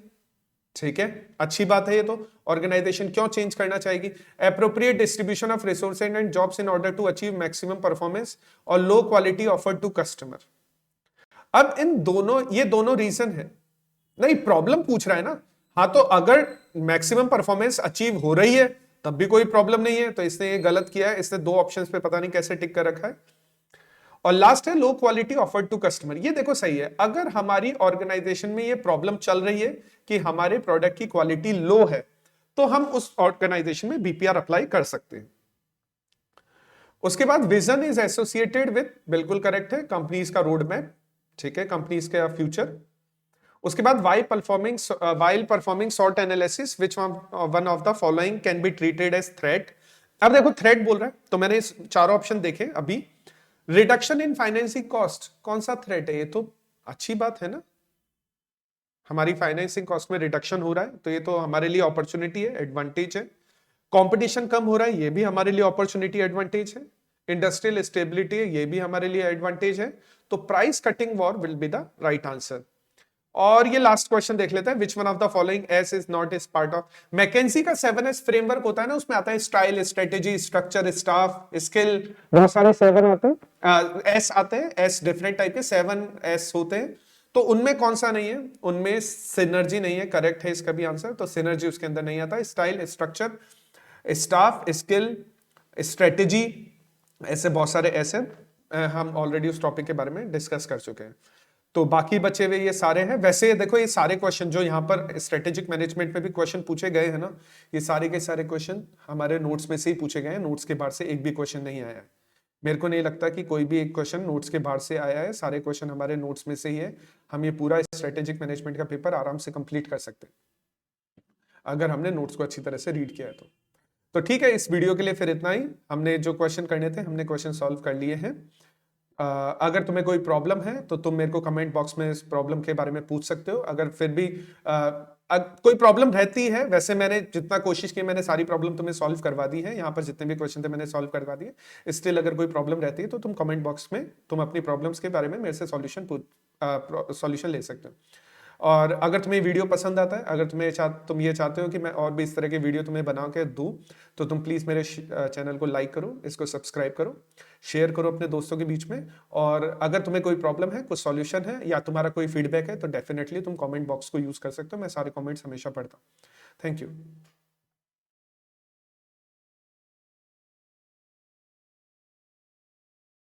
ठीक है, अच्छी बात है ये तो। ऑर्गेनाइजेशन क्यों चेंज करना चाहेगी। Appropriate distribution of resources and jobs in order to achieve maximum performance और low quality offered to customer. अब इन दोनों, ये दोनों रीजन है, नहीं प्रॉब्लम पूछ रहा है ना, हाँ तो अगर मैक्सिमम परफॉर्मेंस अचीव हो रही है तब भी कोई प्रॉब्लम नहीं है, तो इसने ये गलत किया है, इसने दो ऑप्शंस पे पता नहीं कैसे टिक कर रखा है। और लास्ट है low quality offered to customer, ये देखो सही है, अगर हमारी ऑर्गेनाइजेशन में ये प्रॉब्लम चल रही है कि हमारे प्रोडक्ट की क्वालिटी लो है, तो हम उस ऑर्गेनाइजेशन में बीपीआर अप्लाई कर सकते हैं। उसके बाद विजन इज एसोसिएटेड विद, बिल्कुल करेक्ट है, कंपनीज का रोड मैप, ठीक है, कंपनीज का फ्यूचर। उसके बाद while performing SWOT analysis which one of the following can be treated as threat। अब देखो थ्रेट बोल रहा है, तो मैंने इस चारों ऑप्शन देखे अभी। रिडक्शन इन फाइनेंसिंग कॉस्ट, कौन सा थ्रेट है, ये तो अच्छी बात है ना, हमारी फाइनेंसिंग कॉस्ट में रिडक्शन हो रहा है, तो ये तो हमारे लिए अपॉर्चुनिटी है, एडवांटेज है। कंपटीशन कम हो रहा है, ये भी हमारे लिए अपॉर्चुनिटी एडवांटेज है। इंडस्ट्रियल स्टेबिलिटी है, ये भी हमारे लिए एडवांटेज है। तो price cutting war will be the right answer. और ये लास्ट क्वेश्चन देख लेते हैं, which one of the following S is not is part of. McKinsey का 7S फ्रेमवर्क होता है ना, उसमें आता है style, strategy, structure, staff, skill, बहुत सारे 7 आते हैं, एस आते हैं, एस डिफरेंट टाइप के 7S होते हैं, तो उनमें कौन सा नहीं है, उनमें सिनर्जी नहीं है, करेक्ट है इसका भी आंसर, तो सिनर्जी उसके अंदर नहीं आता। Style, structure, staff, skill, strategy, ऐसे बहुत सारे ऐसे हम ऑलरेडी उस टॉपिक के बारे में डिस्कस कर चुके हैं। तो बाकी बचे हुए ये सारे हैं। वैसे देखो ये सारे क्वेश्चन जो यहाँ पर स्ट्रेटेजिक मैनेजमेंट में भी क्वेश्चन पूछे गए हैं ना, ये सारे के सारे क्वेश्चन हमारे नोट्स में से ही पूछे गए हैं, नोट्स के बाहर से एक भी क्वेश्चन नहीं आया है। मेरे को नहीं लगता कि कोई भी एक क्वेश्चन नोट्स के बाहर से आया है, सारे क्वेश्चन हमारे नोट्स में से ही है। हम ये पूरा स्ट्रेटेजिक मैनेजमेंट का पेपर आराम से कंप्लीट कर सकते हैं अगर हमने नोट्स को अच्छी तरह से रीड किया है तो ठीक है, इस वीडियो के लिए फिर इतना ही। हमने जो क्वेश्चन करने थे हमने क्वेश्चन सॉल्व कर लिए हैं। अगर तुम्हें कोई प्रॉब्लम है तो तुम मेरे को कमेंट बॉक्स में इस प्रॉब्लम के बारे में पूछ सकते हो। अगर फिर भी कोई प्रॉब्लम रहती है, वैसे मैंने जितना कोशिश की मैंने सारी प्रॉब्लम तुम्हें सॉल्व करवा दी है, यहाँ पर जितने भी क्वेश्चन थे मैंने सॉल्व करवा दिए। स्टिल अगर कोई प्रॉब्लम रहती है तो तुम कमेंट बॉक्स में तुम अपनी प्रॉब्लम्स के बारे में मेरे से सॉल्यूशन ले सकते हो। और अगर तुम्हें वीडियो पसंद आता है, अगर तुम ये चाहते हो कि मैं और भी इस तरह के वीडियो तुम्हें बना के दूं, तो तुम प्लीज़ मेरे चैनल को लाइक करो, इसको सब्सक्राइब करो, शेयर करो अपने दोस्तों के बीच में। और अगर तुम्हें कोई प्रॉब्लम है, कुछ सॉल्यूशन है या तुम्हारा कोई फीडबैक है, तो डेफिनेटली तुम कमेंट बॉक्स को यूज़ कर सकते हो, मैं सारे कमेंट्स हमेशा पढ़ता हूँ। Thank you.